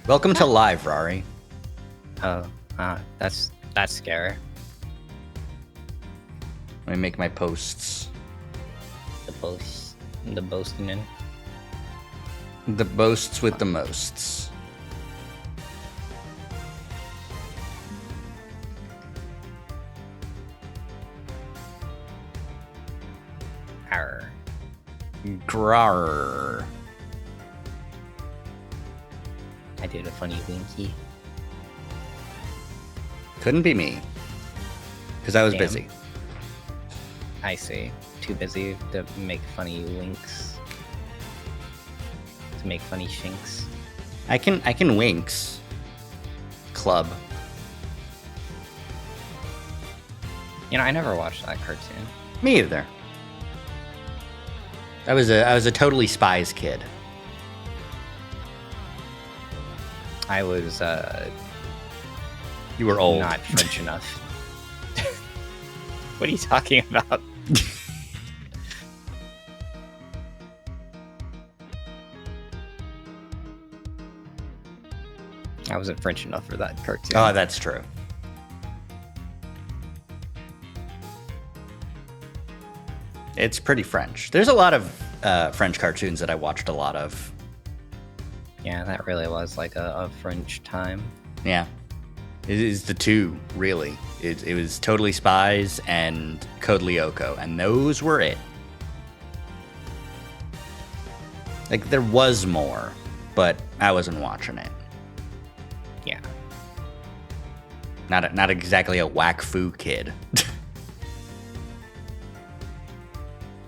Welcome to live, Rari. Oh, that's scary. Let me make my posts. The boasting in. The boasts with the mosts. Arr. Grar. I did a funny winky. Couldn't be me. Because I was Damn. busy. I see. Too busy to make funny winks. To make funny shinks. I can winks. Club. You know, I never watched that cartoon. Me either. I was a totally Spies kid. I was You were old. not French enough. What are you talking about? I wasn't French enough for that cartoon. Oh, that's true. It's pretty French. There's a lot of French cartoons that I watched a lot of. Yeah, that really was like a French time. Yeah. It is the two, really. It was Totally Spies and Code Lyoko, and those were it. Like, there was more, but I wasn't watching it. Yeah. Not exactly a whack foo kid.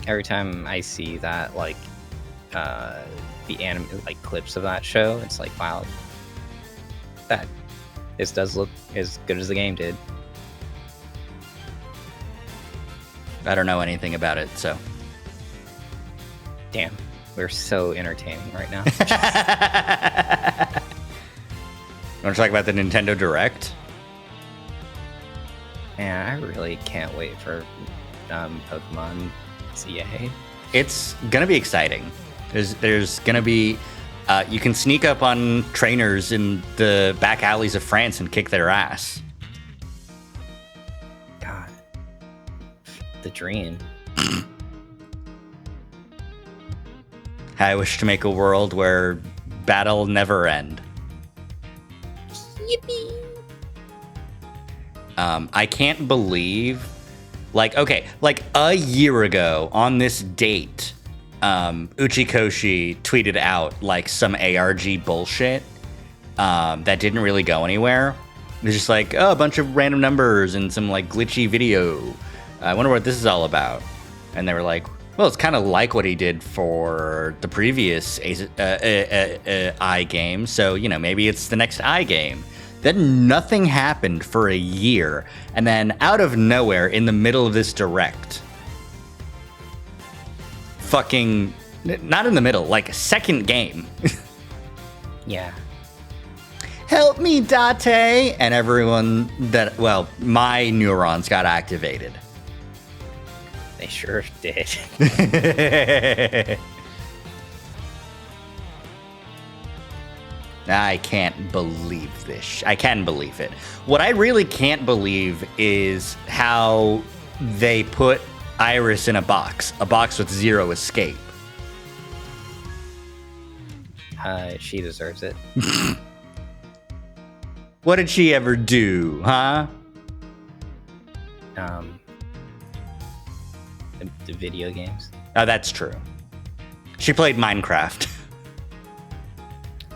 Every time I see that, like, the anime, like, clips of that show, it's like, wow, this does look as good as the game did. I don't know anything about it, so. Damn, we're so entertaining right now. You want to talk about the Nintendo Direct? Man, I really can't wait for Pokemon CA. It's gonna be exciting. There's gonna be you can sneak up on trainers in the back alleys of France and kick their ass. God, the dream. I wish to make a world where battle never end. Yippee! I can't believe, like a year ago on this date, Uchikoshi tweeted out like some ARG bullshit that didn't really go anywhere. It was just like, oh, a bunch of random numbers and some like glitchy video. I wonder what this is all about. And they were like, well, it's kind of like what he did for the previous I game. So, you know, maybe it's the next I game. Then nothing happened for a year. And then out of nowhere, in the middle of this direct, fucking, not in the middle, like second game. Yeah. Help me, Date! And everyone that, well, my neurons got activated. They sure did. I can't believe this. I can believe it. What I really can't believe is how they put Iris in a box with zero escape. She deserves it. What did she ever do, huh? The video games. Oh, that's true. She played Minecraft.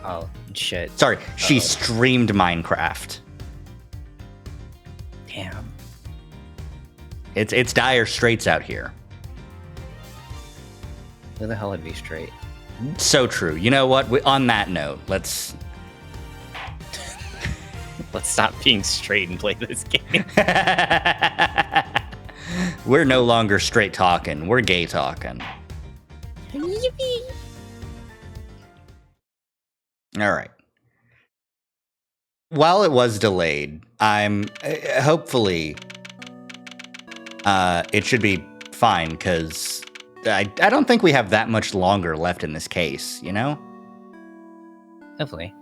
Oh, shit. Sorry, she streamed Minecraft. Damn. It's dire straits out here. Who the hell would be straight? So true. You know what? On that note, let's stop being straight and play this game. We're no longer straight talking. We're gay talking. Yippee! All right. While it was delayed, I'm hopefully it should be fine because I don't think we have that much longer left in this case, you know? Hopefully.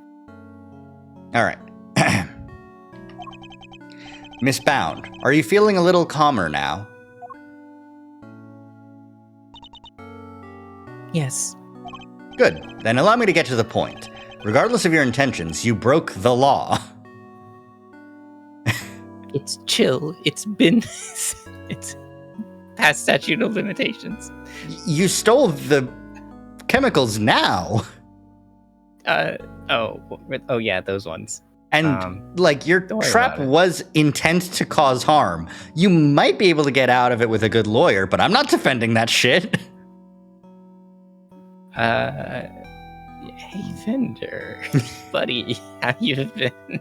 All right. Miss Bound, are you feeling a little calmer now? Yes. Good. Then allow me to get to the point. Regardless of your intentions, you broke the law. It's chill. It's been... it's past statute of limitations. You stole the chemicals now. Oh yeah, those ones. And, your don't worry trap about it. was intent to cause harm. You might be able to get out of it with a good lawyer, but I'm not defending that shit. Hey, Fender. Buddy, how you been?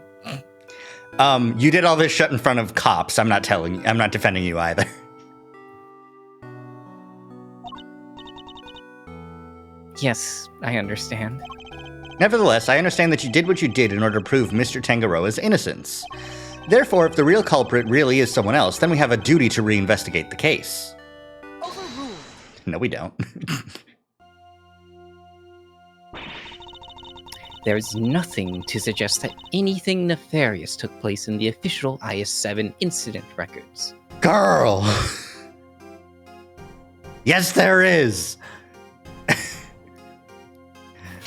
You did all this shit in front of cops. I'm not defending you either. Yes, I understand. Nevertheless, I understand that you did what you did in order to prove Mr. Tangaroa's innocence. Therefore, if the real culprit really is someone else, then we have a duty to reinvestigate the case. Overruled. No, we don't. There is nothing to suggest that anything nefarious took place in the official IS-7 incident records. Girl! Yes, there is!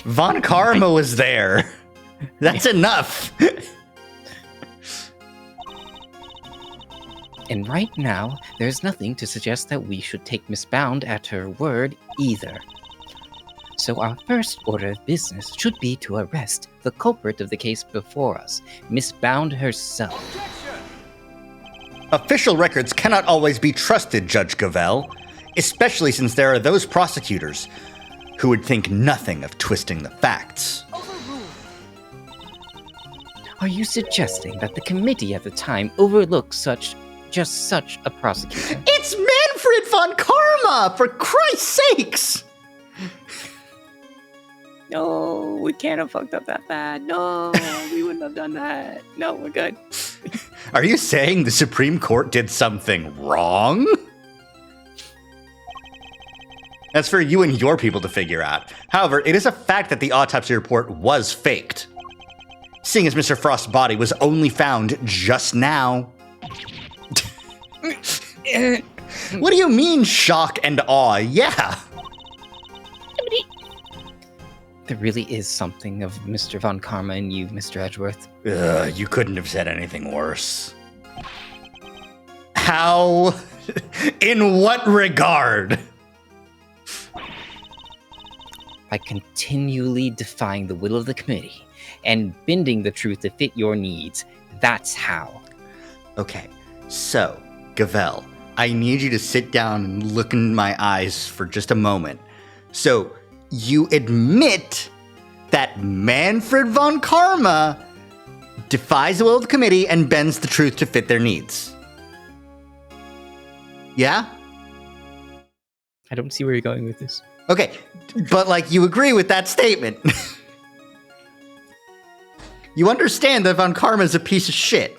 Von Karma was there. That's enough. And right now, there's nothing to suggest that we should take Miss Bound at her word either. So our first order of business should be to arrest the culprit of the case before us, Miss Bound herself. Official records cannot always be trusted, Judge Gavel, especially since there are those prosecutors who would think nothing of twisting the facts. Overruled. Are you suggesting that the committee at the time overlooked just such a prosecution? It's Manfred von Karma, for Christ's sakes! No, we can't have fucked up that bad. No, we wouldn't have done that. No, we're good. Are you saying the Supreme Court did something wrong? That's for you and your people to figure out. However, it is a fact that the autopsy report was faked. Seeing as Mr. Frost's body was only found just now. What do you mean, shock and awe? Yeah. There really is something of Mr. Von Karma in you, Mr. Edgeworth. You couldn't have said anything worse. How? In what regard? By continually defying the will of the committee and bending the truth to fit your needs. That's how. Okay, so, Gavel, I need you to sit down and look in my eyes for just a moment. So, you admit that Manfred von Karma defies the will of the committee and bends the truth to fit their needs. Yeah? I don't see where you're going with this. Okay, but you agree with that statement. You understand that von Karma is a piece of shit.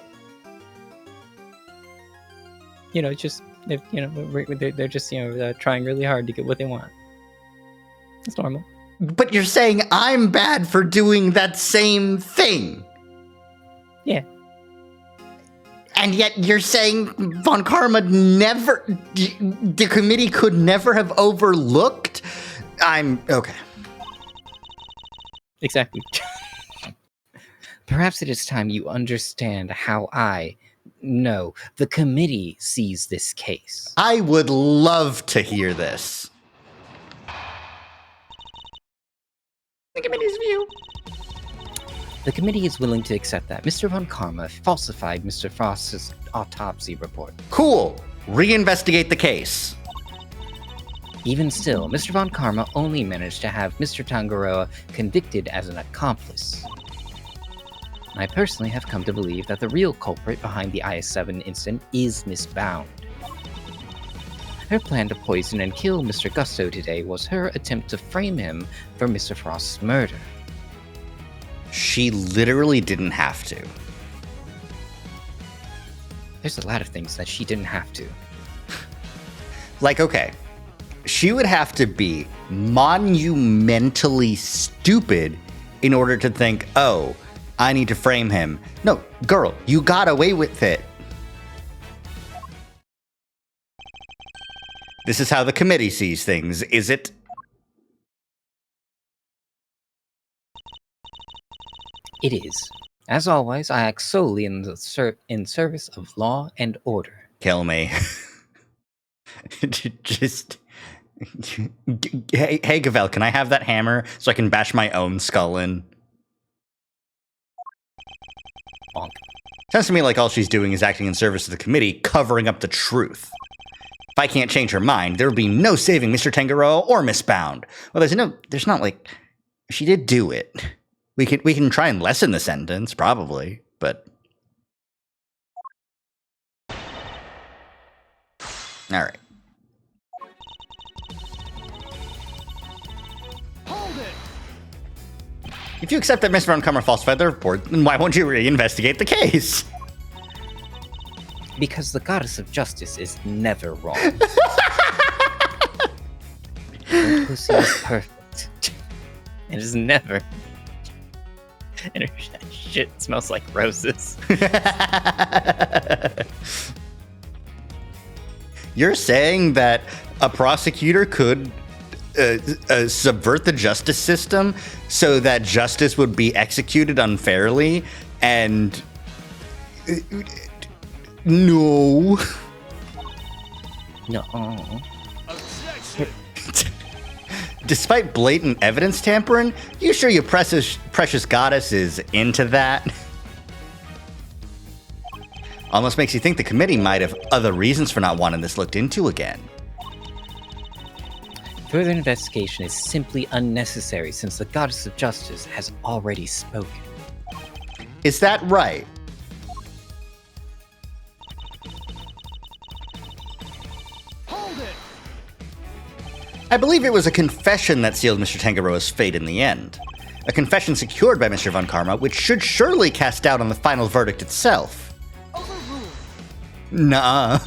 It's just, they're just, trying really hard to get what they want. It's normal. But you're saying I'm bad for doing that same thing. Yeah. And yet you're saying von Karma never, the committee could never have overlooked? Okay. Exactly. Perhaps it is time you understand how the committee sees this case. I would love to hear this. The committee's view. The committee is willing to accept that Mr. Von Karma falsified Mr. Frost's autopsy report. Cool. Reinvestigate the case. Even still, Mr. Von Karma only managed to have Mr. Tangaroa convicted as an accomplice. I personally have come to believe that the real culprit behind the IS-7 incident is Miss Bound. Her plan to poison and kill Mr. Gusto today was her attempt to frame him for Mr. Frost's murder. She literally didn't have to. There's a lot of things that she didn't have to. Okay, she would have to be monumentally stupid in order to think, oh, I need to frame him. No, girl, you got away with it. This is how the committee sees things, is it? It is. As always, I act solely in the in service of law and order. Kill me. Just... Hey, Gavel, can I have that hammer so I can bash my own skull in? Bonk. Sounds to me like all she's doing is acting in service of the committee, covering up the truth. If I can't change her mind, there will be no saving Mr. Tangaroa or Miss Bound. Well, there's not like... She did do it. We can try and lessen the sentence, probably, but... Alright. Hold it! If you accept that Miss Von Karma falsified the report, then why won't you reinvestigate the case? Because the goddess of justice is never wrong. Her pussy is perfect. It is never. And her shit smells like roses. You're saying that a prosecutor could subvert the justice system so that justice would be executed unfairly and... No. No. Despite blatant evidence tampering, you sure your precious goddess is into that? Almost makes you think the committee might have other reasons for not wanting this looked into again. Further investigation is simply unnecessary since the goddess of justice has already spoken. Is that right? Hold it! I believe it was a confession that sealed Mr. Tangaroa's fate in the end. A confession secured by Mr. Von Karma, which should surely cast doubt on the final verdict itself. Overruled! Nuh-uh.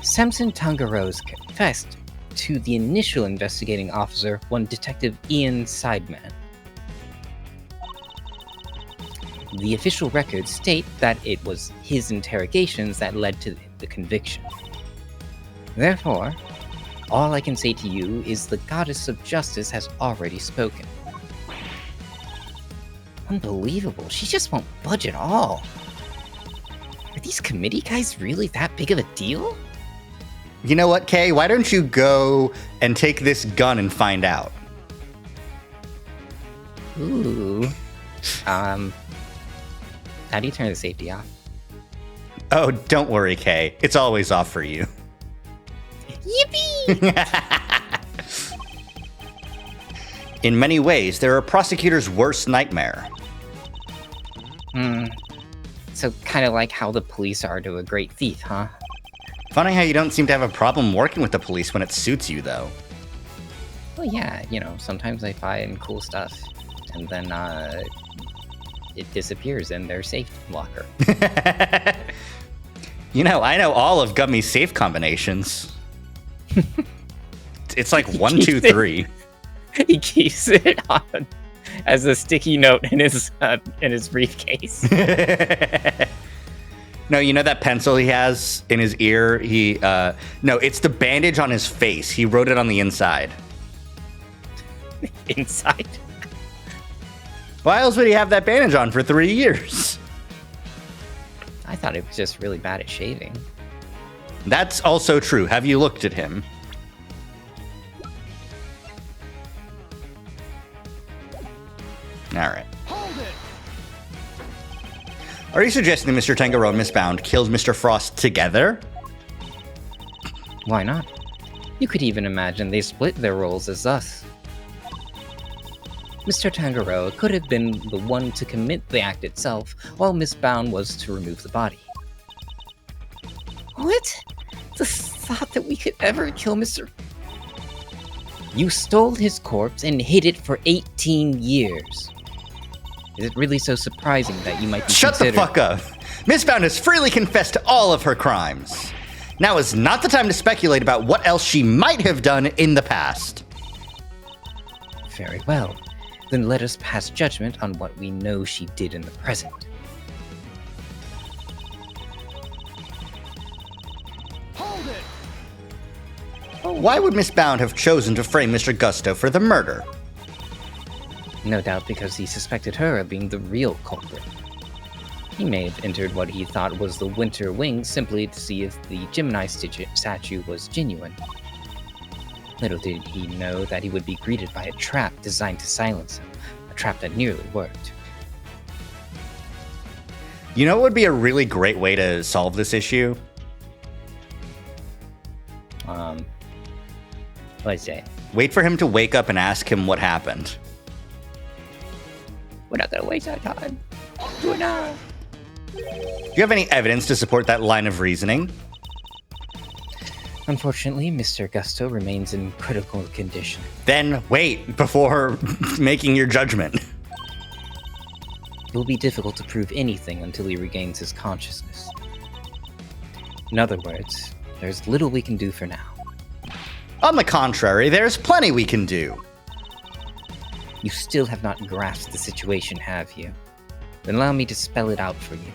Samson Tangaroa confessed to the initial investigating officer, one Detective Ian Sideman. The official records state that it was his interrogations that led to the conviction. Therefore, all I can say to you is the goddess of justice has already spoken. Unbelievable, she just won't budge at all. Are these committee guys really that big of a deal? You know what, Kay? Why don't you go and take this gun and find out? Ooh. How do you turn the safety off? Oh, don't worry, Kay. It's always off for you. Yippee! In many ways, they're a prosecutor's worst nightmare. So kind of like how the police are to a great thief, huh? Funny how you don't seem to have a problem working with the police when it suits you, though. Well, yeah, sometimes they find cool stuff, and then, it disappears in their safe locker. I know all of Gummy's safe combinations. It's like 1, 2, 3. He keeps it on as a sticky note in his briefcase. No, you know that pencil he has in his ear? No, it's the bandage on his face. He wrote it on the inside. Inside? Why else would he have that bandage on for 3 years? I thought it was just really bad at shaving. That's also true. Have you looked at him? All right. Hold it! Are you suggesting that Mr. Tangaroa and Miss Bound killed Mr. Frost together? Why not? You could even imagine they split their roles as us. Mr. Tangaroa could have been the one to commit the act itself, while Miss Bound was to remove the body. What? The thought that we could ever kill Mr. You stole his corpse and hid it for 18 years. Is it really so surprising that you might be Shut considered... the fuck up! Miss Bound has freely confessed to all of her crimes. Now is not the time to speculate about what else she might have done in the past. Very well. then let us pass judgment on what we know she did in the present. Hold it! Why would Miss Bound have chosen to frame Mr. Gusto for the murder? No doubt because he suspected her of being the real culprit. He may have entered what he thought was the Winter Wing simply to see if the Gemini statue was genuine. Little did he know that he would be greeted by a trap designed to silence him, a trap that nearly worked. You know what would be a really great way to solve this issue? What is it? Wait for him to wake up and ask him what happened. We're not gonna waste our time. Do it now. Do you have any evidence to support that line of reasoning? Unfortunately, Mr. Gusto remains in critical condition. Then wait before making your judgment. It will be difficult to prove anything until he regains his consciousness. In other words, there's little we can do for now. On the contrary, there's plenty we can do. You still have not grasped the situation, have you? Then allow me to spell it out for you.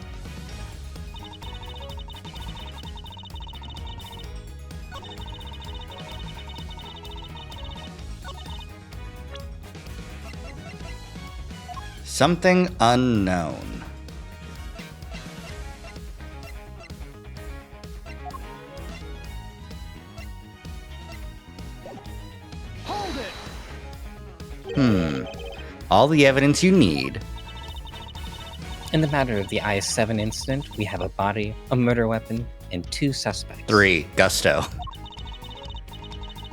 Something unknown. Hold it! All the evidence you need. In the matter of the IS-7 incident, we have a body, a murder weapon, and 2 suspects. 3. Gusto.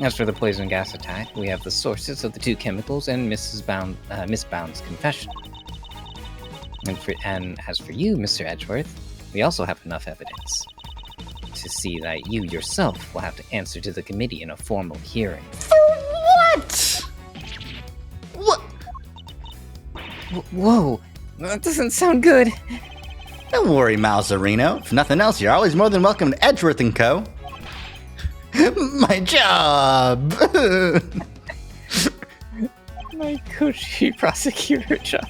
As for the poison gas attack, we have the sources of the 2 chemicals and Miss Bound's confession. And as for you, Mr. Edgeworth, we also have enough evidence to see that you yourself will have to answer to the committee in a formal hearing. What? What? Whoa, that doesn't sound good. Don't worry, Malzarino. If nothing else, you're always more than welcome to Edgeworth & Co. My job! My cushy prosecutor job.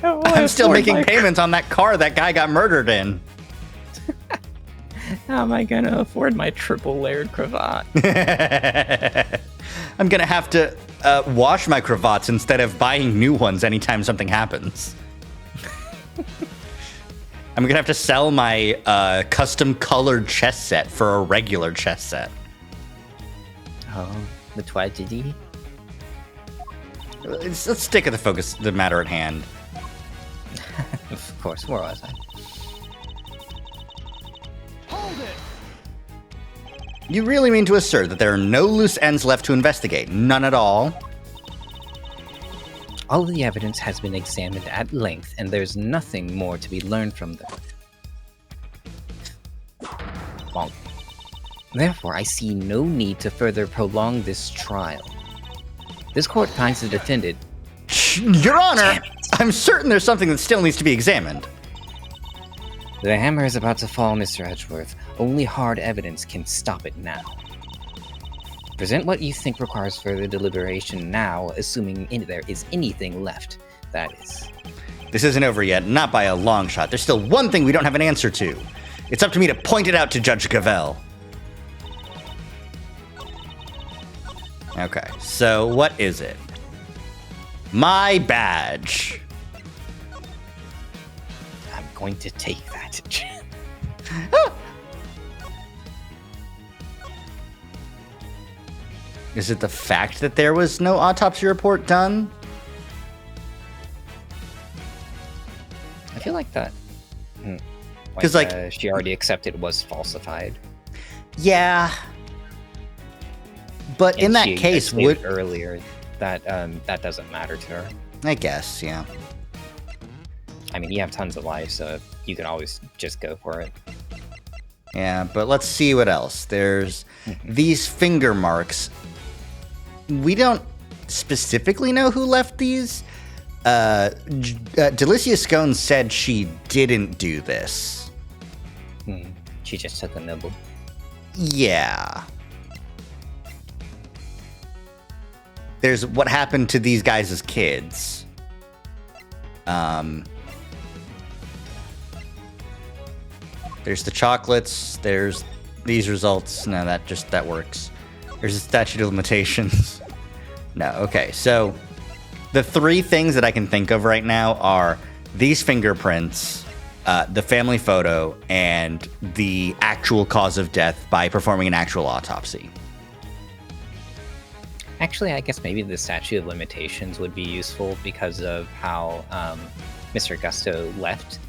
I'm still making payments on that car that guy got murdered in. How am I gonna afford my triple layered cravat? I'm gonna have to wash my cravats instead of buying new ones anytime something happens. I'm gonna have to sell my custom colored chess set for a regular chess set. Oh, the tragedy? Let's stick with the matter at hand. Of course, where was I? Hold it! You really mean to assert that there are no loose ends left to investigate? None at all? All of the evidence has been examined at length, and there's nothing more to be learned from them. Bonk. Therefore, I see no need to further prolong this trial. This court finds the defendant... Your Honor, I'm certain there's something that still needs to be examined. The hammer is about to fall, Mr. Edgeworth. Only hard evidence can stop it now. Present what you think requires further deliberation now, assuming there is anything left, that is. This isn't over yet, not by a long shot. There's still one thing we don't have an answer to. It's up to me to point it out to Judge Cavell. Okay, so what is it? My badge. I'm going to take that. Is it the fact that there was no autopsy report done? I feel like that. 'Cause, she already accepted it was falsified. Yeah. But in And that she case, stated would... earlier that that doesn't matter to her. I guess, yeah. I mean, you have tons of life, so you can always just go for it. Yeah, but let's see what else. There's these finger marks. We don't specifically know who left these. Delicia Scone said she didn't do this. She just took a nibble. Yeah. there's what happened to these guys as kids. There's the chocolates. There's these results. No, that works. There's a statute of limitations. No, okay. So the three things that I can think of right now are these fingerprints, the family photo, and the actual cause of death by performing an actual autopsy. Actually, I guess maybe the statute of limitations would be useful because of how Mr. Gusto left.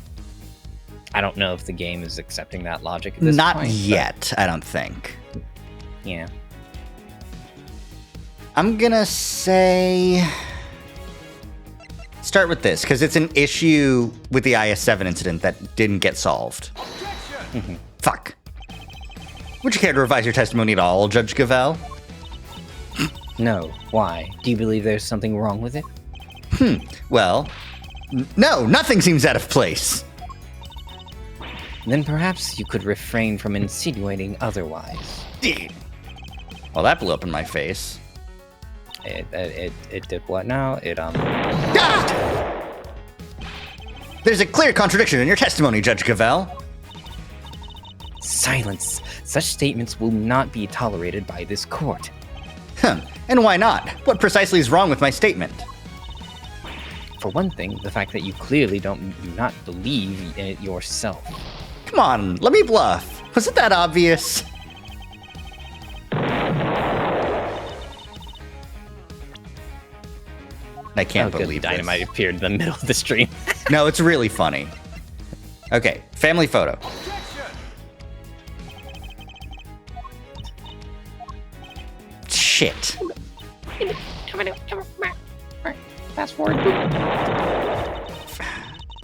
I don't know if the game is accepting that logic at this Not point. yet, I don't think. Yeah. I'm gonna say... Start with this, because it's an issue with the IS-7 incident that didn't get solved. Fuck. Would you care to revise your testimony at all, Judge Gavel? No. Why? Do you believe there's something wrong with it? Well, no, nothing seems out of place. Then perhaps you could refrain from insinuating otherwise. Well, that blew up in my face. It did what now? Ah! There's a clear contradiction in your testimony, Judge Gavel. Silence. Such statements will not be tolerated by this court. And why not? What precisely is wrong with my statement? For one thing, the fact that you clearly do not believe in it yourself. Come on, let me bluff. Was it that obvious? I can't Good, believe Dynamite this. appeared in the middle of the stream. No, it's really funny. Okay, family photo. Shit. Fast forward.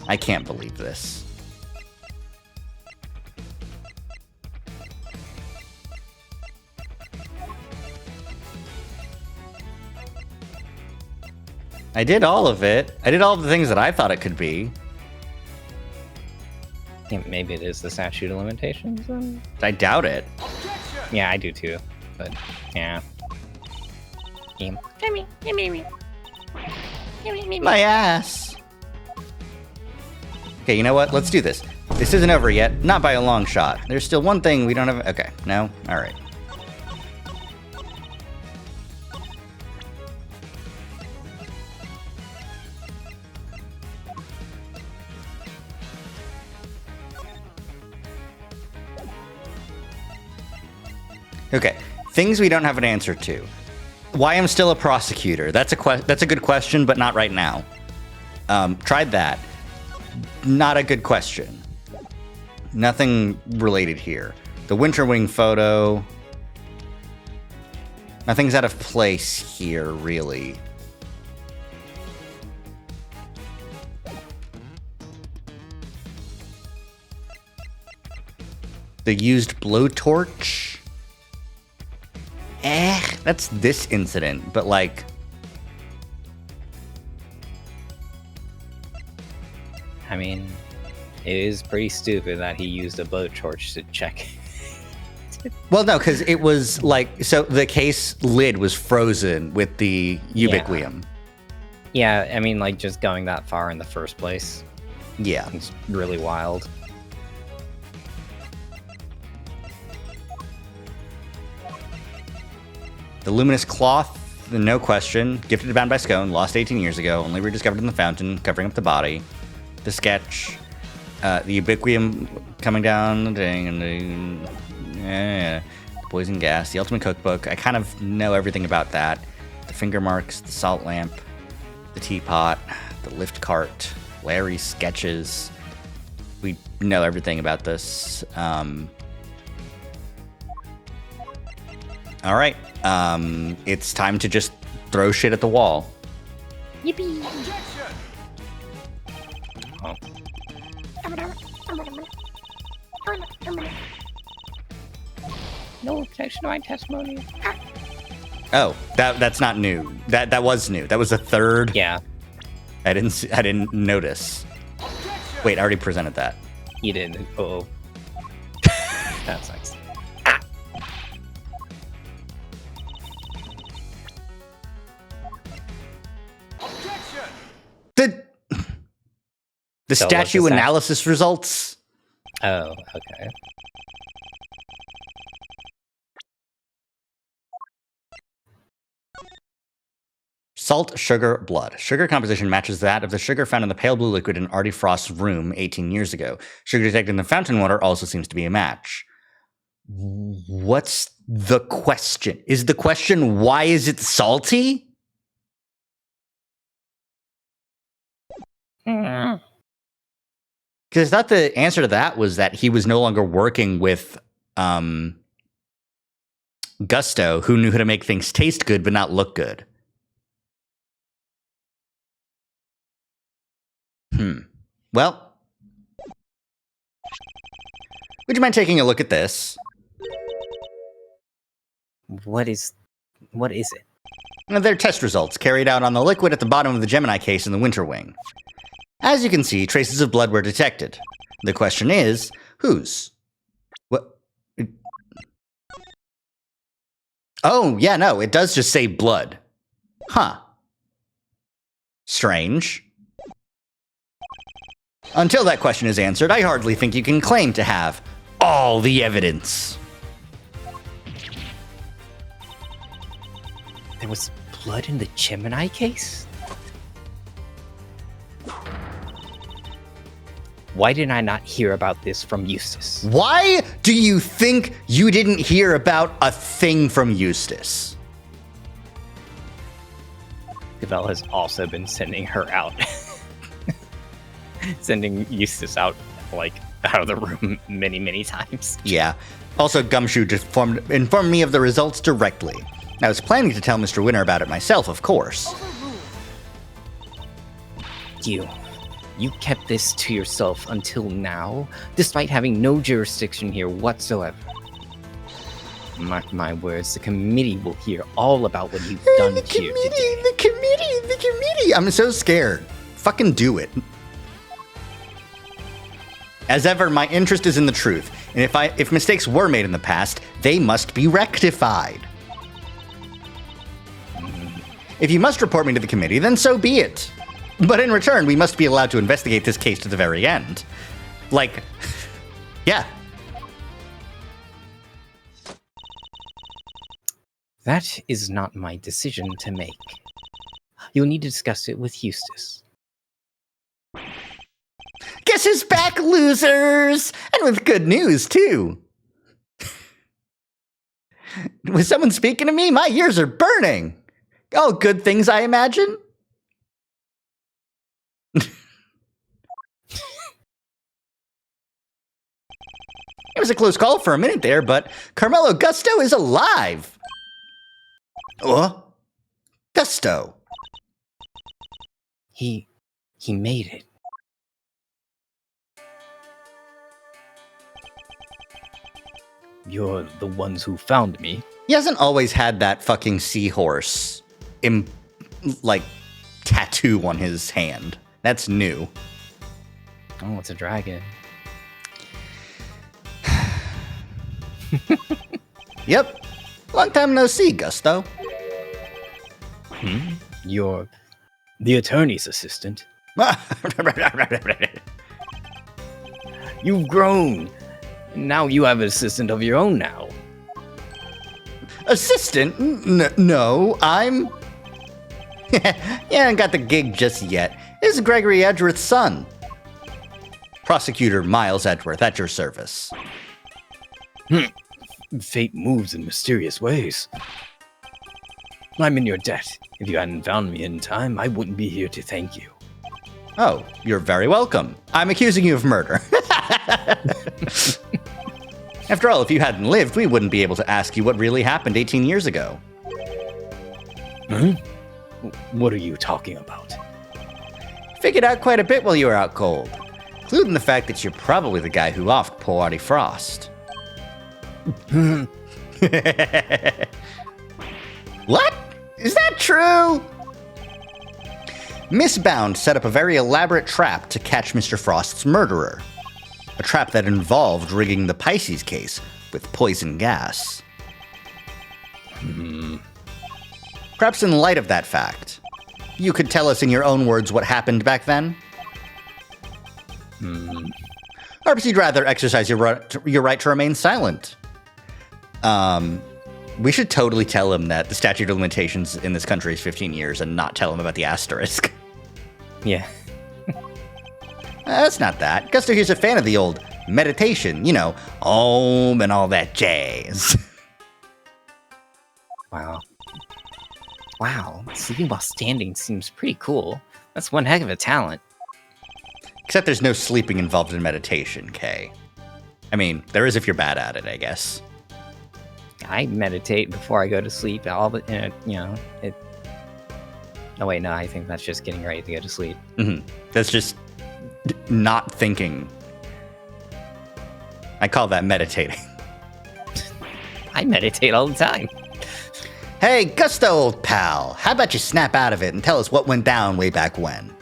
I can't believe this. I did all of it. I did all of the things that I thought it could be. Yeah, maybe it is the statute of limitations. I doubt it. Yeah, I do too. But yeah. My ass. Okay, you know what? Let's do this. This isn't over yet. Not by a long shot. There's still one thing we don't have. Okay, no? All right. Okay, things we don't have an answer to. Why I'm still a prosecutor? That's a good question, but not right now. Tried that. Not a good question. Nothing related here. The Winter Wing photo. Nothing's out of place here, really. The used blowtorch. That's this incident, but like... I mean, it is pretty stupid that he used a blowtorch to check. Well, no, because it was like... So the case lid was frozen with the ubiquium. Yeah, I mean, like, just going that far in the first place. Yeah. It's really wild. The luminous cloth, no question. Gifted to Bound by Scone, lost 18 years ago, only rediscovered in the fountain, covering up the body. The sketch, the ubiquium coming down, the poison gas, the ultimate cookbook. I kind of know everything about that. The finger marks, the salt lamp, the teapot, the lift cart, Larry's sketches. We know everything about this. All right. It's time to just throw shit at the wall. Yippee! Oh. No objection to my testimony. Oh, that's not new. That was new. That was the third. Yeah, I didn't notice. Wait, I already presented that. you did. Oh, that sucks. The So what's statue the stat? analysis results. Oh, okay. Salt, sugar, blood. Sugar composition matches that of the sugar found in the pale blue liquid in Artie Frost's room 18 years ago. Sugar detected in the fountain water also seems to be a match. What's the question? Is the question, why is it salty? Because I thought the answer to that was that he was no longer working with Gusto, who knew how to make things taste good but not look good. Well, would you mind taking a look at this? What is it? They're test results carried out on the liquid at the bottom of the Gemini case in the Winter Wing. As you can see, traces of blood were detected. The question is, whose? What? Oh, yeah, no, it does just say blood. Huh. Strange. Until that question is answered, I hardly think you can claim to have all the evidence. There was blood in the Gemini case? Why did I not hear about this from Eustace? Why do you think you didn't hear about a thing from Eustace? Gavel has also been sending her out. Sending Eustace out, like, out of the room many, many times. Yeah. Also, Gumshoe just informed me of the results directly. I was planning to tell Mr. Winter about it myself, of course. You kept this to yourself until now, despite having no jurisdiction here whatsoever. Mark my words, the committee will hear all about what you've done here today. The committee! I'm so scared. Fucking do it. As ever, my interest is in the truth, and if mistakes were made in the past, they must be rectified. If you must report me to the committee, then so be it. But in return, we must be allowed to investigate this case to the very end. Like, yeah. That is not my decision to make. You'll need to discuss it with Eustace. Guess who's back, losers? And with good news, too. Was someone speaking to me? My ears are burning. Oh, good things, I imagine? It was a close call for a minute there, but Carmelo Gusto is alive. Gusto. He made it. You're the ones who found me. He hasn't always had that fucking seahorse, tattoo on his hand. That's new. Oh, it's a dragon. Yep. Long time no see, Gusto. You're the attorney's assistant. You've grown. Now you have an assistant of your own now. Assistant? No, I'm... Yeah, I got the gig just yet. This is Gregory Edgeworth's son. Prosecutor Miles Edgeworth, at your service. Fate moves in mysterious ways. I'm in your debt. If you hadn't found me in time, I wouldn't be here to thank you. Oh, you're very welcome. I'm accusing you of murder. After all, if you hadn't lived, we wouldn't be able to ask you what really happened 18 years ago. What are you talking about? Figured out quite a bit while you were out cold, including the fact that you're probably the guy who offed poor Artie Frost. What? Is that true? Miss Bound set up a very elaborate trap to catch Mr. Frost's murderer. A trap that involved rigging the Pisces case with poison gas. Perhaps in light of that fact, you could tell us in your own words what happened back then? Hmm. Or perhaps you'd rather exercise your right to remain silent. We should totally tell him that the statute of limitations in this country is 15 years and not tell him about the asterisk. Yeah. That's not that. Gusto here's a fan of the old meditation, you know, Om and all that jazz. Wow. Wow. Sleeping while standing seems pretty cool. That's one heck of a talent. Except there's no sleeping involved in meditation, Kay. I mean, there is if you're bad at it, I guess. I meditate before I go to sleep. All the, you know, it. Oh wait, no, I think that's just getting ready to go to sleep. Mm-hmm. That's just not thinking. I call that meditating. I meditate all the time. Hey, Gusto, old pal, how about you snap out of it and tell us what went down way back when?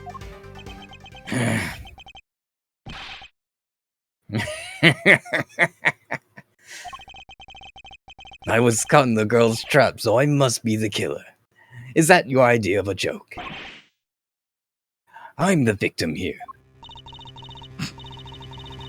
I was caught in the girl's trap, so I must be the killer. Is that your idea of a joke? I'm the victim here.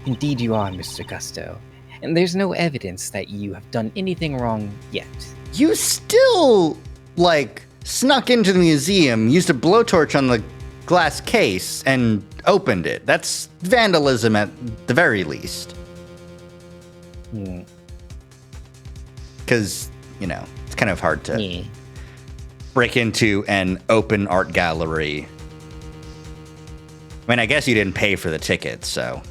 Indeed you are, Mr. Gusto. And there's no evidence that you have done anything wrong yet. You still, like, snuck into the museum, used a blowtorch on the glass case, and opened it. That's vandalism at the very least. Hmm. Because, you know, it's kind of hard to Yeah. break into an open art gallery. I mean, I guess you didn't pay for the ticket, so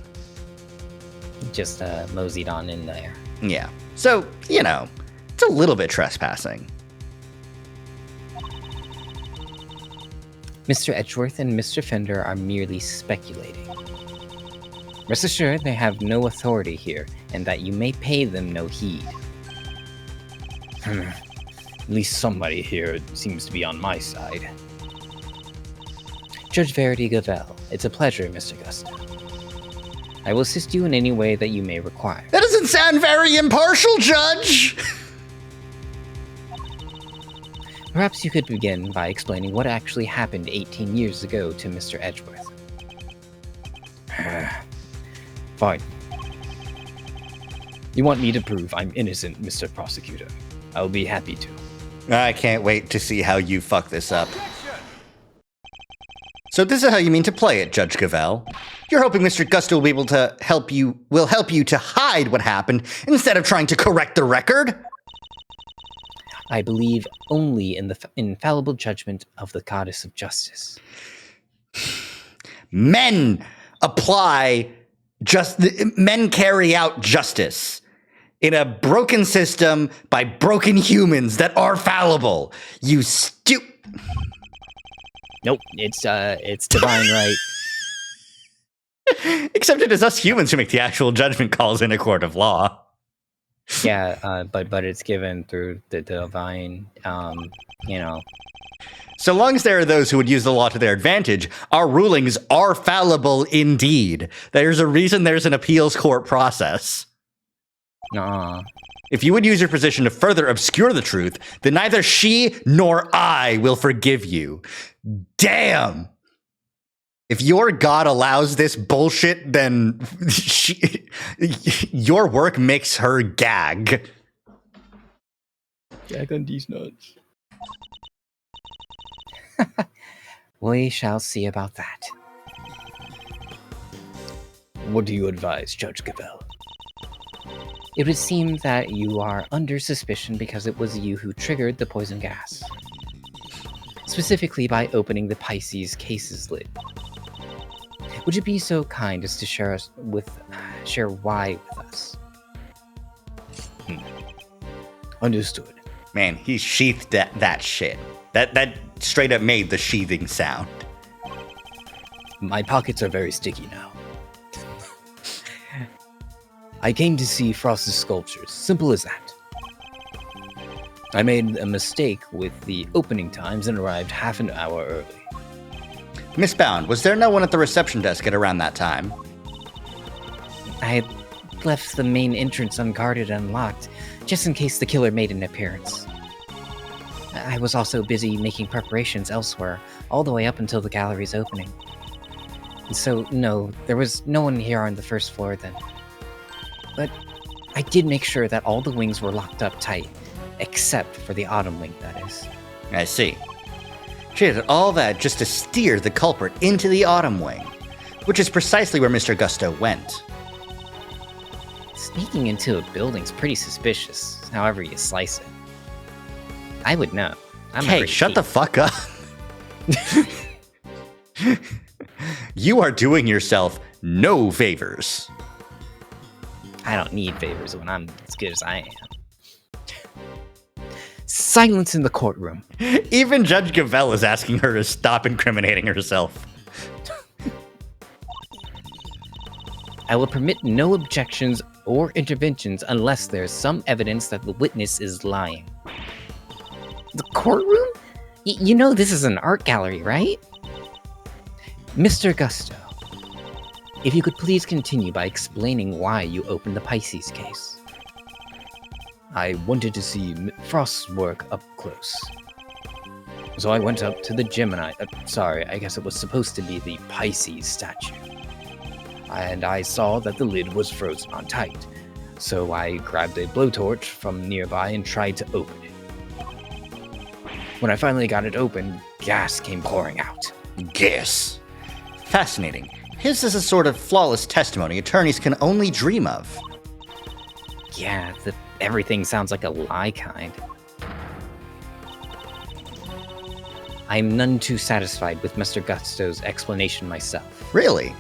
Just moseyed on in there. yeah. So, you know, it's a little bit trespassing. Mr. Edgeworth and Mr. Fender are merely speculating. Rest assured they have no authority here, and that you may pay them no heed. At least somebody here seems to be on my side. Judge Verity Gavel, it's a pleasure, Mr. Gusto. I will assist you in any way that you may require. That doesn't sound very impartial, Judge! Perhaps you could begin by explaining what actually happened 18 years ago to Mr. Edgeworth. Fine. You want me to prove I'm innocent, Mr. Prosecutor? I'll be happy to. I can't wait to see how you fuck this up. So this is how you mean to play it, Judge Gavel. You're hoping Mr. Gusto will be able to help you to hide what happened instead of trying to correct the record? I believe only in the infallible judgment of the Goddess of Justice. Men carry out justice in a broken system by broken humans that are fallible. You Nope, it's divine right. Except it is us humans who make the actual judgment calls in a court of law. Yeah, but it's given through the divine, you know. So long as there are those who would use the law to their advantage, our rulings are fallible indeed. There's a reason there's an appeals court process. Nuh-uh. If you would use your position to further obscure the truth, then neither she nor I will forgive you. Damn! If your God allows this bullshit, then your work makes her gag. Gag on these nuts. We shall see about that. What do you advise, Judge Gavel? It would seem that you are under suspicion because it was you who triggered the poison gas. Specifically by opening the Pisces case's lid. Would you be so kind as to share why with us? Understood. Man, he sheathed that shit. That straight up made the sheathing sound. My pockets are very sticky now. I came to see Frost's sculptures. Simple as that. I made a mistake with the opening times and arrived half an hour early. Miss Bound, was there no one at the reception desk at around that time? I had left the main entrance unguarded and unlocked, just in case the killer made an appearance. I was also busy making preparations elsewhere, all the way up until the gallery's opening. And so, no, there was no one here on the first floor then. But I did make sure that all the wings were locked up tight, except for the Autumn wing, that is. I see. She did all that just to steer the culprit into the Autumn wing, which is precisely where Mr. Gusto went. Sneaking into a building's pretty suspicious, however you slice it. I would know. Hey, shut the fuck up. You are doing yourself no favors. I don't need favors when I'm as good as I am. Silence in the courtroom. Even Judge Gavelle is asking her to stop incriminating herself. I will permit no objections or interventions unless there is some evidence that the witness is lying. The courtroom? You know this is an art gallery, right? Mr. Gusto, if you could please continue by explaining why you opened the Pisces case. I wanted to see Frost's work up close. So I went up to the Gemini, I guess it was supposed to be the Pisces statue. And I saw that the lid was frozen on tight. So I grabbed a blowtorch from nearby and tried to open it. When I finally got it open, gas came pouring out. Gas. Fascinating. His is a sort of flawless testimony attorneys can only dream of. Yeah, everything sounds like a lie kind. I'm none too satisfied with Mr. Gusto's explanation myself. Really?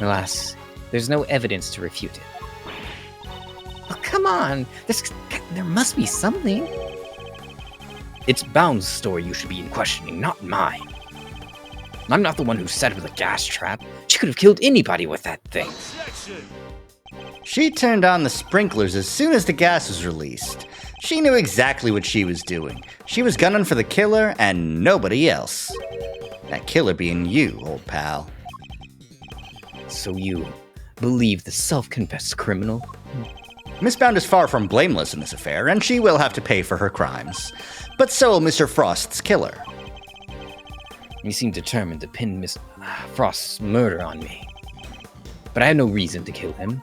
Alas, there's no evidence to refute it. Oh, come on! There must be something. It's Bound's story you should be questioning, not mine. I'm not the one who set up the gas trap. She could have killed anybody with that thing. She turned on the sprinklers as soon as the gas was released. She knew exactly what she was doing. She was gunning for the killer and nobody else. That killer being you, old pal. So you believe the self-confessed criminal? Miss Bound is far from blameless in this affair, and she will have to pay for her crimes. But so will Mr. Frost's killer. You seem determined to pin Miss Frost's murder on me. But I had no reason to kill him.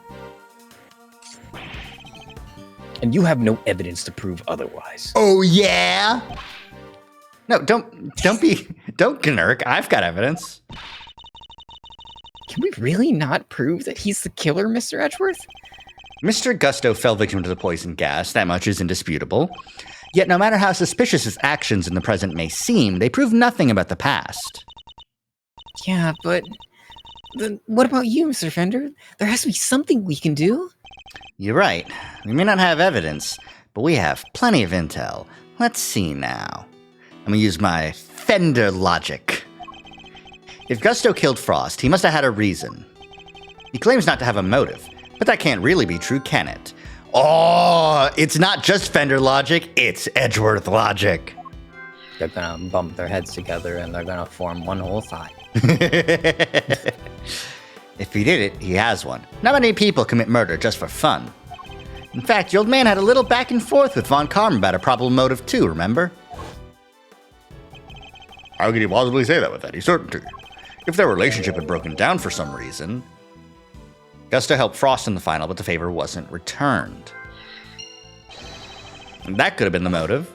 And you have no evidence to prove otherwise. Oh, yeah? No, don't gnark. I've got evidence. Can we really not prove that he's the killer, Mr. Edgeworth? Mr. Gusto fell victim to the poison gas, that much is indisputable. Yet no matter how suspicious his actions in the present may seem, they prove nothing about the past. Yeah, but then what about you, Mr. Fender? There has to be something we can do. You're right. We may not have evidence, but we have plenty of intel. Let's see now. I'm gonna use my Fender logic. If Gusto killed Frost, he must have had a reason. He claims not to have a motive, but that can't really be true, can it? Oh, it's not just Fender logic, it's Edgeworth logic. They're gonna bump their heads together and they're gonna form one whole thought. If he did it, he has one. Not many people commit murder just for fun. In fact, the old man had a little back and forth with Von Karma about a probable motive too, remember? How could he possibly say that with any certainty? If their relationship had broken down for some reason. Gusto helped Frost in the final, but the favor wasn't returned. And that could have been the motive.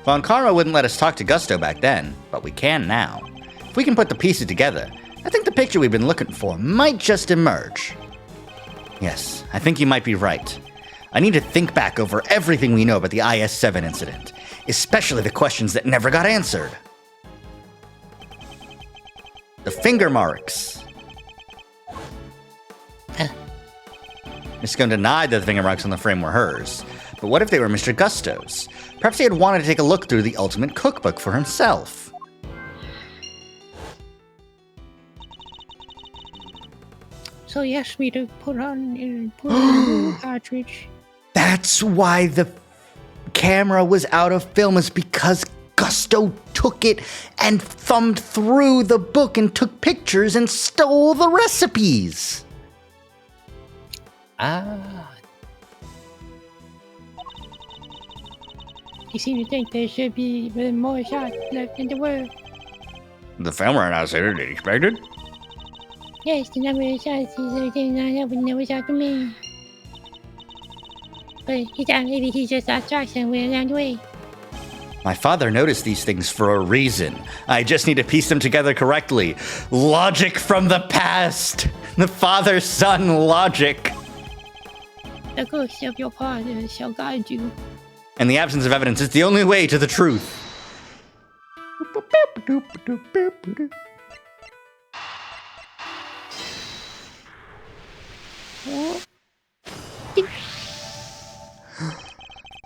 Von Karma wouldn't let us talk to Gusto back then, but we can now. If we can put the pieces together, I think the picture we've been looking for might just emerge. Yes, I think you might be right. I need to think back over everything we know about the IS-7 incident, especially the questions that never got answered. The finger marks. Miss Scone denied that the finger marks on the frame were hers, but what if they were Mr. Gusto's? Perhaps he had wanted to take a look through the Ultimate Cookbook for himself. So he asked me to put on the cartridge. That's why the camera was out of film, is because Gusto took it and thumbed through the book and took pictures and stole the recipes. Ah. You seem to think there should be more shots left in the world. The film ran out sooner than expected. Yes, the number of shots is getting lined up with no shot to me. But he thought maybe he just lost track somewhere along the way. My father noticed these things for a reason. I just need to piece them together correctly. Logic from the past. The father-son logic. The ghost of your father shall guide you. And the absence of evidence is the only way to the truth.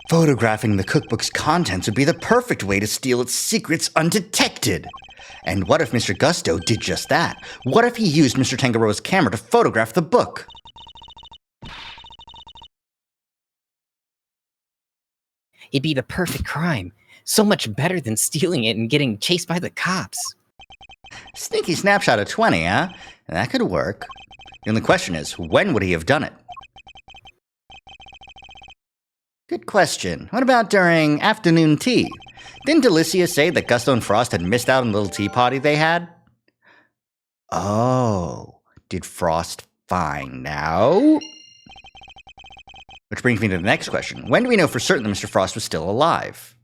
Photographing the cookbook's contents would be the perfect way to steal its secrets undetected. And what if Mr. Gusto did just that? What if he used Mr. Tangaroa's camera to photograph the book? It'd be the perfect crime. So much better than stealing it and getting chased by the cops. Sneaky snapshot of 20, huh? That could work. The only question is, when would he have done it? Good question. What about during afternoon tea? Didn't Delicia say that Gusto and Frost had missed out on the little tea party they had? Oh, did Frost find out? Which brings me to the next question. When do we know for certain that Mr. Frost was still alive?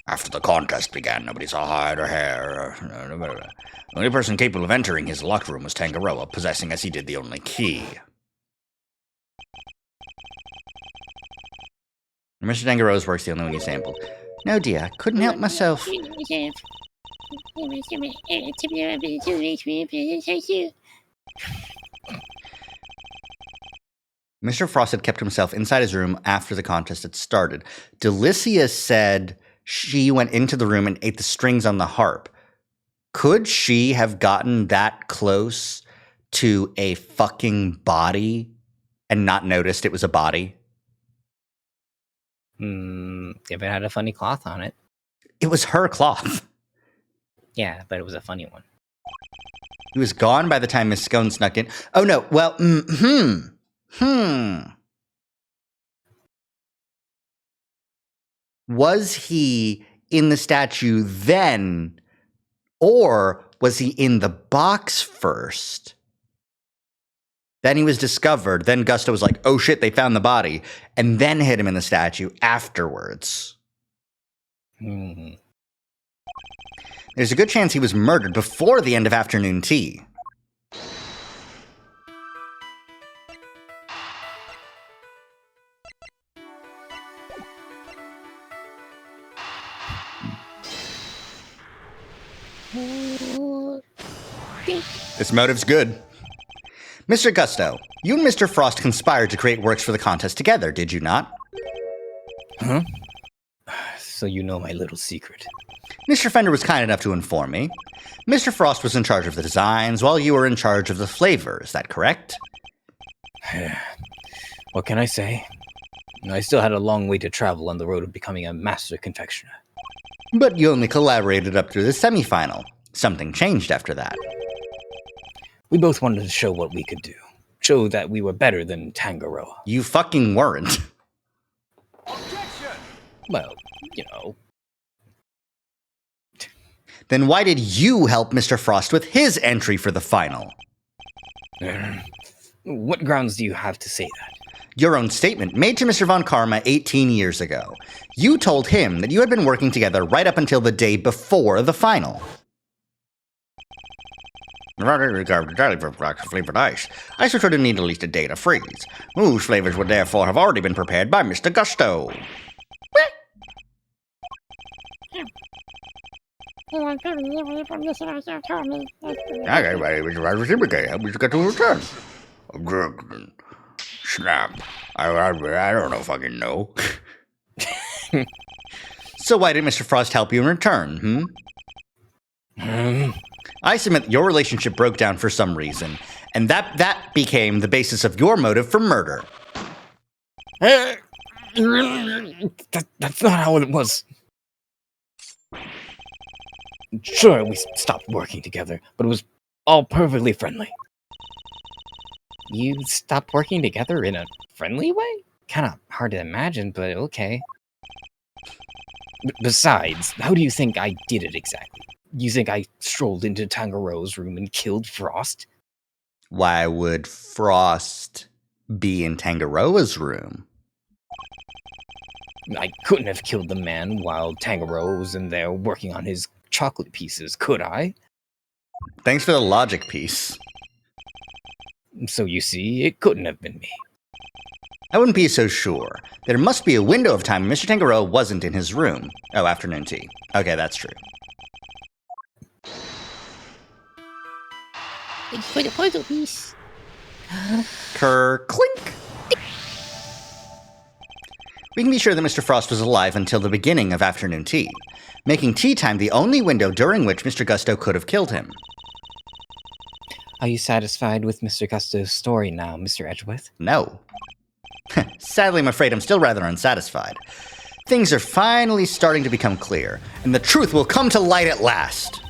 After the contest began, nobody saw hide or hair. The only person capable of entering his locked room was Tangaroa, possessing as he did the only key. Mr. Tangaroa's work's the only one you sampled. No, dear, I couldn't help myself. Mr. Frost had kept himself inside his room after the contest had started. Delicia said she went into the room and ate the strings on the harp. Could she have gotten that close to a fucking body and not noticed it was a body? If it had a funny cloth on it. It was her cloth. Yeah, but it was a funny one. He was gone by the time Miss Scone snuck in. Oh, no. Well, Was he in the statue then, or was he in the box first? Then he was discovered. Then Gusto was like, oh shit, they found the body. And then hit him in the statue afterwards. There's a good chance he was murdered before the end of afternoon tea. This motive's good. Mr. Gusto, you and Mr. Frost conspired to create works for the contest together, did you not? Huh? So you know my little secret. Mr. Fender was kind enough to inform me. Mr. Frost was in charge of the designs, while you were in charge of the flavor, is that correct? What can I say? I still had a long way to travel on the road of becoming a master confectioner. But you only collaborated up through the semifinal. Something changed after that. We both wanted to show what we could do. Show that we were better than Tangaroa. You fucking weren't. Objection! Well, you know. Then why did you help Mr. Frost with his entry for the final? What grounds do you have to say that? Your own statement made to Mr. Von Karma 18 years ago. You told him that you had been working together right up until the day before the final. Flavored ice. Ice which would need at least a day to freeze. Whose flavors would therefore have already been prepared by Mr. Gusto. Snap. I don't know fucking know. So why did Mr. Frost help you in return, I submit your relationship broke down for some reason, and that became the basis of your motive for murder. That's not how it was. Sure, we stopped working together, but it was all perfectly friendly. You stopped working together in a friendly way? kind of hard to imagine, but okay. Besides, how do you think I did it exactly? You think I strolled into Tangaroa's room and killed Frost? Why would Frost be in Tangaroa's room? I couldn't have killed the man while Tangaroa was in there working on his chocolate pieces, could I? Thanks for the logic piece. So you see, it couldn't have been me. I wouldn't be so sure. There must be a window of time when Mr. Tangaroa wasn't in his room. Oh, afternoon tea. Okay, that's true. Thanks for the puzzle piece. Clink! We can be sure that Mr. Frost was alive until the beginning of afternoon tea, making tea time the only window during which Mr. Gusto could have killed him. Are you satisfied with Mr. Gusto's story now, Mr. Edgeworth? No. Sadly, I'm afraid I'm still rather unsatisfied. Things are finally starting to become clear, and the truth will come to light at last.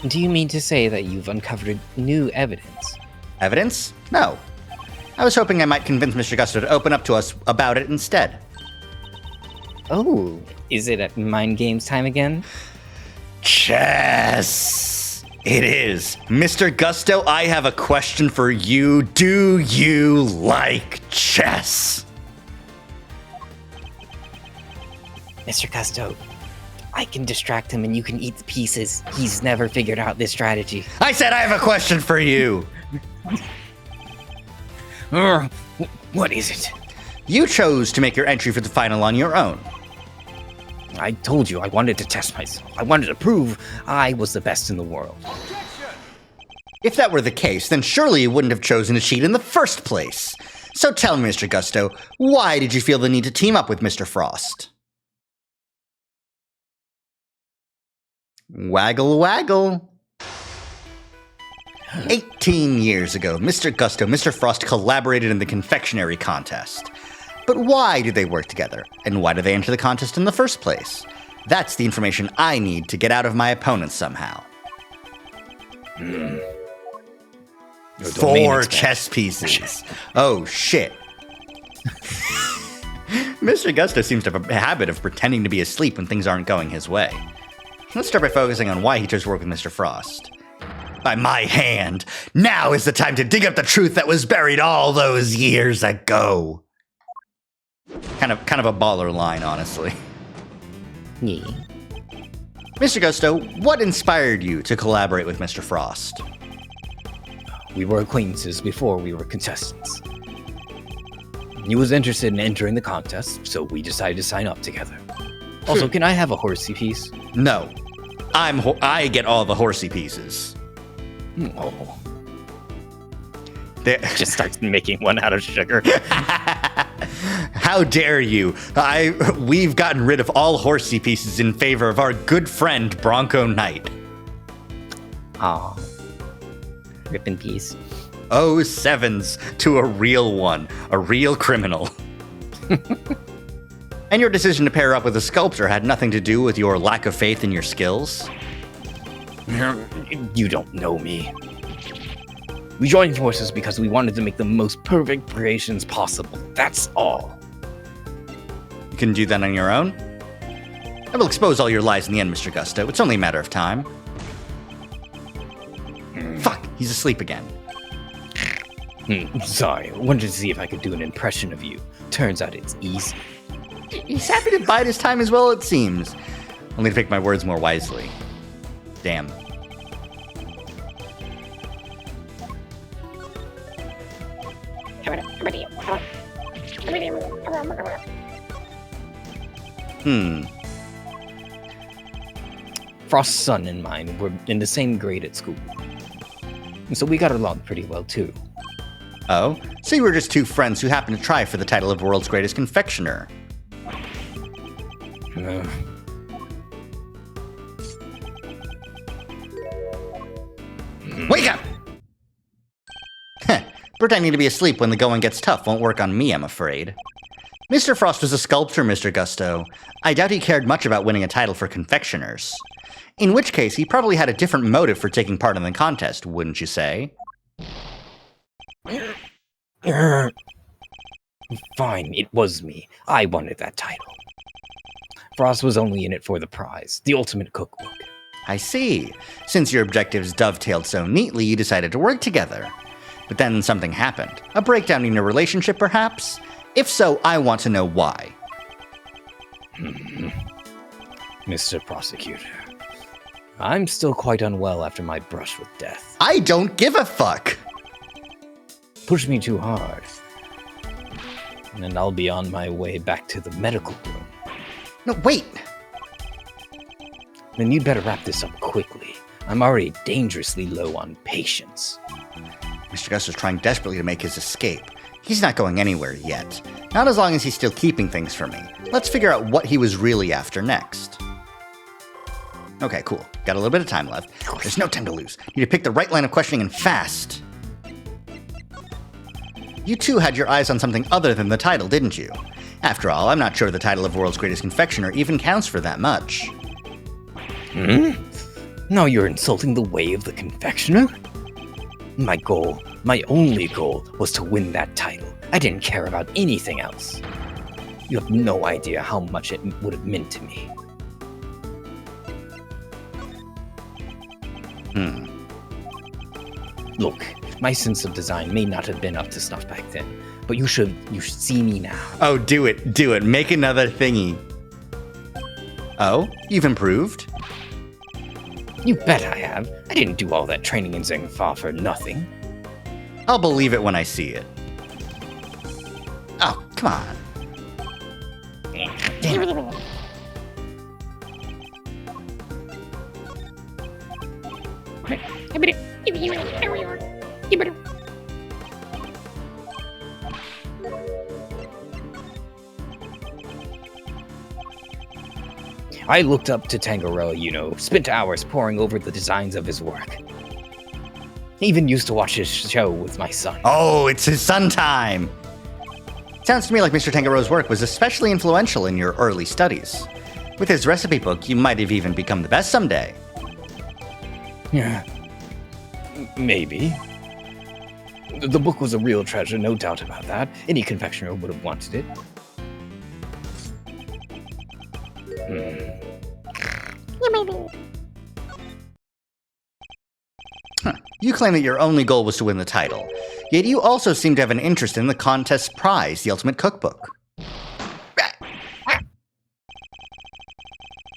Do you mean to say that you've uncovered new evidence? Evidence? No. I was hoping I might convince Mr. Gusto to open up to us about it instead. Oh, is it at mind games time again? Chess! It is. Mr. Gusto, I have a question for you. Do you like chess? Mr. Gusto, I can distract him and you can eat the pieces. He's never figured out this strategy. I said I have a question for you. What is it? You chose to make your entry for the final on your own. I told you I wanted to test myself. I wanted to prove I was the best in the world. Objection! If that were the case, then surely you wouldn't have chosen to cheat in the first place. So tell me, Mr. Gusto, why did you feel the need to team up with Mr. Frost? Waggle, waggle. 18 years ago, Mr. Gusto and Mr. Frost collaborated in the confectionery contest. But why did they work together? And why did they enter the contest in the first place? That's the information I need to get out of my opponent somehow. 4 chess pieces. Oh, shit. Mr. Gusto seems to have a habit of pretending to be asleep when things aren't going his way. Let's start by focusing on why he chose to work with Mr. Frost. By my hand, now is the time to dig up the truth that was buried all those years ago. Kind of a baller line, honestly. Yeah. Mr. Gusto, what inspired you to collaborate with Mr. Frost? We were acquaintances before we were contestants. He was interested in entering the contest, so we decided to sign up together. Also, can I have a horsey piece? No. I get all the horsey pieces. Oh, There- just starts making one out of sugar. How dare you? We've gotten rid of all horsey pieces in favor of our good friend Bronco Knight. Aw. Rip in peace. Oh, sevens to a real one, a real criminal. And your decision to pair up with a sculptor had nothing to do with your lack of faith in your skills? You don't know me. We joined forces because we wanted to make the most perfect creations possible. That's all. You can do that on your own? I will expose all your lies in the end, Mr. Gusto. It's only a matter of time. Fuck, he's asleep again. Sorry, I wanted to see if I could do an impression of you. Turns out it's easy. He's happy to bide his time as well, it seems. Only to pick my words more wisely. Damn. Frost's son and mine were in the same grade at school. So we got along pretty well, too. Oh? So you were just two friends who happened to try for the title of world's greatest confectioner. Uh, Wake up! Heh, pretending to be asleep when the going gets tough won't work on me, I'm afraid. Mr. Frost was a sculptor, Mr. Gusto. I doubt he cared much about winning a title for confectioners. In which case, he probably had a different motive for taking part in the contest, wouldn't you say? Fine, it was me. I wanted that title. Frost was only in it for the prize, the ultimate cookbook. I see. Since your objectives dovetailed so neatly, you decided to work together. But then something happened. A breakdown in your relationship, perhaps? If so, I want to know why. Mr. Prosecutor, I'm still quite unwell after my brush with death. I don't give a fuck! Push me too hard, and I'll be on my way back to the medical room. No, wait! Then you'd better wrap this up quickly. I'm already dangerously low on patience. Mr. Gus is trying desperately to make his escape. He's not going anywhere yet. Not as long as he's still keeping things from me. Let's figure out what he was really after next. Okay, cool. Got a little bit of time left. There's no time to lose. Need to pick the right line of questioning and fast. You too had your eyes on something other than the title, didn't you? After all, I'm not sure the title of World's Greatest Confectioner even counts for that much. Now you're insulting the way of the confectioner? My goal, my only goal, was to win that title. I didn't care about anything else. You have no idea how much it would have meant to me. Look, my sense of design may not have been up to snuff back then, but you should see me now. Oh, do it. Do it. Make another thingy. Oh, you've improved? You bet I have. I didn't do all that training in Zengfa for nothing. I'll believe it when I see it. Oh, come on. Damn it. I looked up to Tangaroa, spent hours poring over the designs of his work. I even used to watch his show with my son. Oh, it's his son time! Sounds to me like Mr. Tangaroa's work was especially influential in your early studies. With his recipe book, you might have even become the best someday. Yeah, maybe. The book was a real treasure, no doubt about that. Any confectioner would have wanted it. Huh. You claim that your only goal was to win the title, yet you also seem to have an interest in the contest's prize, the Ultimate Cookbook.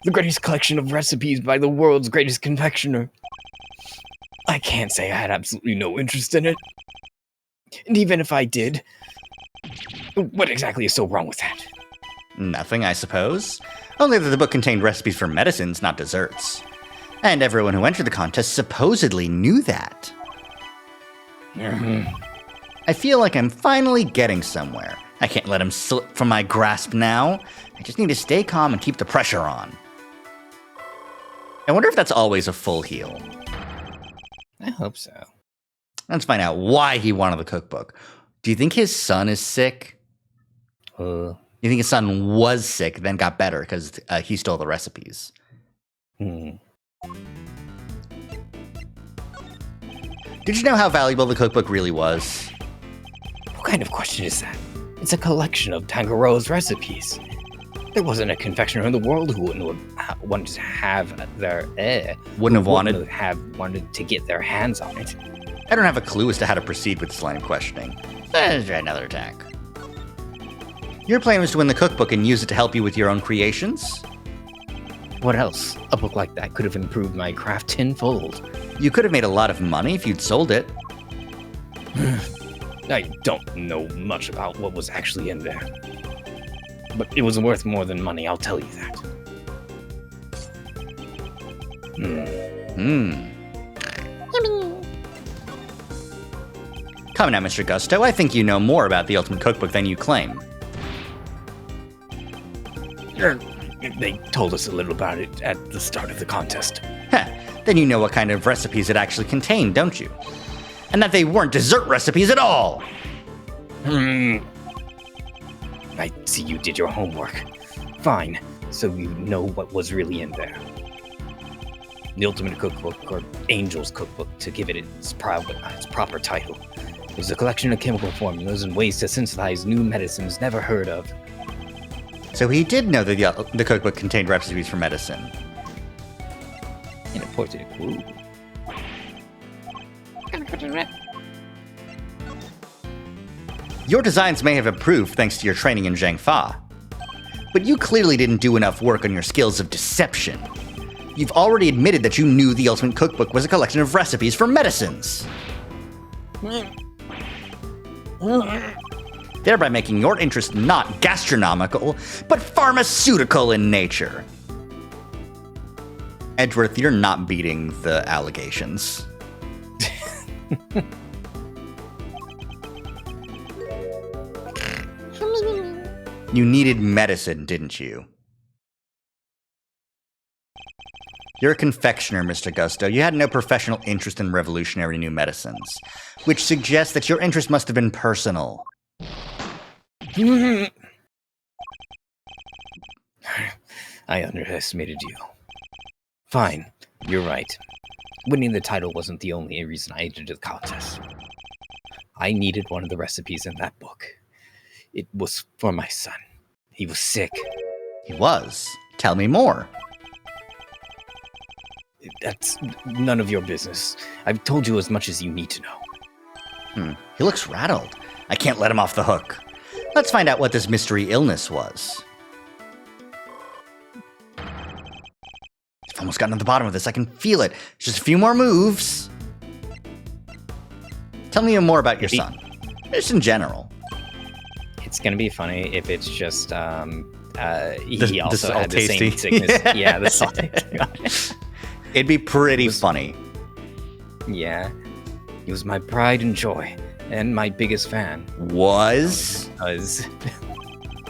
The greatest collection of recipes by the world's greatest confectioner. I can't say I had absolutely no interest in it. And even if I did, what exactly is so wrong with that? Nothing, I suppose. Only that the book contained recipes for medicines, not desserts. And everyone who entered the contest supposedly knew that. I feel like I'm finally getting somewhere. I can't let him slip from my grasp now. I just need to stay calm and keep the pressure on. I wonder if that's always a full heal. I hope so. Let's find out why he wanted the cookbook. Do you think his son is sick? You think his son was sick, then got better because he stole the recipes? Did you know how valuable the cookbook really was? What kind of question is that? It's a collection of Tangaroa's recipes. There wasn't a confectioner in the world who wouldn't have wanted to have their wanted to get their hands on it. I don't have a clue as to how to proceed with this line of questioning. Let's try another attack. Your plan was to win the cookbook and use it to help you with your own creations? What else? A book like that could have improved my craft tenfold. You could have made a lot of money if you'd sold it. I don't know much about what was actually in there. But it was worth more than money, I'll tell you that. Come now, Mr. Gusto. I think you know more about the Ultimate Cookbook than you claim. They told us a little about it at the start of the contest. Heh, then you know what kind of recipes it actually contained, don't you? And that they weren't dessert recipes at all! I see you did your homework. Fine, so you know what was really in there. The Ultimate Cookbook, or Angel's Cookbook, to give it its proper title. It's a collection of chemical formulas and ways to synthesize new medicines never heard of. So he did know that the cookbook contained recipes for medicine. And it pointed a clue. Gonna go to the rep. Your designs may have improved thanks to your training in Zhang Fa, but you clearly didn't do enough work on your skills of deception. You've already admitted that you knew the Ultimate Cookbook was a collection of recipes for medicines, thereby making your interest not gastronomical, but pharmaceutical in nature. Edgeworth, you're not beating the allegations. You needed medicine, didn't you? You're a confectioner, Mr. Gusto. You had no professional interest in revolutionary new medicines, which suggests that your interest must have been personal. I underestimated you. Fine, you're right. Winning the title wasn't the only reason I entered the contest. I needed one of the recipes in that book. It was for my son. He was sick. He was. Tell me more. That's none of your business. I've told you as much as you need to know. He looks rattled. I can't let him off the hook. Let's find out what this mystery illness was. I've almost gotten to the bottom of this. I can feel it. Just a few more moves. Tell me more about your son. Just in general. It's gonna be funny if it's just he The also salt had the tasty. same sickness. Yeah, the salt tasty. It'd be pretty funny. Yeah. He was my pride and joy, and my biggest fan. Was? Because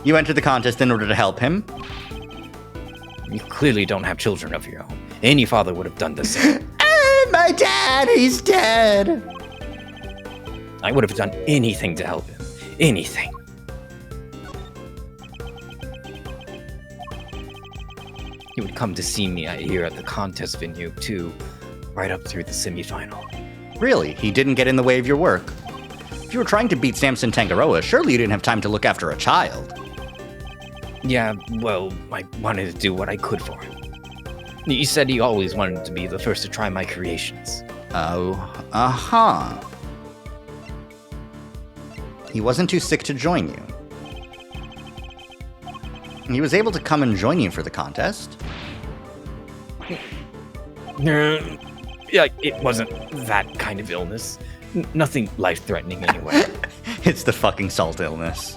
You entered the contest in order to help him? you clearly don't have children of your own. Any father would have done the same. My dad, he's dead. I would have done anything to help him. Anything. He would come to see me here at the contest venue, too, right up through the semifinal. Really? He didn't get in the way of your work? If you were trying to beat Samson Tangaroa, surely you didn't have time to look after a child. Yeah, well, I wanted to do what I could for him. He said he always wanted to be the first to try my creations. Oh, uh-huh. He wasn't too sick to join you. He was able to come and join you for the contest. Yeah, it wasn't that kind of illness. Nothing life-threatening anyway. It's the fucking salt illness.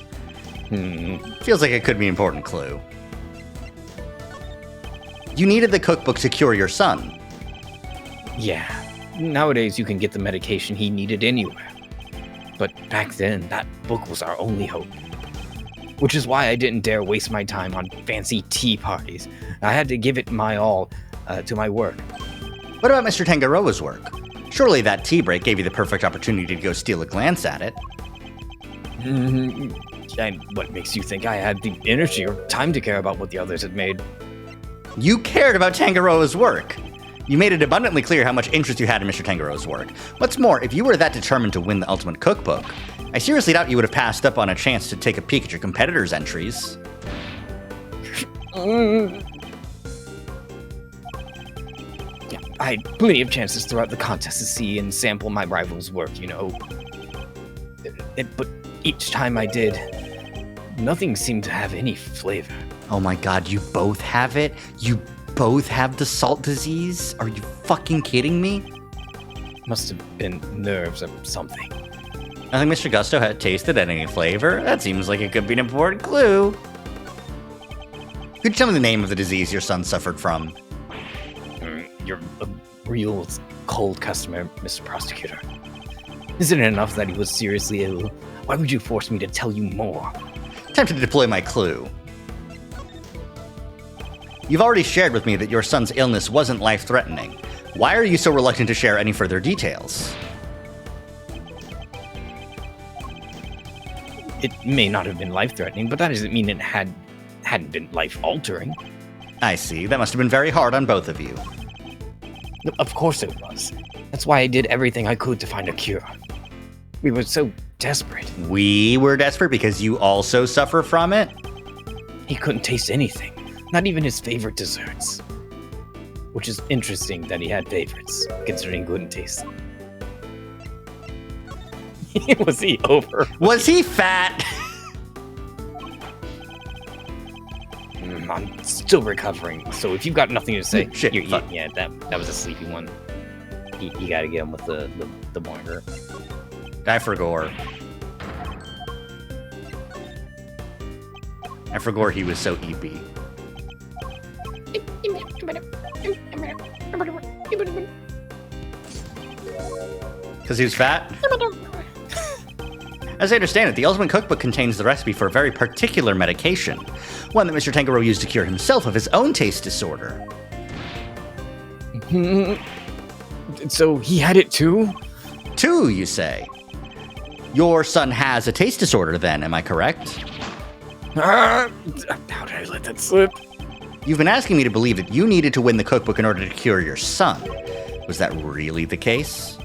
Feels like it could be an important clue. You needed the cookbook to cure your son. Yeah, nowadays you can get the medication he needed anywhere. But back then, that book was our only hope. Which is why I didn't dare waste my time on fancy tea parties. I had to give it my all to my work. What about Mr. Tangaroa's work? Surely that tea break gave you the perfect opportunity to go steal a glance at it. And what makes you think I had the energy or time to care about what the others had made? You cared about Tangaroa's work. You made it abundantly clear how much interest you had in Mr. Tangaroa's work. What's more, if you were that determined to win the Ultimate Cookbook, I seriously doubt you would have passed up on a chance to take a peek at your competitors' entries. I had plenty of chances throughout the contest to see and sample my rivals' work, you know. But each time I did, nothing seemed to have any flavor. Oh my god, you both have it? You both have the salt disease? Are you fucking kidding me? Must have been nerves or something. I think Mr. Gusto had tasted any flavor. That seems like it could be an important clue. Could you tell me the name of the disease your son suffered from? You're a real cold customer, Mr. Prosecutor. Isn't it enough that he was seriously ill? Why would you force me to tell you more? Time to deploy my clue. You've already shared with me that your son's illness wasn't life-threatening. Why are you so reluctant to share any further details? It may not have been life-threatening, but that doesn't mean it hadn't been life-altering. I see. That must have been very hard on both of you. Of course it was. That's why I did everything I could to find a cure. We were so desperate. We were desperate because you also suffer from it? He couldn't taste anything, not even his favorite desserts. Which is interesting that he had favorites, considering he couldn't taste them. Was he over? Was he fat? I'm still recovering, so if you've got nothing to say, Shit, fuck. yeah, that was a sleepy one. You gotta get him with the boinger. I forgot. I forgot he was so eepy. Because he was fat? As I understand it, the Ultimate Cookbook contains the recipe for a very particular medication, one that Mr. Tangaro used to cure himself of his own taste disorder. So he had it too? Two, you say? Your son has a taste disorder then, am I correct? How did I let that slip? You've been asking me to believe that you needed to win the cookbook in order to cure your son. Was that really the case?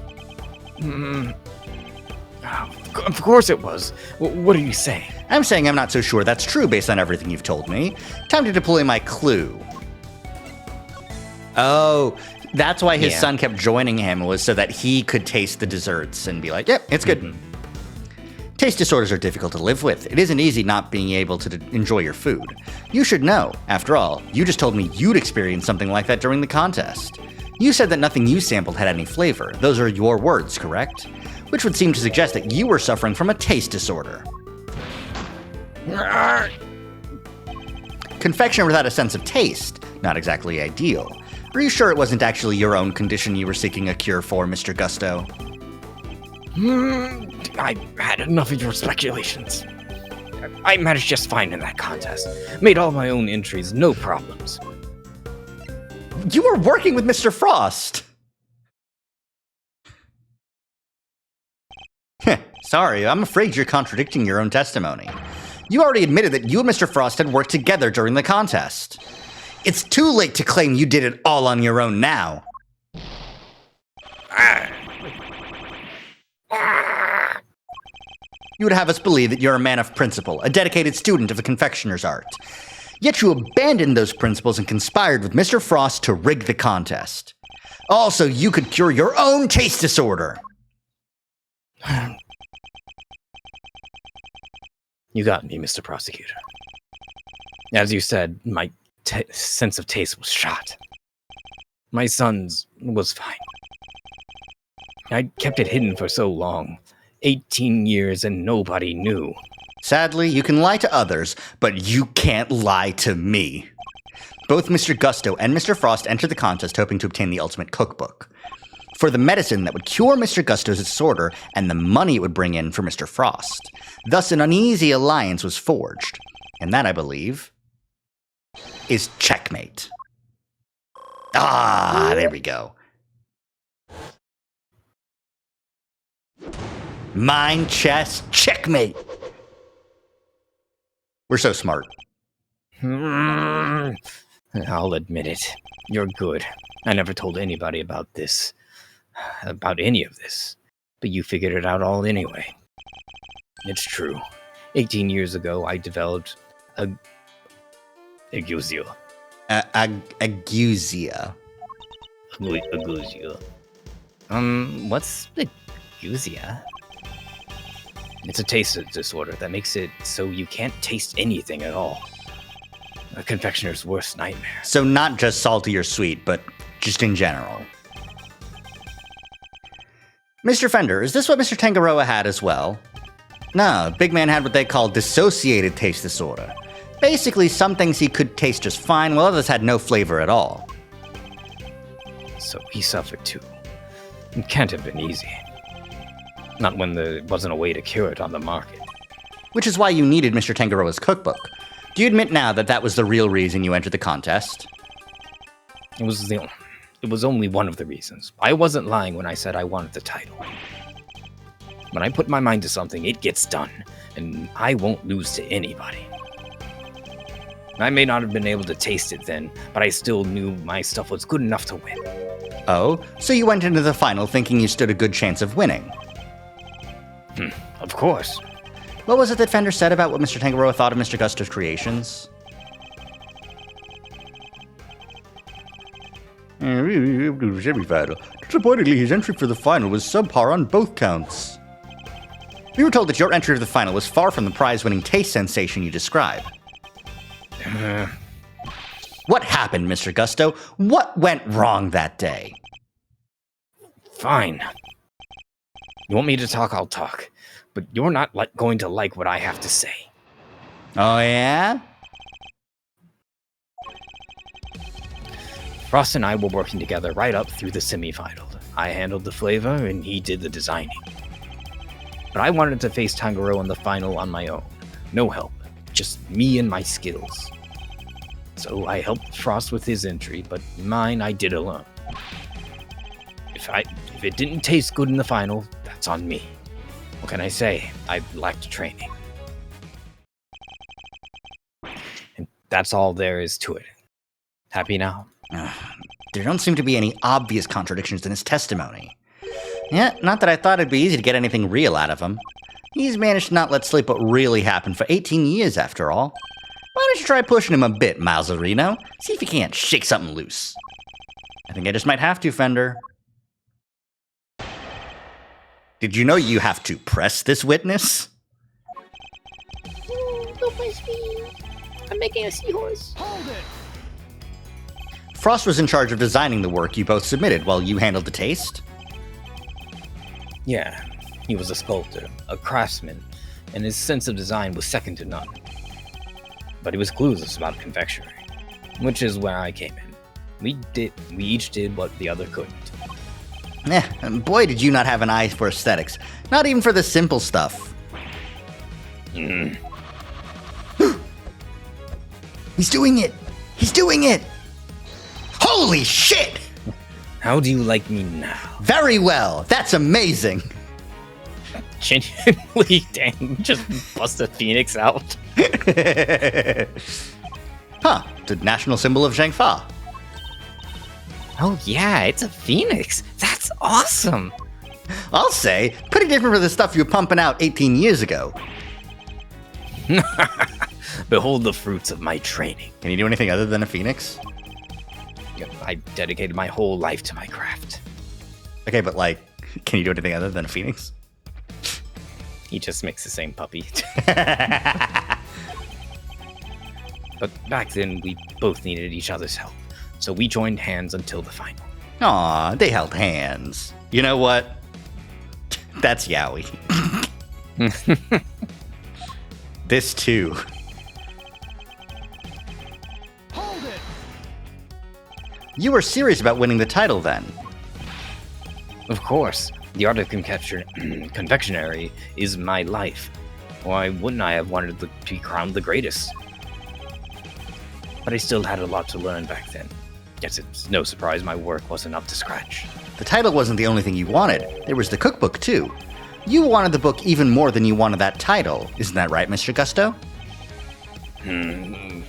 Of course it was. What are you saying? I'm saying I'm not so sure that's true based on everything you've told me. Time to deploy my clue. Oh, that's why his son kept joining him, was so that he could taste the desserts and be like, yep, it's good. Taste disorders are difficult to live with. It isn't easy not being able to enjoy your food. You should know. After all, you just told me you'd experienced something like that during the contest. You said that nothing you sampled had any flavor. Those are your words, correct? Which would seem to suggest that you were suffering from a taste disorder. Confection without a sense of taste, not exactly ideal. Are you sure it wasn't actually your own condition you were seeking a cure for, Mr. Gusto? I had enough of your speculations. I managed just fine in that contest. Made all my own entries, no problems. You were working with Mr. Frost! Sorry, I'm afraid you're contradicting your own testimony. You already admitted that you and Mr. Frost had worked together during the contest. It's too late to claim you did it all on your own now. You would have us believe that you're a man of principle, a dedicated student of the confectioner's art. Yet you abandoned those principles and conspired with Mr. Frost to rig the contest. Also, you could cure your own taste disorder. You got me, Mr. Prosecutor. As you said, my sense of taste was shot. My son's was fine. I kept it hidden for so long. 18 years and nobody knew. Sadly, you can lie to others, but you can't lie to me. Both Mr. Gusto and Mr. Frost entered the contest hoping to obtain the Ultimate Cookbook. For the medicine that would cure Mr. Gusto's disorder and the money it would bring in for Mr. Frost. Thus, an uneasy alliance was forged. And that, I believe, is checkmate. Ah, there we go. Mind, chess, checkmate. We're so smart. I'll admit it. You're good. I never told anybody about this. About any of this. But you figured it out all anyway. It's true. 18 years ago, I developed aguzia. Aguzia. Aguzia. What's aguzia? It's a taste disorder that makes it so you can't taste anything at all. A confectioner's worst nightmare. So not just salty or sweet, but just in general. Mr. Fender, is this what Mr. Tangaroa had as well? No, Big Man had what they call dissociated taste disorder. Basically, some things he could taste just fine, while others had no flavor at all. So he suffered too. It can't have been easy. Not when there wasn't a way to cure it on the market. Which is why you needed Mr. Tangaroa's cookbook. Do you admit now that that was the real reason you entered the contest? It was only one of the reasons. I wasn't lying when I said I wanted the title. When I put my mind to something, it gets done, and I won't lose to anybody. I may not have been able to taste it then, but I still knew my stuff was good enough to win. Oh, so you went into the final thinking you stood a good chance of winning? Of course. What was it that Fender said about what Mr. Tangaroa thought of Mr. Gusto's creations? Semi-final. Disappointingly, his entry for the final was subpar on both counts. We were told that your entry to the final was far from the prize-winning taste sensation you describe. What happened, Mr. Gusto? What went wrong that day? Fine. You want me to talk, I'll talk. But you're not going to like what I have to say. Oh, yeah? Frost and I were working together right up through the semi-final. I handled the flavor, and he did the designing. But I wanted to face Tangaroa in the final on my own. No help. Just me and my skills. So I helped Frost with his entry, but mine I did alone. If it didn't taste good in the final, that's on me. What can I say? I lacked training. And that's all there is to it. Happy now? There don't seem to be any obvious contradictions in his testimony. Yeah, not that I thought it'd be easy to get anything real out of him. He's managed to not let slip what really happened for 18 years after all. Why don't you try pushing him a bit, Malzarino? See if you can't shake something loose. I think I just might have to, Fender. Did you know you have to press this witness? Don't push me. I'm making a seahorse. Hold it! Frost was in charge of designing the work you both submitted while you handled the taste? Yeah, he was a sculptor, a craftsman, and his sense of design was second to none. But he was clueless about confectionery, which is where I came in. We each did what the other couldn't. And boy, did you not have an eye for aesthetics. Not even for the simple stuff. Mm. He's doing it! He's doing it! Holy shit! How do you like me now? Very well. That's amazing. Genuinely, dang, just bust a phoenix out. Huh. The national symbol of Zhangfa. Oh yeah, it's a phoenix. That's awesome. I'll say, pretty different from the stuff you were pumping out 18 years ago. Behold the fruits of my training. Can you do anything other than a phoenix? I dedicated my whole life to my craft. Okay, but like, can you do anything other than a phoenix? He just makes the same puppy. But back then, we both needed each other's help. So we joined hands until the final. Aw, they held hands. You know what? That's yaoi. This too. Hold it! You were serious about winning the title then. Of course, the art of confectionery is my life. Why wouldn't I have wanted to be crowned the greatest? But I still had a lot to learn back then. Guess it's no surprise my work wasn't up to scratch. The title wasn't the only thing you wanted. There was the cookbook too. You wanted the book even more than you wanted that title. Isn't that right, Mr. Gusto? Overruled!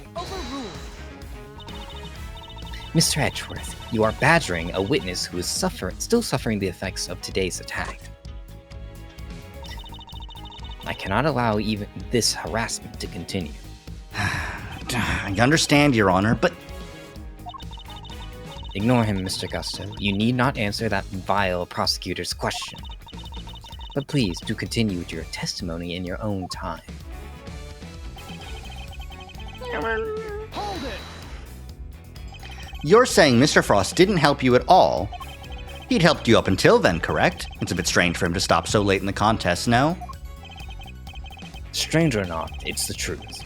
Mr. Edgeworth, you are badgering a witness who is still suffering the effects of today's attack. I cannot allow even this harassment to continue. I understand, Your Honor, but Ignore him, Mr. Gusto. You need not answer that vile prosecutor's question. But please do continue with your testimony in your own time. Hold it! you're saying Mr. Frost didn't help you at all. He'd helped you up until then, correct? It's a bit strange for him to stop so late in the contest, no? Strange or not, it's the truth.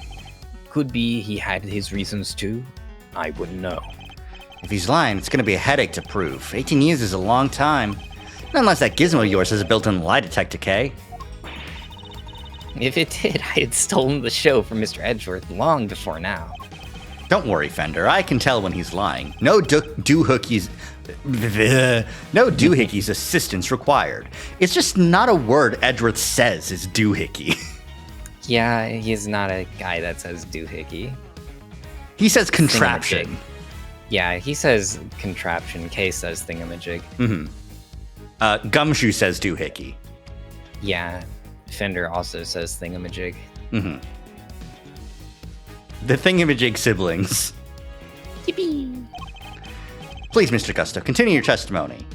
Could be he had his reasons too. I wouldn't know. If he's lying, it's going to be a headache to prove. 18 years is a long time. Not unless that gizmo of yours has a built-in lie detector, Kay. If it did, I had stolen the show from Mr. Edgeworth long before now. Don't worry, Fender. I can tell when he's lying. No doohickey's assistance required. It's just not a word Edgeworth says is doohickey. Yeah, he's not a guy that says doohickey. He says contraption. Yeah, he says contraption. Kay says thingamajig. Gumshoe says doohickey. Yeah, Fender also says thingamajig. Mm-hmm. The Thingamajig siblings. Yippee! Please, Mr. Gusto, continue your testimony.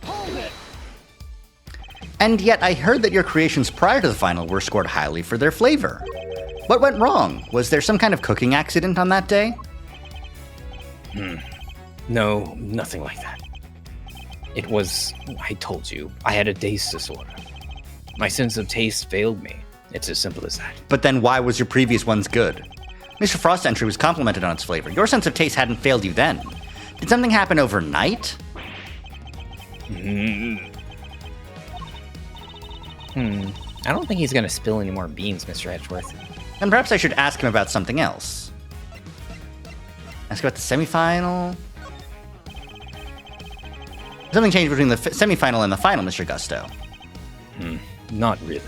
Hold it. And yet, I heard that your creations prior to the final were scored highly for their flavor. What went wrong? Was there some kind of cooking accident on that day? No, nothing like that. It was, I told you, I had a taste disorder. My sense of taste failed me. It's as simple as that. But then why was your previous ones good? Mr. Frost's entry was complimented on its flavor. Your sense of taste hadn't failed you then. Did something happen overnight? I don't think he's gonna spill any more beans, Mr. Edgeworth. Then perhaps I should ask him about something else. Ask about the semifinal? Something changed between the semifinal and the final, Mr. Gusto. Not really.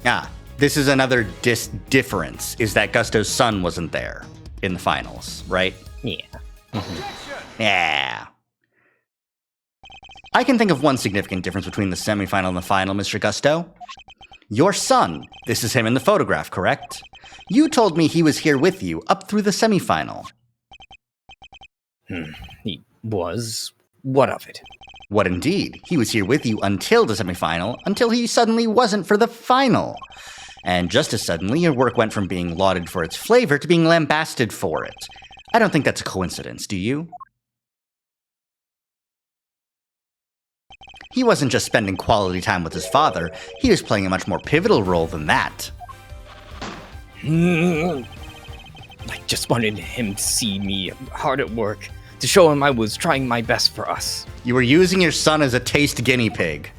Ah, this is another difference, is that Gusto's son wasn't there in the finals, right? Yeah. Yeah. I can think of one significant difference between the semifinal and the final, Mr. Gusto. Your son, this is him in the photograph, correct? You told me he was here with you up through the semifinal. He was. What of it? What indeed? He was here with you until the semifinal, until he suddenly wasn't for the final. And just as suddenly, your work went from being lauded for its flavor to being lambasted for it. I don't think that's a coincidence, do you? He wasn't just spending quality time with his father, he was playing a much more pivotal role than that. I just wanted him to see me hard at work, to show him I was trying my best for us. You were using your son as a taste guinea pig.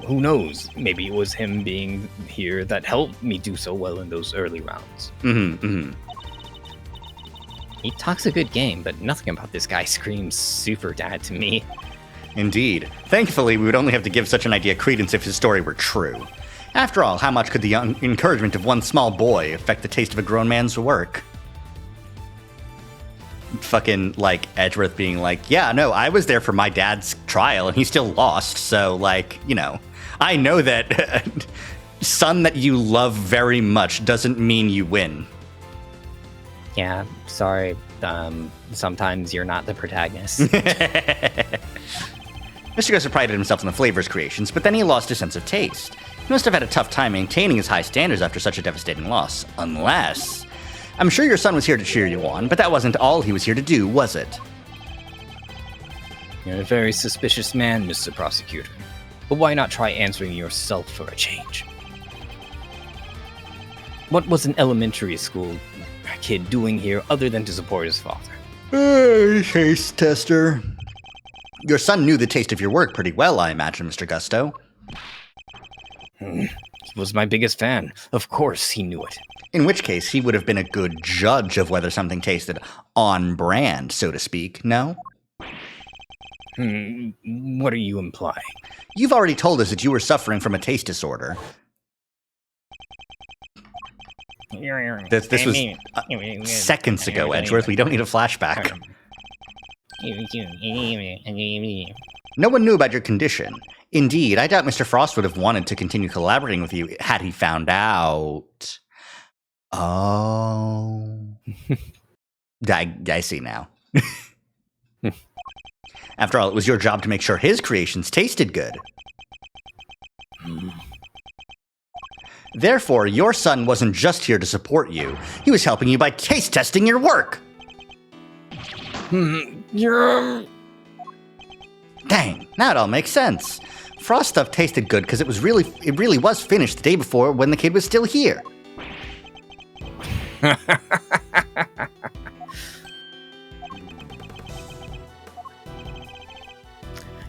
Who knows? Maybe it was him being here that helped me do so well in those early rounds. He talks a good game, but nothing about this guy screams super dad to me. Indeed. Thankfully, we would only have to give such an idea credence if his story were true. After all, how much could the encouragement of one small boy affect the taste of a grown man's work? Fucking, like, Edgeworth being like, yeah, no, I was there for my dad's trial, and he still lost, so, like, you know, I know that son that you love very much doesn't mean you win. Yeah, sorry. Sometimes you're not the protagonist. Mr. Gusto prided himself on the flavors creations, but then he lost his sense of taste. He must have had a tough time maintaining his high standards after such a devastating loss. Unless... I'm sure your son was here to cheer you on, but that wasn't all he was here to do, was it? You're a very suspicious man, Mr. Prosecutor. But why not try answering yourself for a change? What was an elementary school kid doing here other than to support his father? Taste tester. Your son knew the taste of your work pretty well, I imagine, Mr. Gusto. He was my biggest fan. Of course he knew it. In which case, he would have been a good judge of whether something tasted on brand, so to speak, no? What are you implying? You've already told us that you were suffering from a taste disorder. This was seconds ago, Edgeworth. We don't need a flashback. No one knew about your condition. Indeed, I doubt Mr. Frost would have wanted to continue collaborating with you had he found out. Oh. I see now. After all, it was your job to make sure his creations tasted good. Therefore, your son wasn't just here to support you. He was helping you by taste testing your work. Dang, now it all makes sense. Frost stuff tasted good because it really was finished the day before when the kid was still here.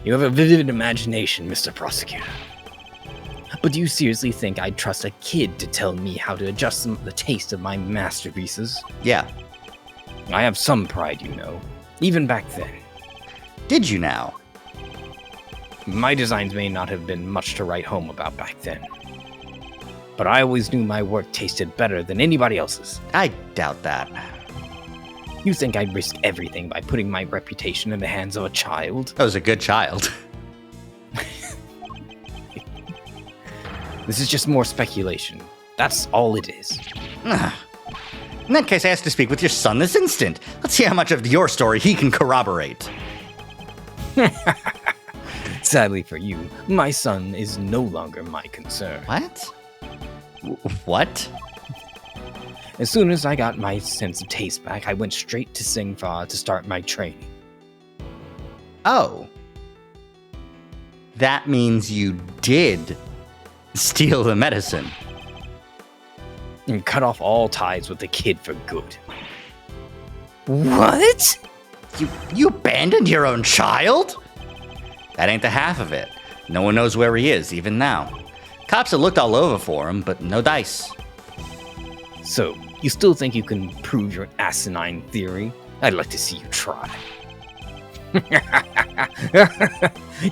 You have a vivid imagination, Mr. Prosecutor. But do you seriously think I'd trust a kid to tell me how to adjust the taste of my masterpieces? Yeah. I have some pride, you know. Even back then. Did you now? My designs may not have been much to write home about back then. But I always knew my work tasted better than anybody else's. I doubt that. You think I'd risk everything by putting my reputation in the hands of a child? I was a good child. This is just more speculation. That's all it is. In that case, I asked to speak with your son this instant. Let's see how much of your story he can corroborate. Sadly for you, my son is no longer my concern. What? What? As soon as I got my sense of taste back, I went straight to Singfa to start my training. Oh. That means you did steal the medicine. And cut off all ties with the kid for good. What? You abandoned your own child? That ain't the half of it. No one knows where he is, even now. Cops have looked all over for him, but no dice. So, you still think you can prove your asinine theory? I'd like to see you try.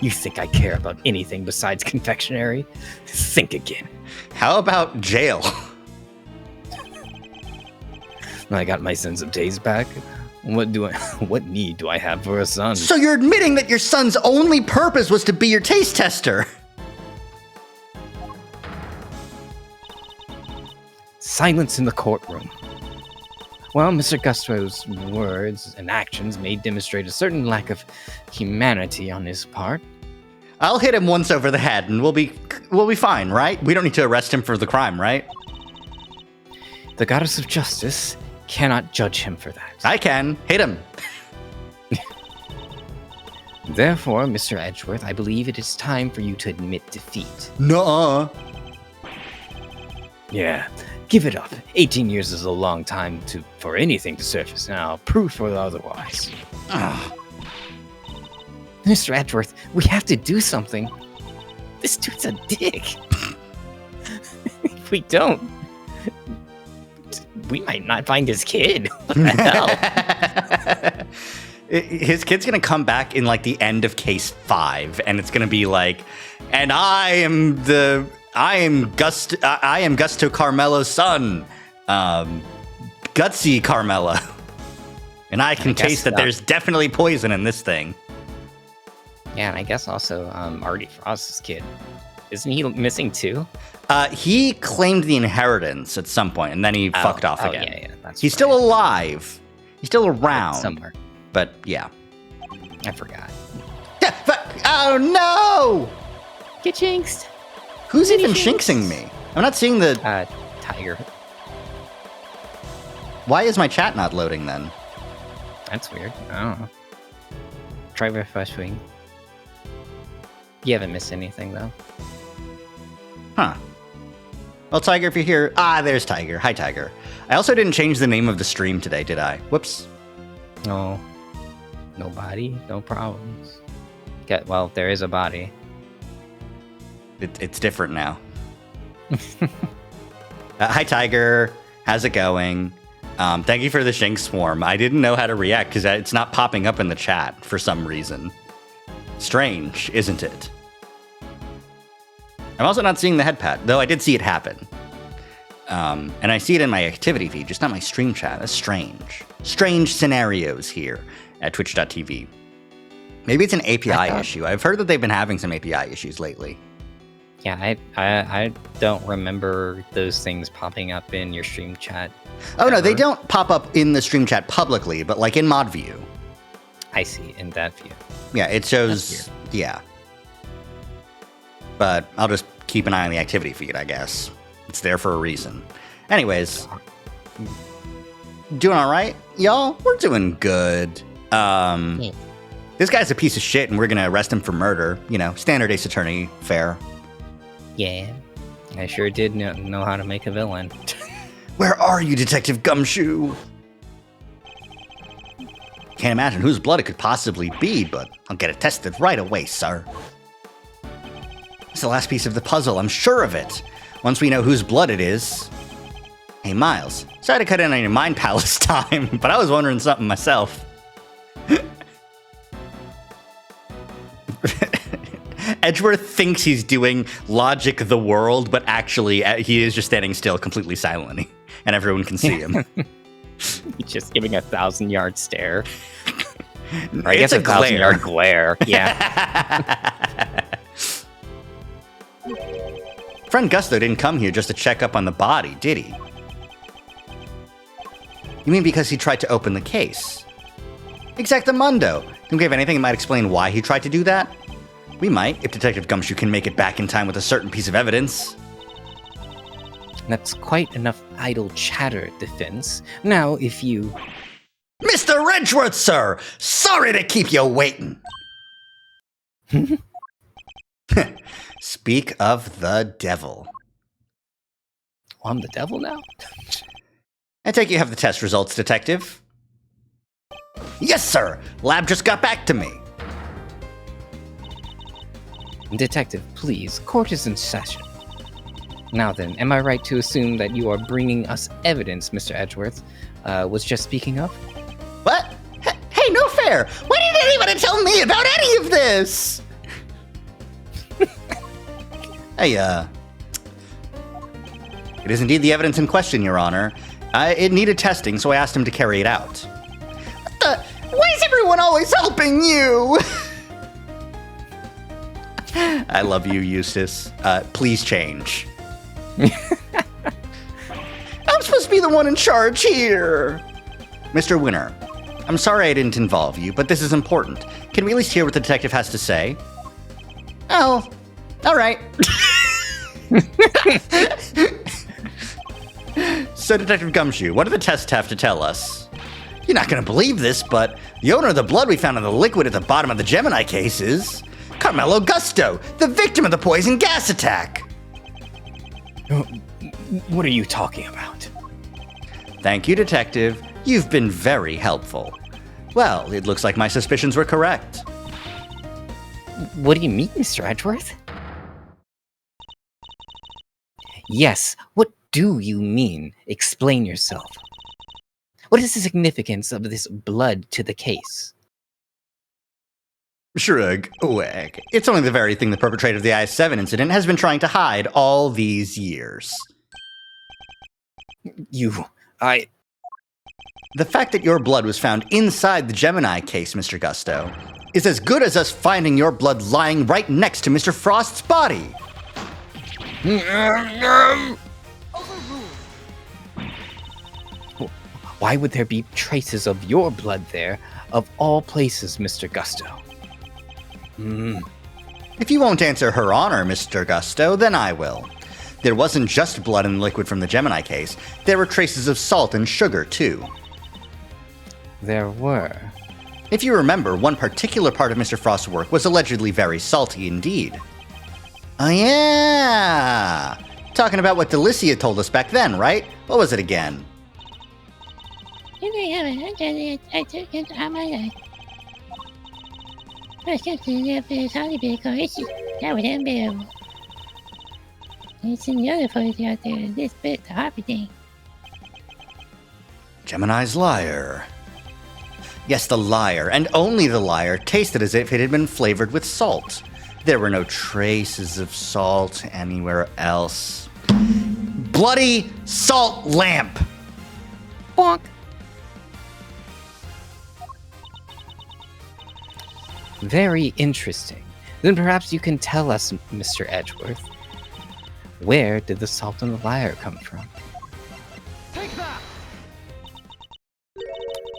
You think I care about anything besides confectionery? Think again. How about jail? I got my sense of taste back. What need do I have for a son? So you're admitting that your son's only purpose was to be your taste tester? Silence in the courtroom. While Mr. Gusto's words and actions may demonstrate a certain lack of humanity on his part, I'll hit him once over the head and we'll be fine, right? We don't need to arrest him for the crime, right? the goddess of justice cannot judge him for that. I can. Hit him. Therefore, Mr. Edgeworth, I believe it is time for you to admit defeat. Nuh-uh. Yeah, give it up. 18 years is a long time for anything to surface now. Proof or otherwise. Ugh. Mr. Edgeworth, we have to do something. This dude's a dick. If we don't, we might not find his kid. What the hell? His kid's gonna come back in like the end of case 5, and it's gonna be like, and I am Gusto Carmelo's son, Gutsy Carmelo, and I can taste that there's definitely poison in this thing. Yeah, and I guess also Artie Frost's kid. Isn't he missing too? He claimed the inheritance at some point, and then he fucked off again. Yeah, that's He's still alive. He's still around. somewhere. But yeah. I forgot. Oh no! Get jinxed. Who's even shinxing me? I'm not seeing the. Tiger. Why is my chat not loading then? That's weird. I don't know. Try refreshing. You haven't missed anything though. Huh. Well, Tiger, if you're here. There's Tiger. Hi, Tiger. I also didn't change the name of the stream today, did I? Whoops. No. No body, no problems. Well, there is a body. It's different now. Hi, Tiger. How's it going? Thank you for the Shinx Swarm. I didn't know how to react because it's not popping up in the chat for some reason. Strange, isn't it? I'm also not seeing the head pat, though I did see it happen. And I see it in my activity feed, just not my stream chat. That's strange. Strange scenarios here at twitch.tv. Maybe it's an API issue. I've heard that they've been having some API issues lately. Yeah, I don't remember those things popping up in your stream chat. Oh, no, they don't pop up in the stream chat publicly, but like in mod view. I see, in that view. Yeah, it shows, yeah. But I'll just keep an eye on the activity feed, I guess. It's there for a reason. Anyways, doing all right, y'all? We're doing good. This guy's a piece of shit, and we're gonna arrest him for murder. You know, standard Ace Attorney fare. Yeah, I sure did know how to make a villain. Where are you, Detective Gumshoe? Can't imagine whose blood it could possibly be, but I'll get it tested right away, sir. It's the last piece of the puzzle, I'm sure of it. Once we know whose blood it is. Hey, Miles, sorry to cut in on your mind palace time, but I was wondering something myself. Edgeworth thinks he's doing Logic the World, but actually he is just standing still completely silently, and everyone can see him. He's just giving a 1,000-yard stare. Or I It's guess a a 1,000-yard glare. Yeah. Friend Gusto didn't come here just to check up on the body, did he? You mean because he tried to open the case? Exactamundo. Can we have anything that might explain why he tried to do that? We might, if Detective Gumshoe can make it back in time with a certain piece of evidence. That's quite enough idle chatter, Defense. Now, if you... Mr. Edgeworth, sir! Sorry to keep you waiting. Speak of the devil. Oh, I'm the devil now? I take you have the test results, Detective. Yes, sir. Lab just got back to me. Detective, please, court is in session. Now then, am I right to assume that you are bringing us evidence Mr. Edgeworth was just speaking of? What? Hey, no fair! Why didn't anybody tell me about any of this? Hey, it is indeed the evidence in question, Your Honor. It needed testing, so I asked him to carry it out. Why is everyone always helping you? I love you, Eustace. Please change. I'm supposed to be the one in charge here. Mr. Winner, I'm sorry I didn't involve you, but this is important. Can we at least hear what the detective has to say? Oh, all right. So, Detective Gumshoe, what do the tests have to tell us? You're not going to believe this, but the owner of the blood we found in the liquid at the bottom of the Gemini case is Carmelo Gusto, the victim of the poison gas attack. What are you talking about? Thank you, Detective. You've been very helpful. Well, it looks like my suspicions were correct. What do you mean, Mr. Edgeworth? Yes, what do you mean? Explain yourself. What is the significance of this blood to the case? Shrug, wag. It's only the very thing the perpetrator of the IS-7 incident has been trying to hide all these years. The fact that your blood was found inside the Gemini case, Mr. Gusto, is as good as us finding your blood lying right next to Mr. Frost's body. Why would there be traces of your blood there, of all places, Mr. Gusto? If you won't answer Her Honor, Mr. Gusto, then I will. There wasn't just blood in the liquid from the Gemini case. There were traces of salt and sugar, too. There were. If you remember, one particular part of Mr. Frost's work was allegedly very salty indeed. Oh yeah! Talking about what Delicia told us back then, right? What was it again? Gemini's liar. Yes, the liar, and only the liar, tasted as if it had been flavored with salt. There were no traces of salt anywhere else. Bloody salt lamp! Bonk! Very interesting. Then perhaps you can tell us, Mr. Edgeworth, where did the salt and the liar come from? Take that!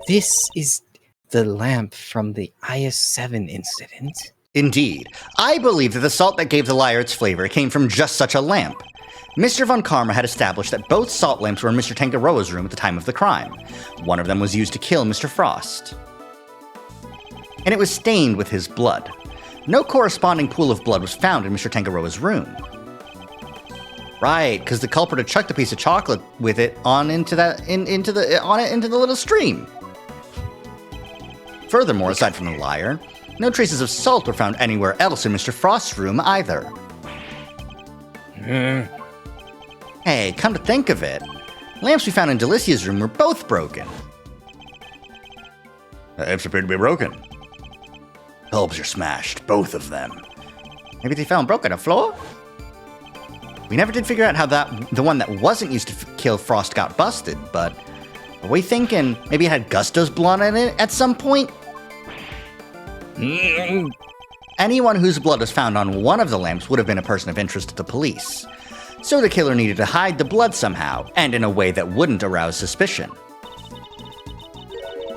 This is the lamp from the IS-7 incident? Indeed. I believe that the salt that gave the liar its flavor came from just such a lamp. Mr. Von Karma had established that both salt lamps were in Mr. Tangaroa's room at the time of the crime. One of them was used to kill Mr. Frost. And it was stained with his blood. No corresponding pool of blood was found in Mr. Tangaroa's room. Right, because the culprit had chucked a piece of chocolate with it into the little stream. Furthermore, aside from the liar, no traces of salt were found anywhere else in Mr. Frost's room either. Hey, come to think of it, lamps we found in Delicia's room were both broken. The lamps appear to be broken. Bulbs are smashed, both of them. Maybe they fell and broke on the floor? We never did figure out how the one that wasn't used to kill Frost got busted, but are we thinking maybe it had Gusto's blood in it at some point? Anyone whose blood was found on one of the lamps would have been a person of interest to the police. So the killer needed to hide the blood somehow, and in a way that wouldn't arouse suspicion.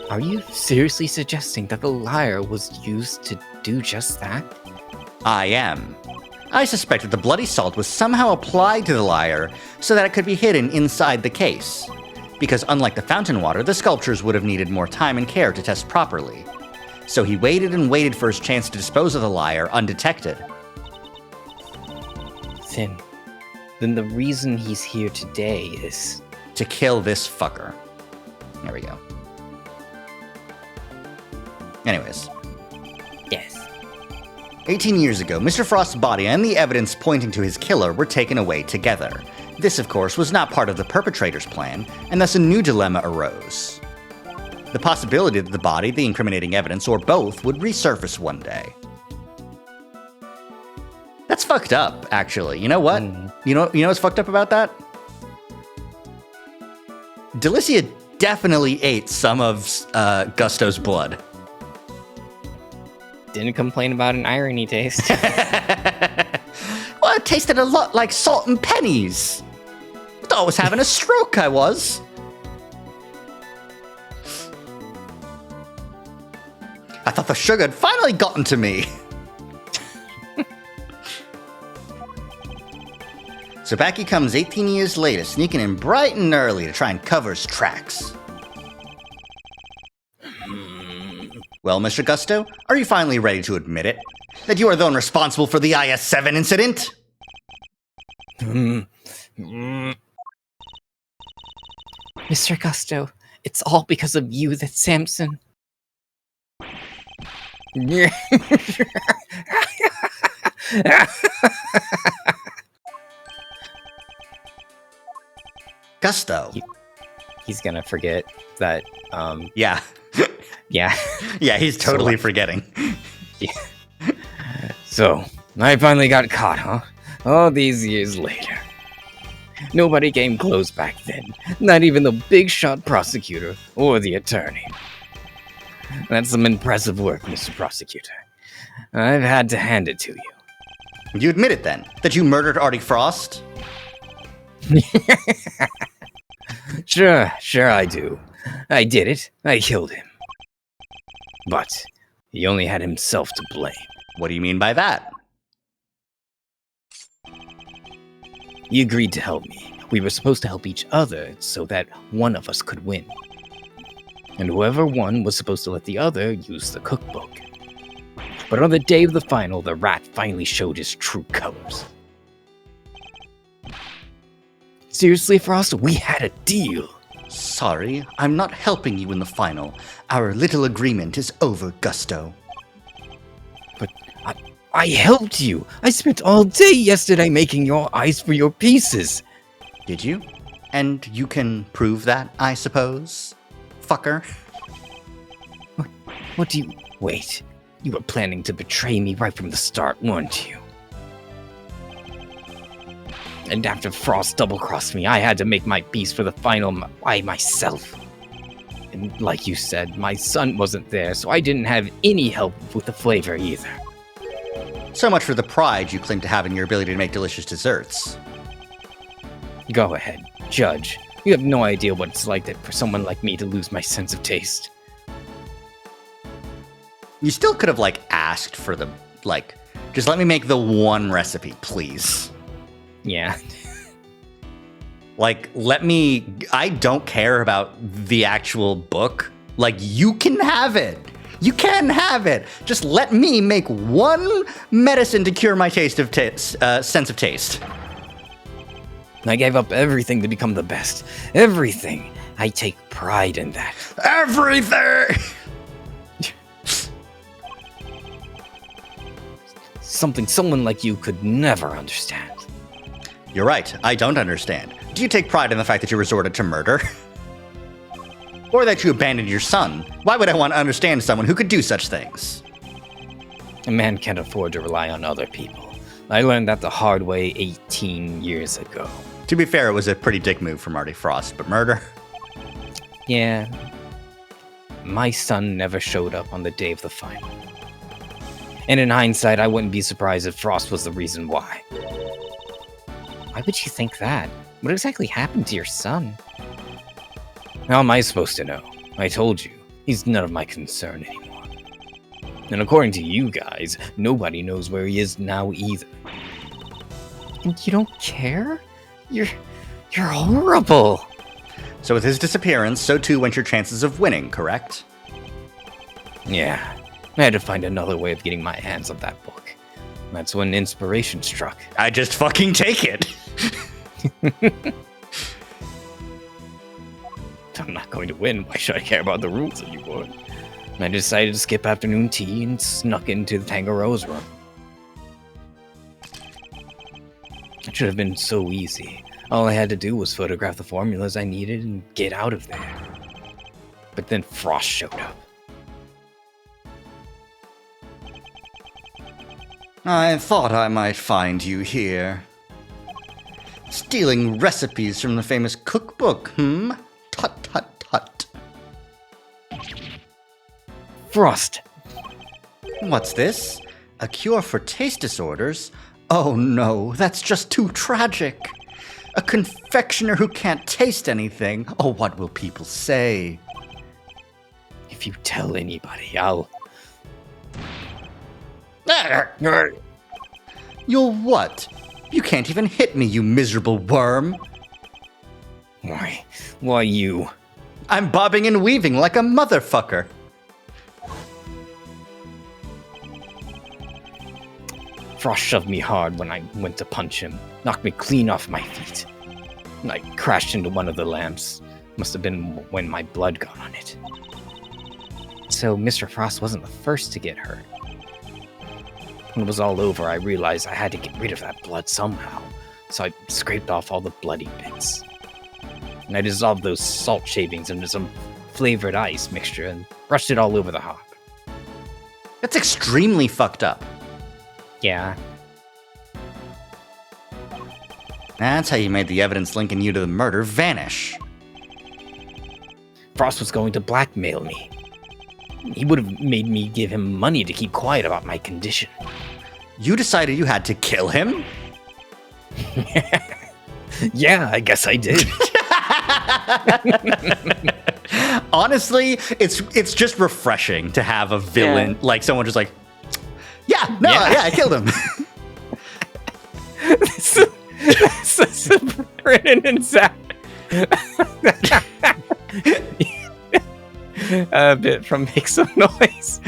Are you seriously suggesting that the lyre was used to do just that? I am. I suspect that the bloody salt was somehow applied to the lyre so that it could be hidden inside the case. Because unlike the fountain water, the sculptures would have needed more time and care to test properly. So he waited and waited for his chance to dispose of the lyre undetected. Then the reason he's here today is... To kill this fucker. There we go. Anyways. Yes. 18 years ago, Mr. Frost's body and the evidence pointing to his killer were taken away together. This, of course, was not part of the perpetrator's plan, and thus a new dilemma arose. The possibility that the body, the incriminating evidence, or both would resurface one day. That's fucked up, actually. You know what? You know what's fucked up about that? Delicia definitely ate some of Gusto's blood. Didn't complain about an irony taste. Well, it tasted a lot like salt and pennies. I thought I was having a stroke, I was. I thought the sugar had finally gotten to me. So back he comes 18 years later, sneaking in bright and early to try and cover his tracks. Well, Mr. Gusto, are you finally ready to admit it? That you are the one responsible for the IS-7 incident? Mr. Gusto, it's all because of you that Samson... Gusto. He's gonna forget that, Yeah. yeah. Yeah, he's totally forgetting. So, I finally got caught, huh? All these years later. Nobody came close back then. Not even the big shot prosecutor or the attorney. That's some impressive work, Mr. Prosecutor. I've had to hand it to you. You admit it then, that you murdered Artie Frost? Sure I do. I did it. I killed him. But he only had himself to blame. What do you mean by that? He agreed to help me. We were supposed to help each other so that one of us could win. And whoever won was supposed to let the other use the cookbook. But on the day of the final, the rat finally showed his true colors. Seriously, Frost, we had a deal. Sorry, I'm not helping you in the final. Our little agreement is over, Gusto. But I helped you. I spent all day yesterday making your eyes for your pieces. Did you? And you can prove that, I suppose? Fucker. What do you... Wait. You were planning to betray me right from the start, weren't you? And after Frost double-crossed me, I had to make my piece for the final by myself. And like you said, my son wasn't there, so I didn't have any help with the flavor either. So much for the pride you claim to have in your ability to make delicious desserts. Go ahead, judge. You have no idea what it's like for someone like me to lose my sense of taste. You still could have, asked for the, just let me make the one recipe, please. Yeah. I don't care about the actual book. You can have it. You can have it. Just let me make one medicine to cure my sense of taste. I gave up everything to become the best. Everything. I take pride in that. Everything! Something someone like you could never understand. You're right, I don't understand. Do you take pride in the fact that you resorted to murder? Or that you abandoned your son? Why would I want to understand someone who could do such things? A man can't afford to rely on other people. I learned that the hard way 18 years ago. To be fair, it was a pretty dick move from Marty Frost, but murder? Yeah. My son never showed up on the day of the final. And in hindsight, I wouldn't be surprised if Frost was the reason why. Why would you think that? What exactly happened to your son? How am I supposed to know? I told you, he's none of my concern anymore. And according to you guys, nobody knows where he is now either. And you don't care? You're horrible! So with his disappearance, so too went your chances of winning, correct? Yeah, I had to find another way of getting my hands on that book. That's when inspiration struck. I just fucking take it! I'm not going to win. Why should I care about the rules anymore? And I decided to skip afternoon tea and snuck into the Tangaroa's room. It should have been so easy. All I had to do was photograph the formulas I needed and get out of there. But then Frost showed up. I thought I might find you here. Stealing recipes from the famous cookbook, hmm? Tut, tut, tut. Frost! What's this? A cure for taste disorders? Oh no, that's just too tragic. A confectioner who can't taste anything. Oh, what will people say? If you tell anybody, I'll... You'll what? You can't even hit me, you miserable worm. Why you? I'm bobbing and weaving like a motherfucker. Frost shoved me hard when I went to punch him, knocked me clean off my feet. I crashed into one of the lamps. Must have been when my blood got on it. So Mr. Frost wasn't the first to get hurt. When it was all over, I realized I had to get rid of that blood somehow, so I scraped off all the bloody bits. And I dissolved those salt shavings into some flavored ice mixture and brushed it all over the hop. That's extremely fucked up. Yeah. That's how you made the evidence linking you to the murder vanish. Frost was going to blackmail me. He would have made me give him money to keep quiet about my condition. You decided you had to kill him? Yeah, I guess I did. Honestly, it's just refreshing to have a villain, like someone just like, yeah, I killed him. This is Brennan and Zach. A bit from Make Some Noise.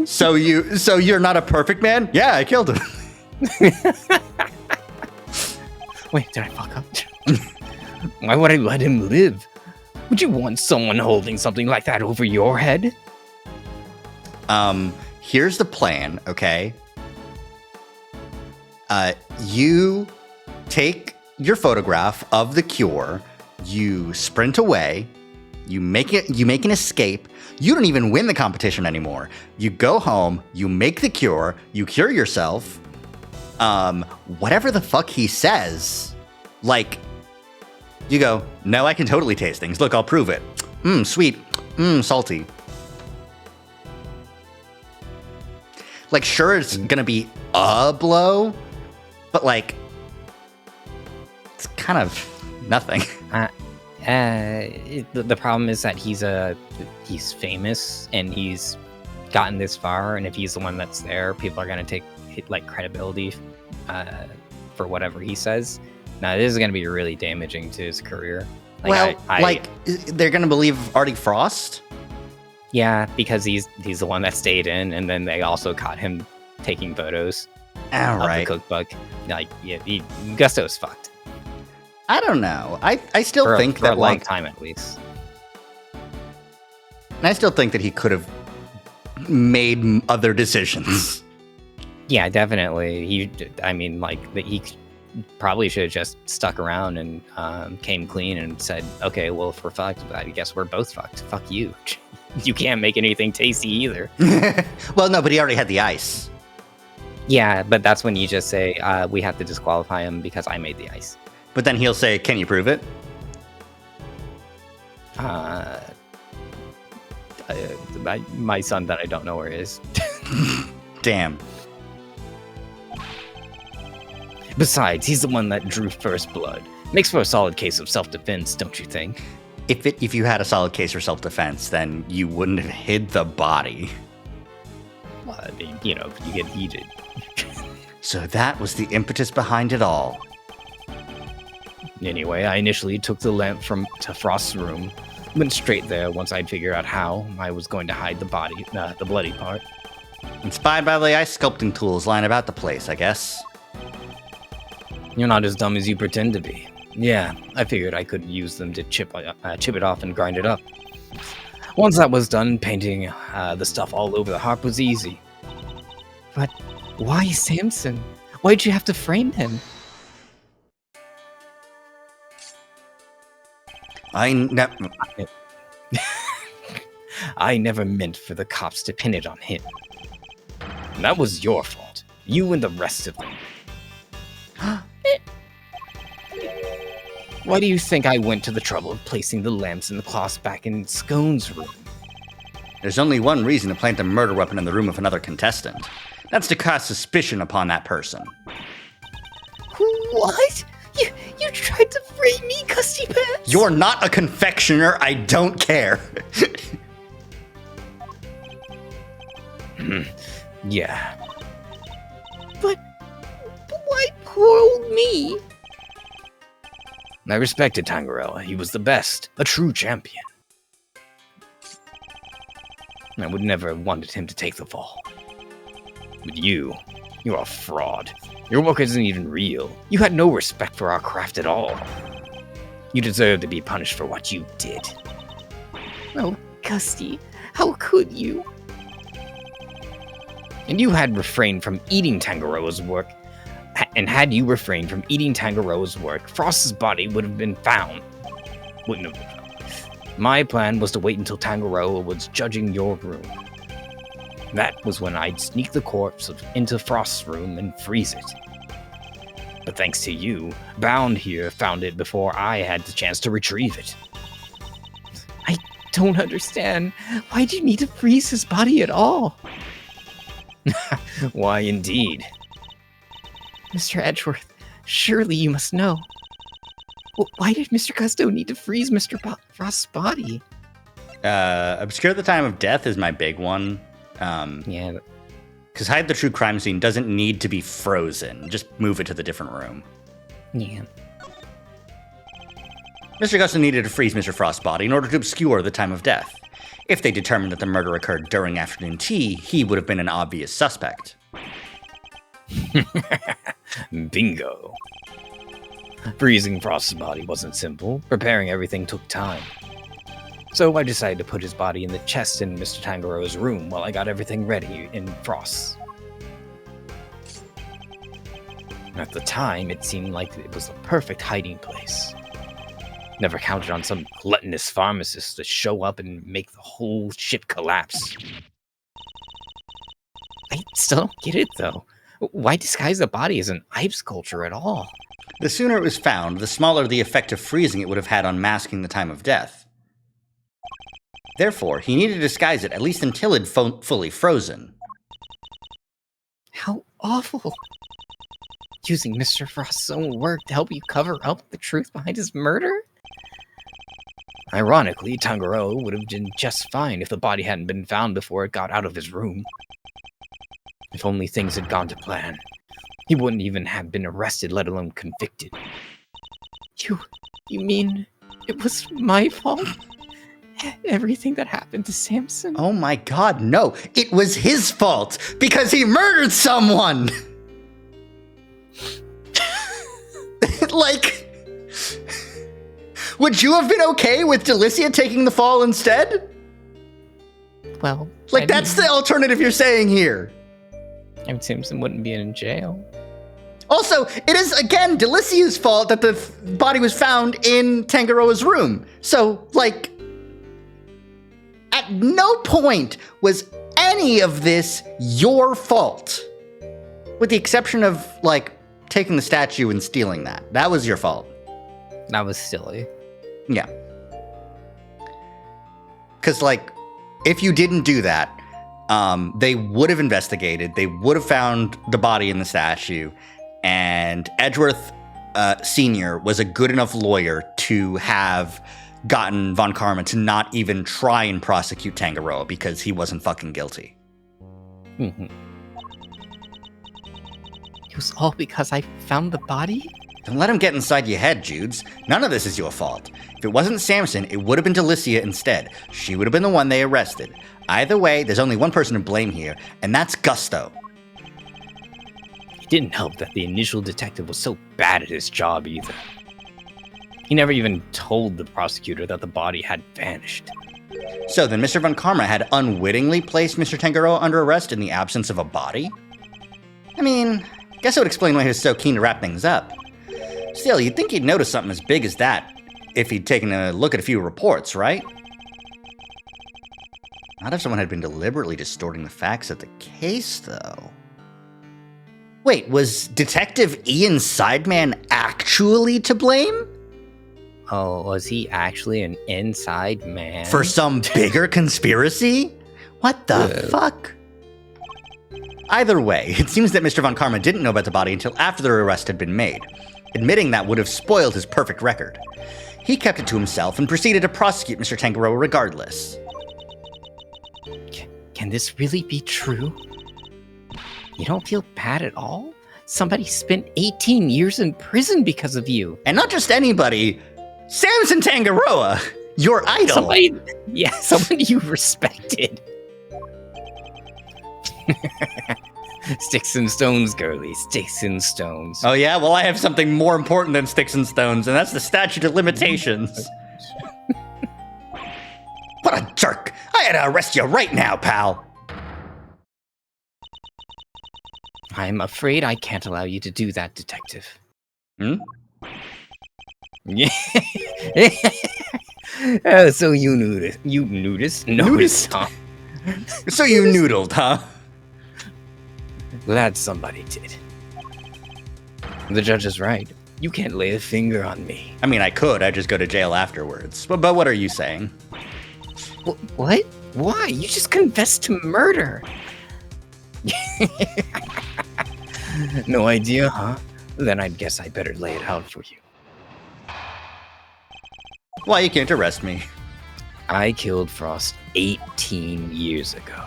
So you're not a perfect man? Yeah, I killed him. Wait, did I fuck up? Why would I let him live? Would you want someone holding something like that over your head? Here's the plan, okay? You take your photograph of the cure, you sprint away, you make an escape. You don't even win the competition anymore. You go home, you make the cure, you cure yourself. Whatever the fuck he says, like, you go, no, I can totally taste things. Look, I'll prove it. Sweet. Salty. Like, sure, it's gonna be a blow, but like, it's kind of nothing. The problem is that he's famous and he's gotten this far, and if he's the one that's there, people are gonna take like credibility for whatever he says. Now, this is gonna be really damaging to his career. They're gonna believe Artie Frost? Yeah, because he's the one that stayed in, and then they also caught him taking photos of the cookbook. Like, yeah, Gusto's fucked. I don't know. I still think for that a long time at least. I still think that he could have made other decisions. Yeah, definitely. He probably should have just stuck around and came clean and said, "Okay, well, if we're fucked, I guess we're both fucked. Fuck you." You can't make anything tasty either. Well, no, but he already had the ice. Yeah, but that's when you just say, we have to disqualify him because I made the ice. But then he'll say, can you prove it? My son that I don't know where is. Damn. Besides, he's the one that drew first blood. Makes for a solid case of self-defense, don't you think? If you had a solid case for self-defense, then you wouldn't have hid the body. Well, I mean, you know, you get heated. So that was the impetus behind it all. Anyway, I initially took the lamp to Frost's room. Went straight there once I'd figured out how I was going to hide the body, the bloody part. Inspired by the ice sculpting tools lying about the place, I guess. You're not as dumb as you pretend to be. Yeah, I figured I could use them to chip it off and grind it up. Once that was done, painting the stuff all over the harp was easy. But why Samson? Why'd you have to frame him? I never meant for the cops to pin it on him. That was your fault. You and the rest of them. Why do you think I went to the trouble of placing the lamps and the cloths back in Scone's room? There's only one reason to plant a murder weapon in the room of another contestant. That's to cast suspicion upon that person. What? You tried to frame me, Custy Pants? You're not a confectioner, I don't care. Yeah. But why poor old me? I respected Tangarella. He was the best, a true champion. I would never have wanted him to take the fall. But you're a fraud. Your work isn't even real. You had no respect for our craft at all. You deserve to be punished for what you did. Oh, Custy, how could you? And you had refrained from eating Tangaroa's work. And had you refrained from eating Tangaroa's work, Frost's body would have been found. Wouldn't have been found. My plan was to wait until Tangaroa was judging your room. That was when I'd sneak the corpse into Frost's room and freeze it. But thanks to you, Bound here found it before I had the chance to retrieve it. I don't understand. Why do you need to freeze his body at all? Why, indeed. Mr. Edgeworth, surely you must know. Why did Mr. Gusto need to freeze Mr. Frost's body? Obscure the time of death is my big one. Yeah. Because hide the true crime scene doesn't need to be frozen. Just move it to the different room. Yeah. Mr. Gusto needed to freeze Mr. Frost's body in order to obscure the time of death. If they determined that the murder occurred during afternoon tea, he would have been an obvious suspect. Bingo. Freezing Frost's body wasn't simple. Preparing everything took time. So I decided to put his body in the chest in Mr. Tangaroa's room while I got everything ready in Frost's. At the time, it seemed like it was the perfect hiding place. Never counted on some gluttonous pharmacist to show up and make the whole shit collapse. I still don't get it, though. Why disguise the body as an ice sculpture at all? The sooner it was found, the smaller the effect of freezing it would have had on masking the time of death. Therefore, he needed to disguise it at least until it fully frozen. How awful. Using Mr. Frost's own work to help you cover up the truth behind his murder? Ironically, Tangaroa would have been just fine if the body hadn't been found before it got out of his room. If only things had gone to plan, he wouldn't even have been arrested, let alone convicted. You mean it was my fault? Everything that happened to Samson? Oh my god, no. It was his fault because he murdered someone! Like, would you have been okay with Delicia taking the fall instead? Well, like, that's the alternative you're saying here. I mean, Samson wouldn't be in jail. Also, it is, again, Delicia's fault that the body was found in Tangaroa's room. So, like, At no point was any of this your fault. With the exception of, like, taking the statue and stealing that. That was your fault. That was silly. Yeah. Because, like, if you didn't do that, they would have investigated. They would have found the body in the statue. And Edgeworth Sr. was a good enough lawyer to have gotten Von Karma to not even try and prosecute Tangaroa because he wasn't fucking guilty. Mhm. It was all because I found the body? Don't let him get inside your head, Judes. None of this is your fault. If it wasn't Samson, it would have been Delicia instead. She would have been the one they arrested. Either way, there's only one person to blame here, and that's Gusto. It didn't help that the initial detective was so bad at his job either. He never even told the prosecutor that the body had vanished. So then Mr. Von Karma had unwittingly placed Mr. Tangaroa under arrest in the absence of a body? I mean, guess it would explain why he was so keen to wrap things up. Still, you'd think he'd notice something as big as that if he'd taken a look at a few reports, right? Not if someone had been deliberately distorting the facts of the case, though. Wait, was Detective Ian Sideman actually to blame? Oh, was he actually an inside man? For some bigger conspiracy? What the fuck? Either way, it seems that Mr. Von Karma didn't know about the body until after their arrest had been made. Admitting that would have spoiled his perfect record. He kept it to himself and proceeded to prosecute Mr. Tangaroa regardless. Can this really be true? You don't feel bad at all? Somebody spent 18 years in prison because of you. And not just anybody, Samson Tangaroa, your idol. Someone you respected. Sticks and stones, girlie. Sticks and stones. Oh yeah? Well, I have something more important than sticks and stones, and that's the statute of limitations. What a jerk! I had to arrest you right now, pal! I'm afraid I can't allow you to do that, detective. Hmm? Yeah. Oh, so you noticed? You noticed, huh? So you noodled, huh? Glad somebody did. The judge is right. You can't lay a finger on me. I mean, I could. I'd just go to jail afterwards. But what are you saying? What? Why? You just confessed to murder. No idea, huh? Then I guess I better lay it out for you. Why you can't arrest me? I killed Frost 18 years ago.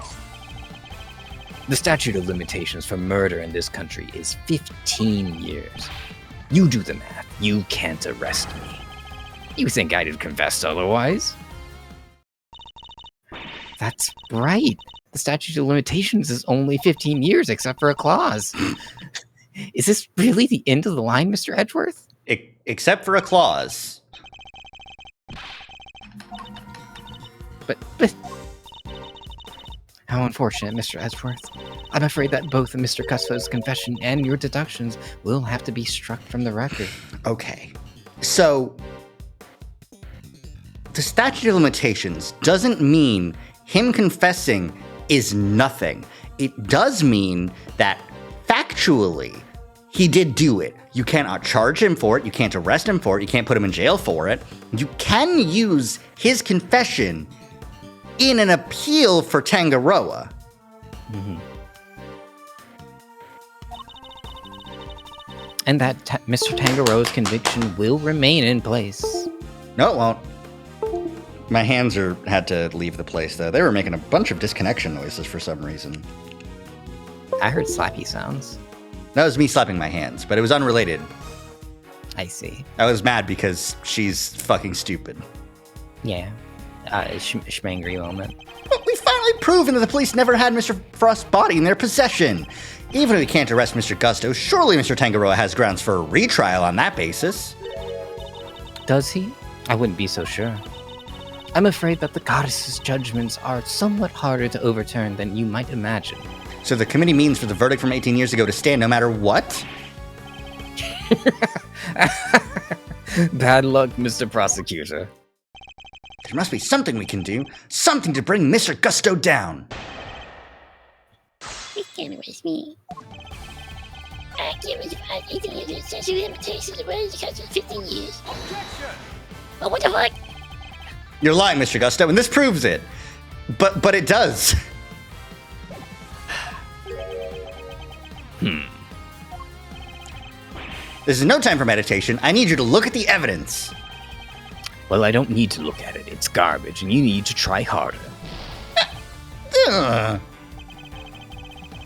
The statute of limitations for murder in this country is 15 years. You do the math. You can't arrest me. You think I'd have confessed otherwise? That's right. The statute of limitations is only 15 years except for a clause. Is this really the end of the line, Mr. Edgeworth? Except for a clause. But how unfortunate, Mr. Edgeworth. I'm afraid that both Mr. Cusfo's confession and your deductions will have to be struck from the record. Okay. So, the statute of limitations doesn't mean him confessing is nothing. It does mean that factually, he did do it. You cannot charge him for it. You can't arrest him for it. You can't put him in jail for it. You can use his confession in an appeal for Tangaroa. Mm-hmm. And that Mr. Tangaroa's conviction will remain in place. No, it won't. My hands had to leave the place, though. They were making a bunch of disconnection noises for some reason. I heard slappy sounds. That was me slapping my hands, but it was unrelated. I see. I was mad because she's fucking stupid. Yeah. Schmangry moment. But we finally proven that the police never had Mr. Frost's body in their possession. Even if we can't arrest Mr. Gusto, surely Mr. Tangaroa has grounds for a retrial on that basis. Does he? I wouldn't be so sure. I'm afraid that the goddess's judgments are somewhat harder to overturn than you might imagine. So the committee means for the verdict from 18 years ago to stand no matter what? Bad luck, Mr. Prosecutor. There must be something we can do. Something to bring Mr. Gusto down. This can't arrest me. I can't be surprised 18 years of statute of limitations already because of 15 years. Objection! But what the fuck? You're lying, Mr. Gusto, and this proves it. But it does. This is no time for meditation. I need you to look at the evidence. Well, I don't need to look at it. It's garbage, and you need to try harder. Ugh.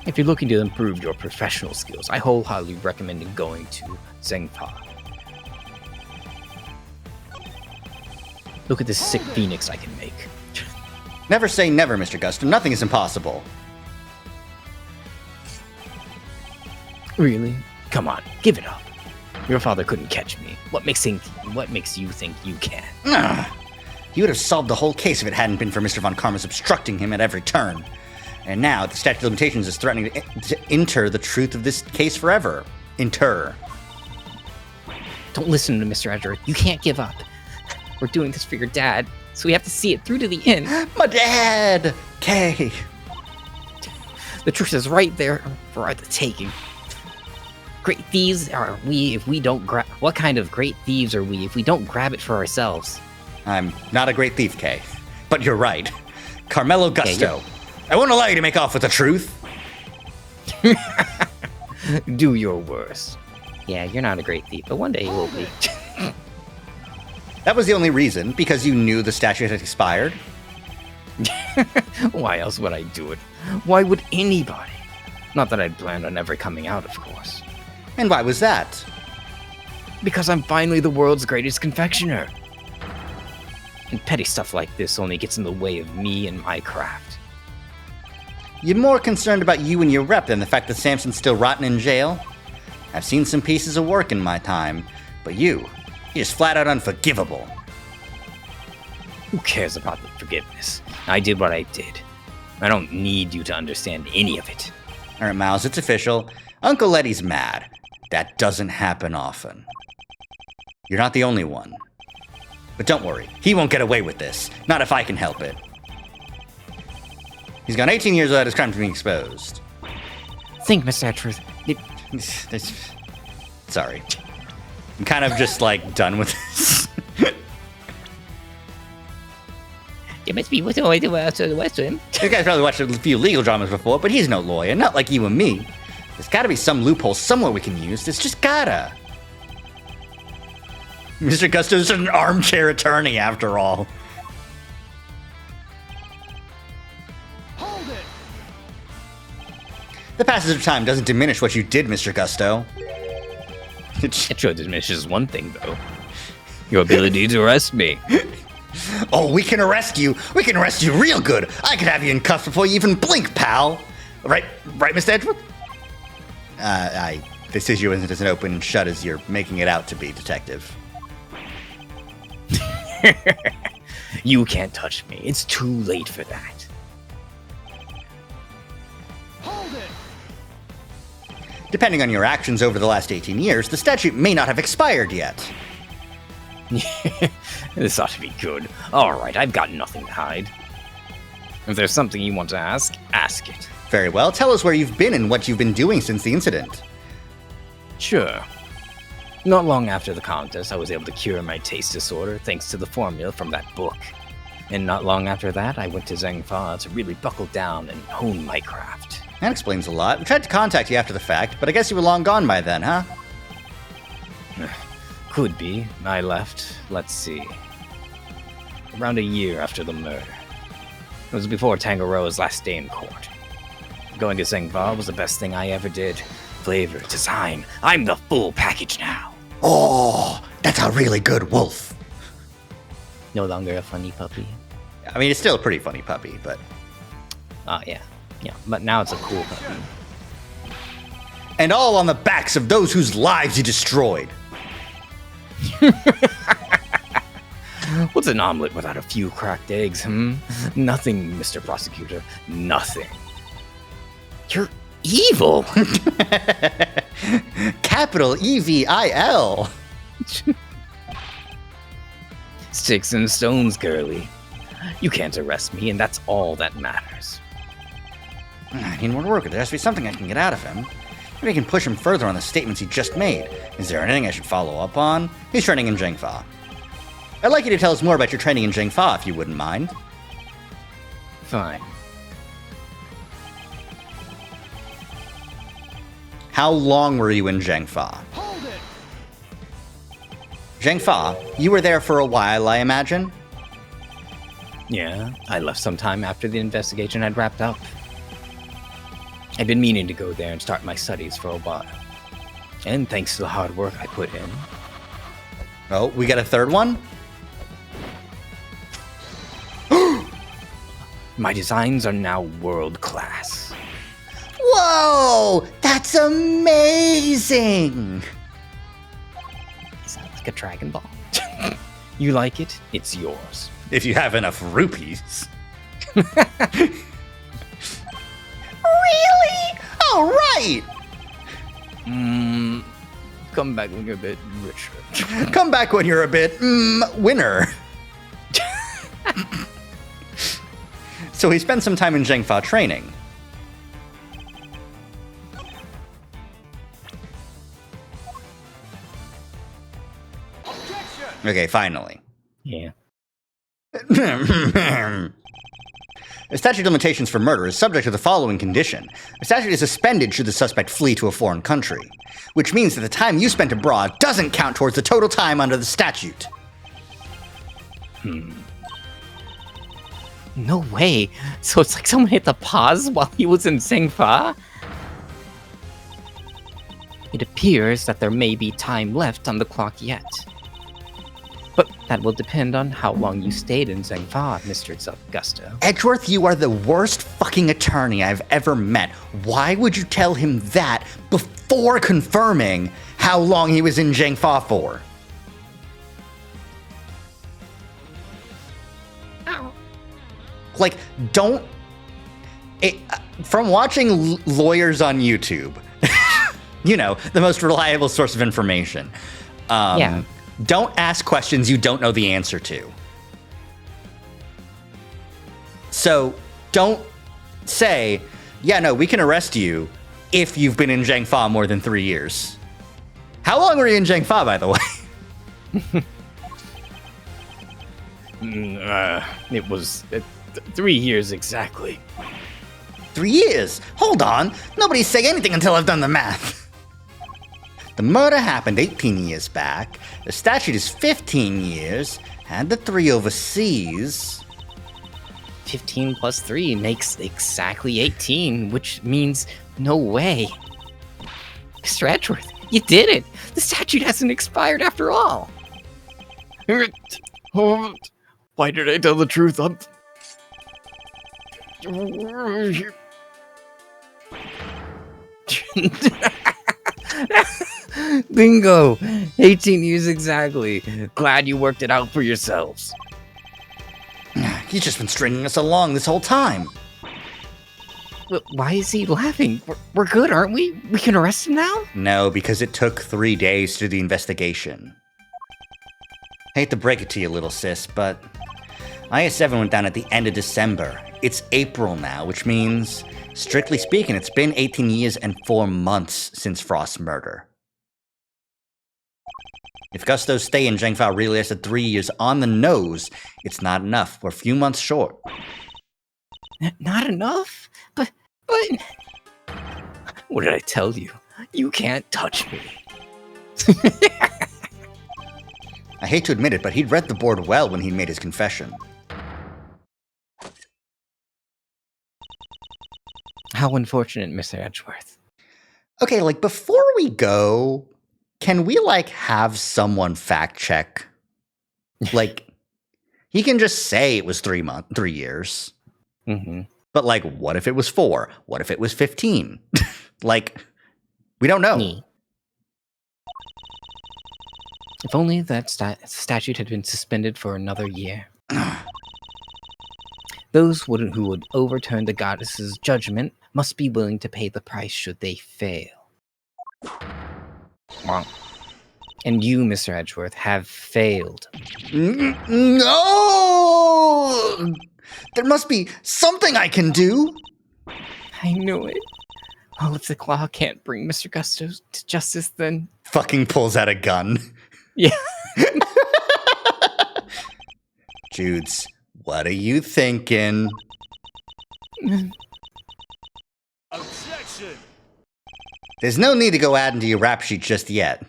If you're looking to improve your professional skills, I wholeheartedly recommend going to Zengfa. Look at this sick phoenix I can make. Never say never, Mr. Gusto. Nothing is impossible. Really? Come on, give it up. Your father couldn't catch me. What makes you think you can? Ugh. He would have solved the whole case if it hadn't been for Mr. Von Karma's obstructing him at every turn. And now the statute of limitations is threatening to inter the truth of this case forever. Inter. Don't listen to Mr. Edgeworth. You can't give up. We're doing this for your dad, so we have to see it through to the end. My dad! Kay. The truth is right there for the taking. Great thieves are we if we don't grab. What kind of great thieves are we if we don't grab it for ourselves? I'm not a great thief, Kay. But you're right. Carmelo Gusto. I won't allow you to make off with the truth. Do your worst. Yeah, you're not a great thief, but one day you will be. That was the only reason, because you knew the statute had expired. Why else would I do it? Why would anybody? Not that I'd planned on ever coming out, of course. And why was that? Because I'm finally the world's greatest confectioner. And petty stuff like this only gets in the way of me and my craft. You're more concerned about you and your rep than the fact that Samson's still rotting in jail? I've seen some pieces of work in my time, but you're just flat out unforgivable. Who cares about the forgiveness? I did what I did. I don't need you to understand any of it. Alright, Miles, it's official. Uncle Letty's mad. That doesn't happen often. You're not the only one. But don't worry, he won't get away with this. Not if I can help it. He's gone 18 years without his crime being exposed. Think, Mr. Edgeworth. Sorry. I'm kind of just, like, done with this. There must be what's always the way outside the West Rim. You guys probably watched a few legal dramas before, but he's no lawyer, not like you and me. There's gotta be some loophole somewhere we can use. There's just gotta. Mr. Gusto's an armchair attorney, after all. Hold it! The passage of time doesn't diminish what you did, Mr. Gusto. It sure diminishes one thing, though. Your ability to arrest me. Oh, we can arrest you. We can arrest you real good. I could have you in cuffs before you even blink, pal. Right, Mr. Edgeworth? This issue isn't as open and shut as you're making it out to be, Detective. You can't touch me. It's too late for that. Hold it! Depending on your actions over the last 18 years, the statute may not have expired yet. This ought to be good. Alright, I've got nothing to hide. If there's something you want to ask it. Very well. Tell us where you've been and what you've been doing since the incident. Sure. Not long after the contest, I was able to cure my taste disorder thanks to the formula from that book. And not long after that, I went to Zengfa to really buckle down and hone my craft. That explains a lot. We tried to contact you after the fact, but I guess you were long gone by then, huh? Could be. I left, let's see, around a year after the murder. It was before Tangaroa's last day in court. Going to Zengfa was the best thing I ever did. Flavor, design, I'm the full package now. Oh, that's a really good wolf. No longer a funny puppy. I mean, it's still a pretty funny puppy, but... Yeah, but now it's a cool puppy. And all on the backs of those whose lives he destroyed. What's an omelet without a few cracked eggs, Nothing, Mr. Prosecutor. Nothing. You're evil! Capital EVIL. Sticks and stones, girly. You can't arrest me, and that's all that matters. I need more work. There has to be something I can get out of him. Maybe I can push him further on the statements he just made. Is there anything I should follow up on? He's training in Zhengfa. I'd like you to tell us more about your training in Zhengfa, if you wouldn't mind. Fine. How long were you in Zhengfa? Hold it! Zhengfa, you were there for a while, I imagine? Yeah, I left sometime after the investigation had wrapped up. I'd been meaning to go there and start my studies for a while. And thanks to the hard work I put in. Oh, we got a third one? My designs are now world class. Whoa! That's amazing! Sounds like a Dragon Ball. You like it? It's yours. If you have enough rupees. Really? All right! Come back when you're a bit richer. Come back when you're a bit, winner. So he spent some time in Zhengfa training. Objection! Okay, finally. Yeah. The statute of limitations for murder is subject to the following condition. The statute is suspended should the suspect flee to a foreign country, which means that the time you spent abroad doesn't count towards the total time under the statute. No way. So it's like someone hit the pause while he was in Zhengfa? It appears that there may be time left on the clock yet. But that will depend on how long you stayed in Zhengfa, Mr. Gusto. Edgeworth, you are the worst fucking attorney I've ever met. Why would you tell him that before confirming how long he was in Zhengfa for? Like, don't... from watching lawyers on YouTube, you know, the most reliable source of information. Yeah. Don't ask questions you don't know the answer to. So don't say, yeah, no, we can arrest you if you've been in Zhengfa more than 3 years. How long were you in Zhengfa, by the way? It was 3 years exactly. 3 years? Hold on. Nobody say anything until I've done the math. The murder happened 18 years back. The statute is 15 years. Had the 3 overseas. 15 plus 3 makes exactly 18, which means no way. Mr. Edgeworth, you did it! The statute hasn't expired after all! Why did I tell the truth? Bingo! 18 years exactly. Glad you worked it out for yourselves. He's just been stringing us along this whole time. Why is he laughing? We're good, aren't we? We can arrest him now? No, because it took 3 days to do the investigation. Hate to break it to you, little sis, but IS-7 went down at the end of December. It's April now, which means, strictly speaking, it's been 18 years and 4 months since Frost's murder. If Gusto's stay in Zhengfa really lasted 3 years on the nose, it's not enough. We're a few months short. Not enough? But... What did I tell you? You can't touch me. I hate to admit it, but he'd read the board well when he made his confession. How unfortunate, Mr. Edgeworth. Okay, like, before we go, can we, like, have someone fact check? Like, he can just say it was 3 years. Mm-hmm. But, like, what if it was 4? What if it was 15? Like, we don't know. If only that statute had been suspended for another year. Those who would overturn the goddess's judgment must be willing to pay the price should they fail. Well, And you, Mr. Edgeworth, have failed. No! There must be something I can do. I knew it. Well, if the claw can't bring Mr. Gusto to justice, then Fucking pulls out a gun. yeah. Judes, what are you thinking? Objection! There's no need to go add into your rap sheet just yet.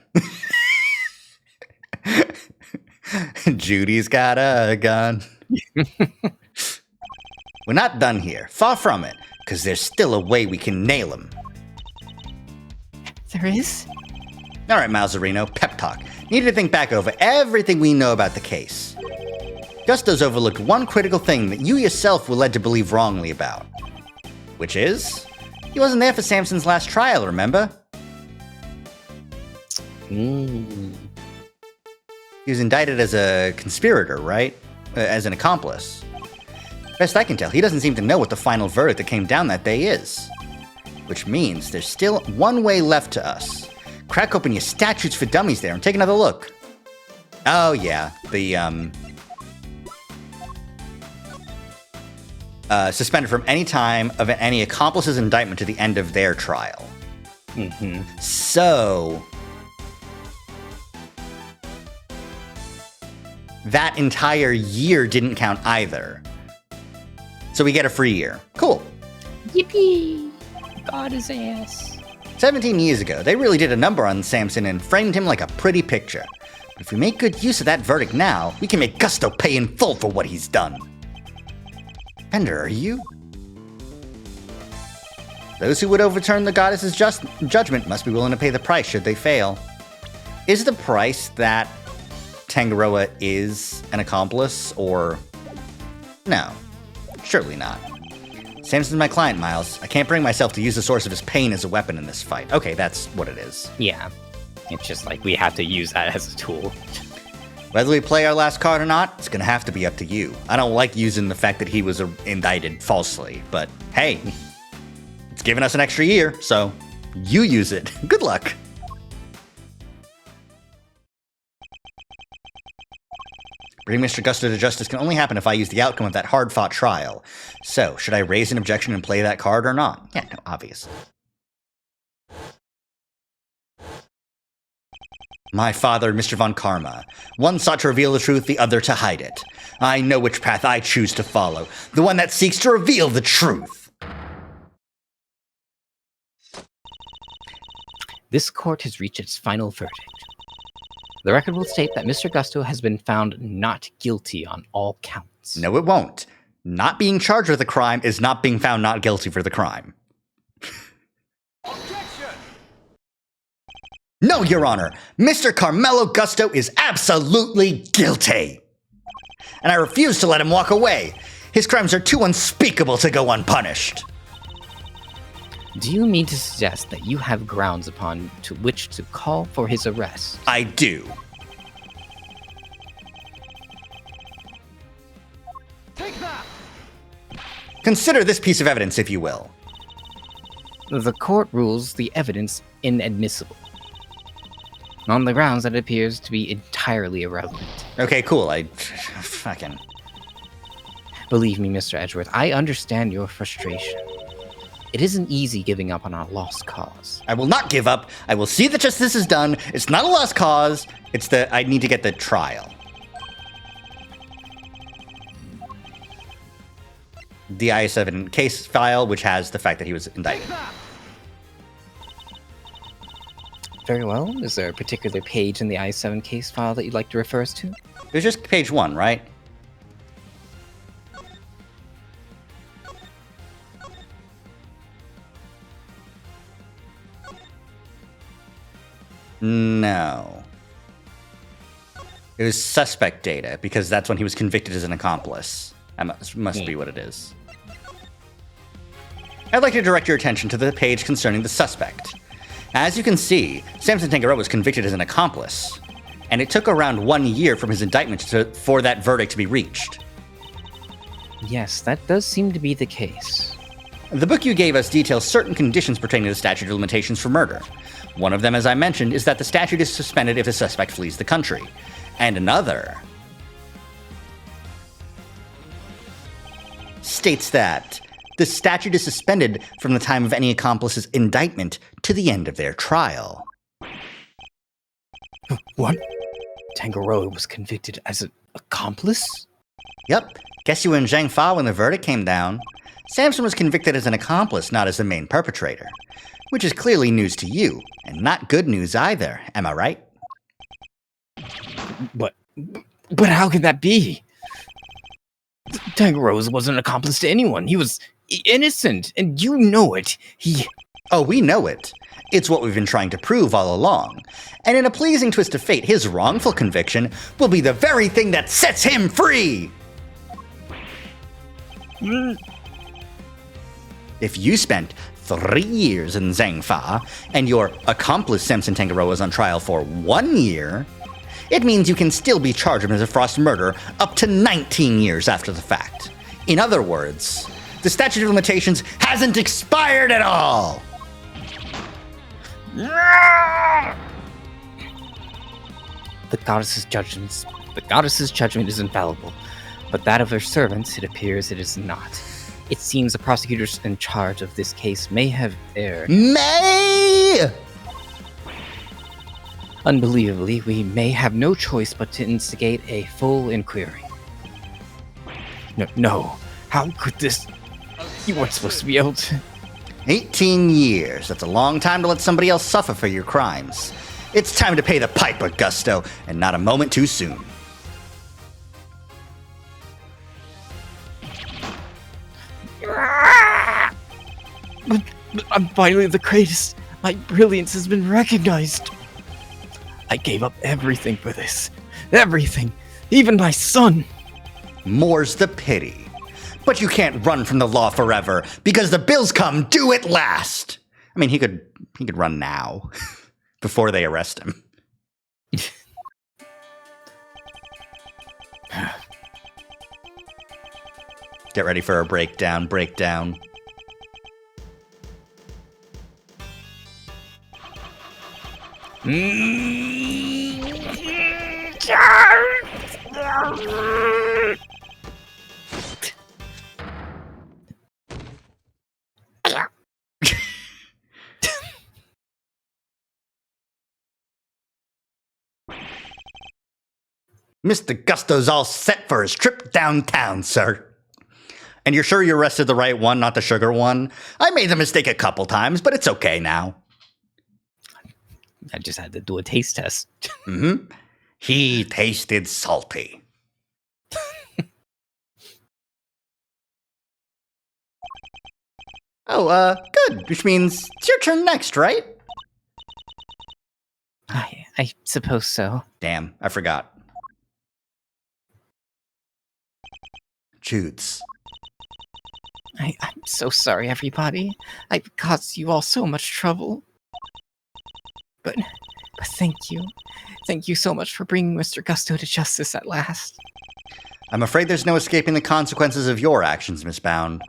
Judy's got a gun. We're not done here. Far from it, because there's still a way we can nail him. There is? All right, Mauserino, pep talk. Need to think back over everything we know about the case. Gusto's overlooked one critical thing that you yourself were led to believe wrongly about. Which is? He wasn't there for Samson's last trial, remember? Mm. He was indicted as a conspirator, right? As an accomplice. Best I can tell, he doesn't seem to know what the final verdict that came down that day is. Which means there's still one way left to us. Crack open your statutes for dummies there and take another look. Oh yeah, the suspended from any time of any accomplice's indictment to the end of their trial. Mm-hmm. So that entire year didn't count either. So we get a free year. Cool. Yippee! God his ass. 17 years ago, they really did a number on Samson and framed him like a pretty picture. But if we make good use of that verdict now, we can make Gusto pay in full for what he's done. Bender, are you? Those who would overturn the goddess's judgment must be willing to pay the price should they fail. Is the price that Tangaroa is an accomplice, or... No, surely not. Samson's my client, Miles. I can't bring myself to use the source of his pain as a weapon in this fight. Okay, that's what it is. Yeah. It's just like we have to use that as a tool. Whether we play our last card or not, it's gonna have to be up to you. I don't like using the fact that he was indicted falsely, but hey, it's given us an extra year, so you use it. Good luck. Bringing Mr. Gusto to justice can only happen if I use the outcome of that hard-fought trial. So, should I raise an objection and play that card or not? Yeah, no, obviously. My father, Mr. Von Karma. One sought to reveal the truth, the other to hide it. I know which path I choose to follow, the one that seeks to reveal the truth. This court has reached its final verdict. The record will state that Mr. Gusto has been found not guilty on all counts. No, it won't. Not being charged with a crime is not being found not guilty for the crime. Objection! No, Your Honor. Mr. Carmelo Gusto is absolutely guilty. And I refuse to let him walk away. His crimes are too unspeakable to go unpunished. Do you mean to suggest that you have grounds upon to which to call for his arrest? I do. Take that! Consider this piece of evidence, if you will. The court rules the evidence inadmissible, on the grounds that it appears to be entirely irrelevant. Okay, cool. Fucking... Believe me, Mr. Edgeworth, I understand your frustration. It isn't easy giving up on a lost cause. I will not give up. I will see that justice is done. It's not a lost cause. It's that I need to get the trial. The I-7 case file, which has the fact that he was indicted. Take that! Very well. Is there a particular page in the I-7 case file that you'd like to refer us to? It was just page 1, right? No. It was suspect data, because that's when he was convicted as an accomplice. That must be what it is. I'd like to direct your attention to the page concerning the suspect. As you can see, Samson Tangaroa was convicted as an accomplice, and it took around 1 year from his indictment for that verdict to be reached. Yes, that does seem to be the case. The book you gave us details certain conditions pertaining to the statute of limitations for murder. One of them, as I mentioned, is that the statute is suspended if the suspect flees the country. And another states that the statute is suspended from the time of any accomplice's indictment to the end of their trial. What? Tangaroa was convicted as an accomplice? Yep, guess you were in Zhang Fa when the verdict came down. Samson was convicted as an accomplice, not as the main perpetrator. Which is clearly news to you, and not good news either, am I right? But how can that be? Tangaroa wasn't an accomplice to anyone. He was innocent, and you know it. Oh, we know it. It's what we've been trying to prove all along. And in a pleasing twist of fate, his wrongful conviction will be the very thing that sets him free! If you spent 3 years in Zhang Fa, and your accomplice Samson Tangaroa is on trial for 1 year, it means you can still be charged with Mr. Frost's murder up to 19 years after the fact. In other words, the statute of limitations hasn't expired at all! The goddess's judgment is infallible, but that of her servants, it appears it is not. It seems the prosecutors in charge of this case may have erred. May! Unbelievably, we may have no choice but to instigate a full inquiry. No. How could this... You weren't supposed to be able to... 18 years. That's a long time to let somebody else suffer for your crimes. It's time to pay the piper, Gusto, and not a moment too soon. But I'm finally the greatest. My brilliance has been recognized. I gave up everything for this. Everything. Even my son. More's the pity. But you can't run from the law forever, because the bills come due at last. I mean, he could run now, before they arrest him. Get ready for a breakdown. Mr. Gusto's all set for his trip downtown, sir. And you're sure you arrested the right one, not the sugar one? I made the mistake a couple times, but it's okay now. I just had to do a taste test. Mm-hmm. He tasted salty. Oh, good. Which means it's your turn next, right? I suppose so. Damn, I forgot. Judes. I'm so sorry, everybody. I've caused you all so much trouble. But thank you. Thank you so much for bringing Mr. Gusto to justice at last. I'm afraid there's no escaping the consequences of your actions, Miss Bound.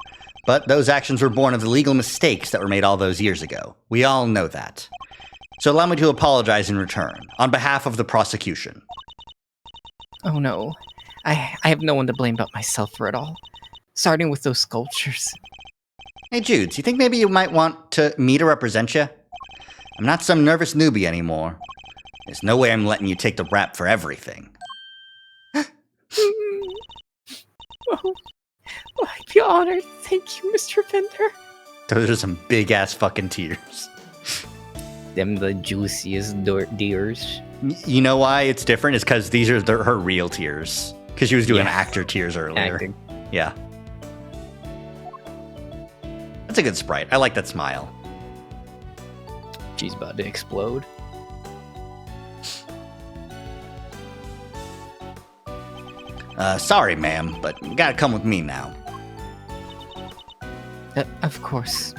But those actions were born of the legal mistakes that were made all those years ago. We all know that. So allow me to apologize in return, on behalf of the prosecution. Oh no. I have no one to blame but myself for it all. Starting with those sculptures. Hey, Judes, you think maybe you might want me to represent you? I'm not some nervous newbie anymore. There's no way I'm letting you take the rap for everything. Oh, I'd be honored. Thank you, Mr. Bender. Those are some big-ass fucking tears. Them the juiciest deers. You know why it's different? It's because these are her real tears. Because she was doing actor tears earlier. Acting. Yeah. That's a good sprite. I like that smile. She's about to explode. Sorry, ma'am, but you gotta come with me now. Of course.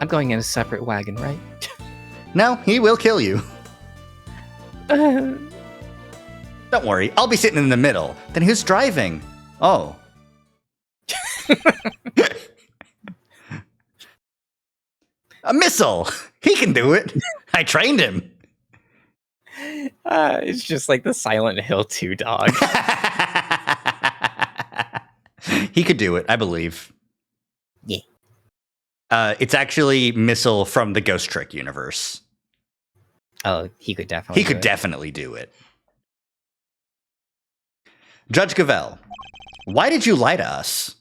I'm going in a separate wagon, right? No, he will kill you. Don't worry, I'll be sitting in the middle. Then who's driving? Oh. A missile! He can do it! I trained him. It's just like the Silent Hill 2 dog. He could do it, I believe. Yeah. It's actually Missile from the Ghost Trick universe. Oh, he could definitely. He could definitely do it. Judge Gavel, why did you lie to us?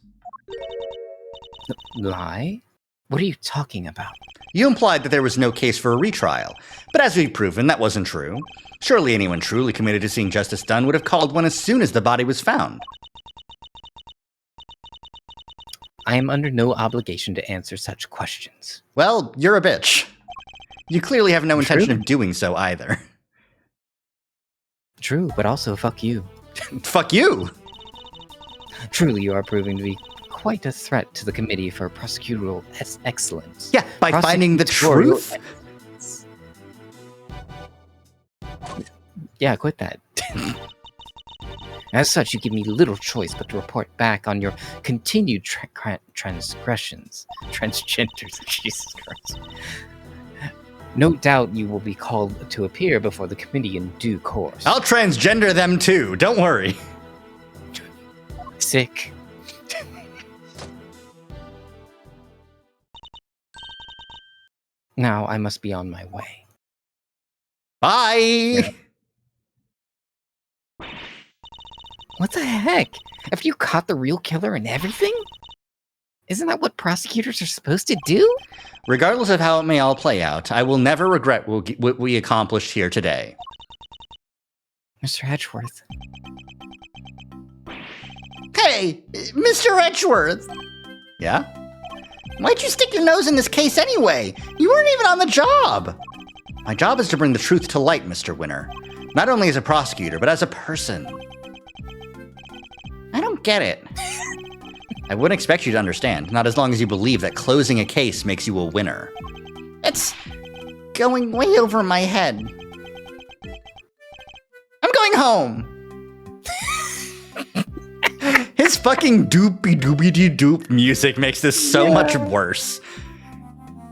Lie? What are you talking about? You implied that there was no case for a retrial, but as we've proven, that wasn't true. Surely anyone truly committed to seeing justice done would have called one as soon as the body was found. I am under no obligation to answer such questions. Well, you're a bitch. You clearly have no intention of doing so either. True, but also fuck you. Fuck you! Truly, you are proving to be quite a threat to the Committee for Prosecutorial Excellence. Yeah, by finding the truth? Yeah, quit that. As such, you give me little choice but to report back on your continued transgressions. Transgenders, Jesus Christ. No doubt you will be called to appear before the committee in due course. I'll transgender them too, don't worry. Sick. Now I must be on my way. Bye! What the heck? Have you caught the real killer and everything? Isn't that what prosecutors are supposed to do? Regardless of how it may all play out, I will never regret what we accomplished here today. Mr. Edgeworth. Hey, Mr. Edgeworth. Yeah? Why'd you stick your nose in this case anyway? You weren't even on the job. My job is to bring the truth to light, Mr. Winner. Not only as a prosecutor, but as a person. I don't get it. I wouldn't expect you to understand, not as long as you believe that closing a case makes you a winner. It's going way over my head. I'm going home. His fucking doopy-doopy-doop music makes this so much worse.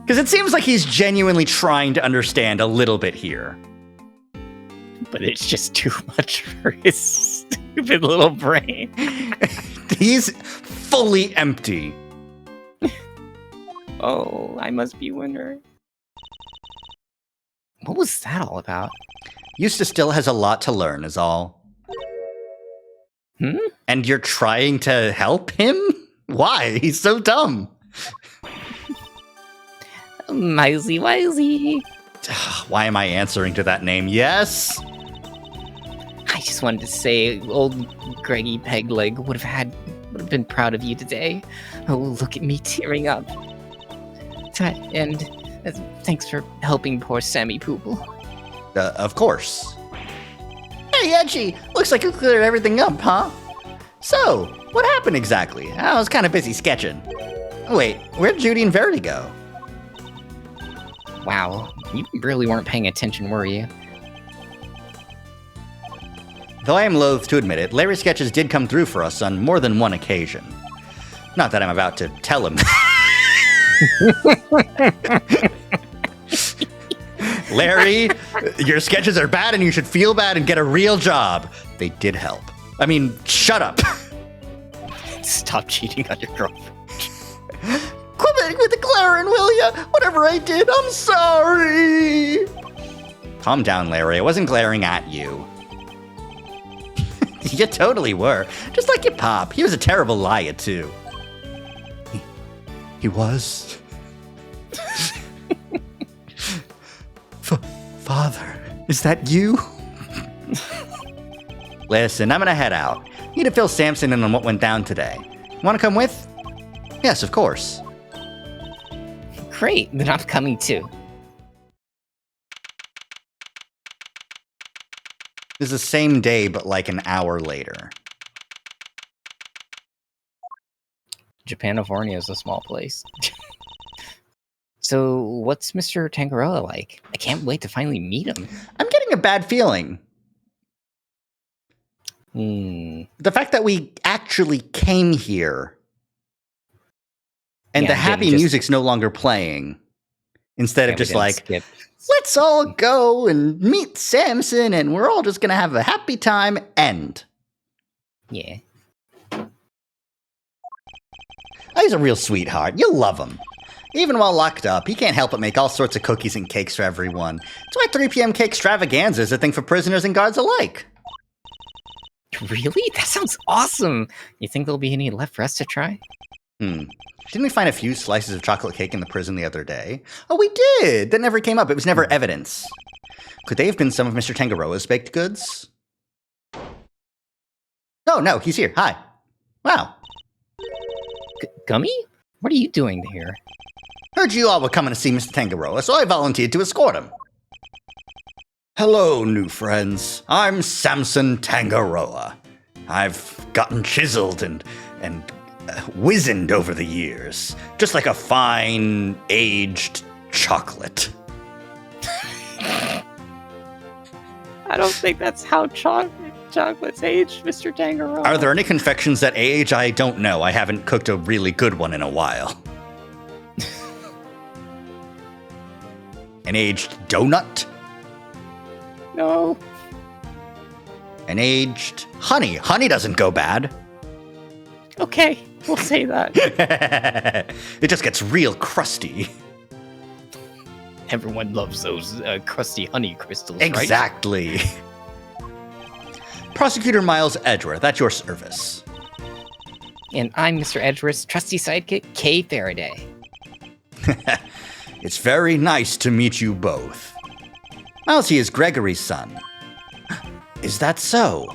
Because it seems like he's genuinely trying to understand a little bit here. But it's just too much for his stupid little brain. He's fully empty. Oh, I must be winner. What was that all about? Eustace still has a lot to learn, is all. Hmm? And you're trying to help him? Why? He's so dumb. Milesy Wilesy. Why am I answering to that name? Yes? I just wanted to say old Greggy Pegleg would have been proud of you today. Oh, look at me tearing up. And thanks for helping poor Sammy Poople. Of course. Hey, Edgy, looks like you cleared everything up, huh? So, what happened exactly? I was kind of busy sketching. Wait, where'd Judy and Verity go? Wow, you really weren't paying attention, were you? Though I am loath to admit it, Larry's sketches did come through for us on more than one occasion. Not that I'm about to tell him. Larry, your sketches are bad and you should feel bad and get a real job. They did help. I mean, shut up. Stop cheating on your girlfriend. Quit with the glaring, will ya? Whatever I did, I'm sorry. Calm down, Larry. I wasn't glaring at you. You totally were. Just like your pop. He was a terrible liar, too. He was? Father, is that you? Listen, I'm gonna head out. Need to fill Samson in on what went down today. Wanna come with? Yes, of course. Great, then I'm coming too. This is the same day, but like an hour later. Japanifornia is a small place. So, what's Mr. Tangaroa like? I can't wait to finally meet him. I'm getting a bad feeling. The fact that we actually came here and Yeah, the happy didn't just- music's no longer playing. Instead Yeah, of we just didn't like, skip. Let's all go and meet Samson, and we're all just gonna have a happy time. End. Yeah. Oh, he's a real sweetheart. You'll love him. Even while locked up, he can't help but make all sorts of cookies and cakes for everyone. That's why 3 p.m. cake extravaganza is a thing for prisoners and guards alike. Really? That sounds awesome. You think there'll be any left for us to try? Didn't we find a few slices of chocolate cake in the prison the other day? Oh, we did! That never came up. It was never evidence. Could they have been some of Mr. Tangaroa's baked goods? Oh, no, he's here. Hi. Wow. Gummy? What are you doing here? Heard you all were coming to see Mr. Tangaroa, so I volunteered to escort him. Hello, new friends. I'm Samson Tangaroa. I've gotten chiseled and wizened over the years, just like a fine, aged chocolate. I don't think that's how chocolates age, Mr. Tangaroa. Are there any confections that age? I don't know. I haven't cooked a really good one in a while. An aged donut? No. An aged honey. Honey doesn't go bad. Okay, we'll say that. It just gets real crusty. Everyone loves those crusty honey crystals, right? Exactly. Prosecutor Miles Edgeworth, at your service. And I'm Mr. Edgeworth's trusty sidekick, Kay Faraday. It's very nice to meet you both. Miles, he is Gregory's son. Is that so?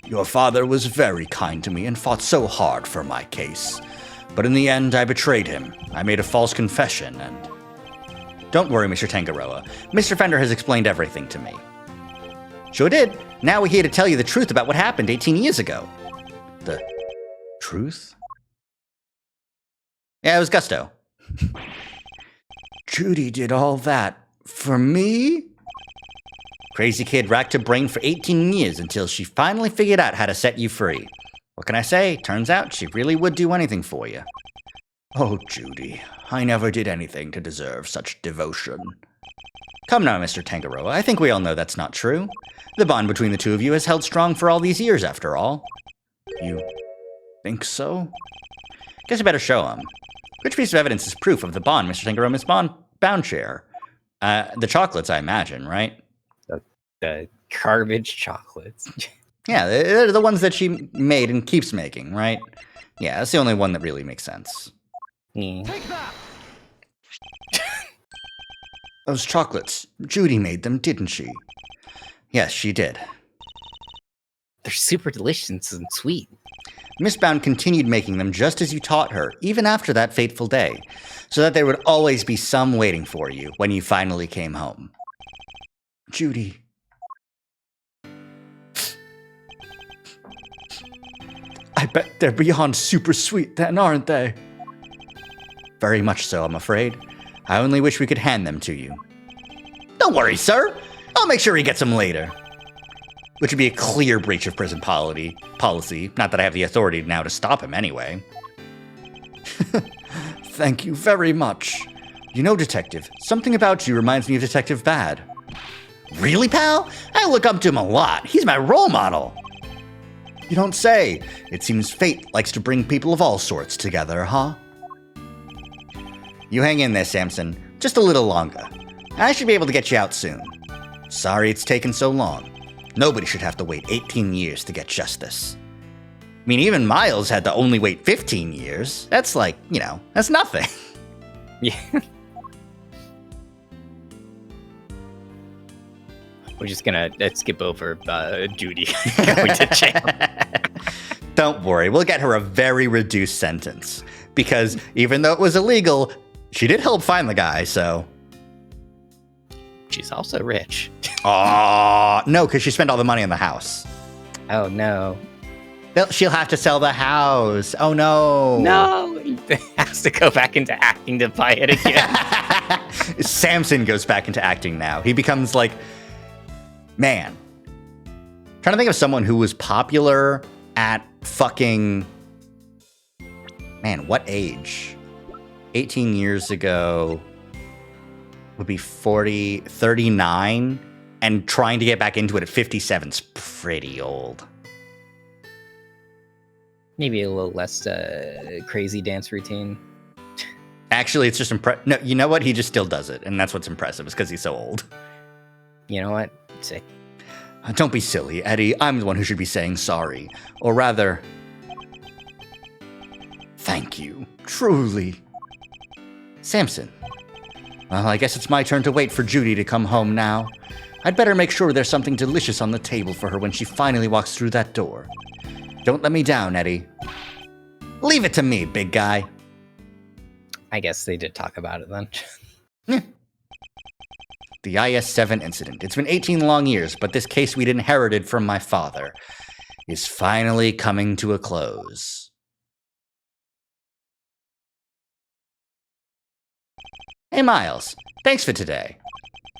Your father was very kind to me and fought so hard for my case. But in the end, I betrayed him. I made a false confession and... Don't worry, Mr. Tangaroa. Mr. Fender has explained everything to me. Sure did. Now we're here to tell you the truth about what happened 18 years ago. The truth? Yeah, it was Gusto. Judy did all that for me? Crazy kid racked her brain for 18 years until she finally figured out how to set you free. What can I say? Turns out she really would do anything for you. Oh, Judy, I never did anything to deserve such devotion. Come now, Mr. Tangaroa, I think we all know that's not true. The bond between the two of you has held strong for all these years, after all. You think so? Guess you better show him. Which piece of evidence is proof of the bond Mr. Tangaroa is bound share? The chocolates, I imagine, right? The garbage chocolates. Yeah, they're the ones that she made and keeps making, right? Yeah, that's the only one that really makes sense. Yeah. Take that! Those chocolates, Judy made them, didn't she? Yes, she did. They're super delicious and sweet. Miss Bound continued making them just as you taught her, even after that fateful day, so that there would always be some waiting for you when you finally came home. Judy. I bet they're beyond super sweet then, aren't they? Very much so, I'm afraid. I only wish we could hand them to you. Don't worry, sir. I'll make sure he gets them later. Which would be a clear breach of prison policy. Not that I have the authority now to stop him anyway. Thank you very much. You know, Detective, something about you reminds me of Detective Bad. Really, pal? I look up to him a lot. He's my role model. You don't say. It seems fate likes to bring people of all sorts together, huh? You hang in there, Samson. Just a little longer. I should be able to get you out soon. Sorry it's taken so long. Nobody should have to wait 18 years to get justice. I mean, even Miles had to only wait 15 years. That's like, that's nothing. Yeah. We're just gonna skip over Judy going to jail. Don't worry, we'll get her a very reduced sentence. Because even though it was illegal, she did help find the guy, so... She's also rich. Aw, no, because she spent all the money on the house. Oh no. She'll have to sell the house. Oh no. No! He has to go back into acting to buy it again. Samson goes back into acting now. He becomes like... Man. Trying to think of someone who was popular at fucking... Man, what age? 18 years ago... would be 40, 39, and trying to get back into it at 57 is pretty old. Maybe a little less crazy dance routine. Actually, it's just impressive. No, you know what? He just still does it, and that's what's impressive, is because he's so old. You know what? Sick. Don't be silly, Eddie. I'm the one who should be saying sorry. Or rather, thank you. Truly. Samson. Well, I guess it's my turn to wait for Judy to come home now. I'd better make sure there's something delicious on the table for her when she finally walks through that door. Don't let me down, Eddie. Leave it to me, big guy. I guess they did talk about it then. The IS-7 incident. It's been 18 long years, but this case we'd inherited from my father is finally coming to a close. Hey, Miles. Thanks for today.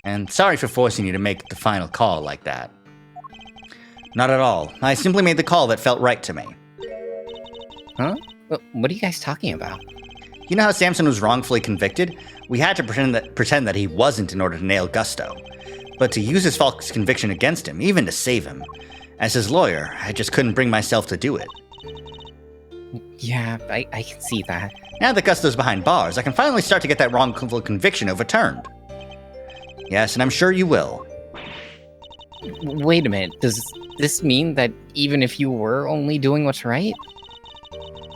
And sorry for forcing you to make the final call like that. Not at all. I simply made the call that felt right to me. Huh? What are you guys talking about? You know how Samson was wrongfully convicted? We had to pretend that he wasn't in order to nail Gusto. But to use his false conviction against him, even to save him, as his lawyer, I just couldn't bring myself to do it. Yeah, I can see that. Now that Gusto's behind bars, I can finally start to get that wrongful conviction overturned. Yes, and I'm sure you will. Wait a minute. Does this mean that even if you were only doing what's right?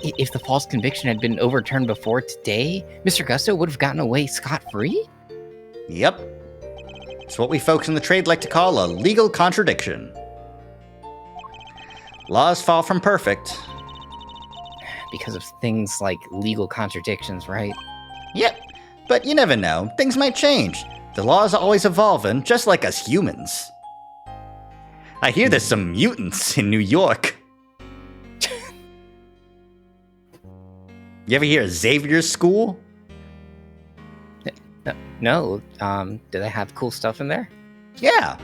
If the false conviction had been overturned before today, Mr. Gusto would have gotten away scot-free? Yep. It's what we folks in the trade like to call a legal contradiction. Laws fall from perfect. Because of things like legal contradictions, right? Yep, but you never know. Things might change. The law's always evolving, just like us humans. I hear there's some mutants in New York. You ever hear of Xavier's School? No. Do they have cool stuff in there? Yeah.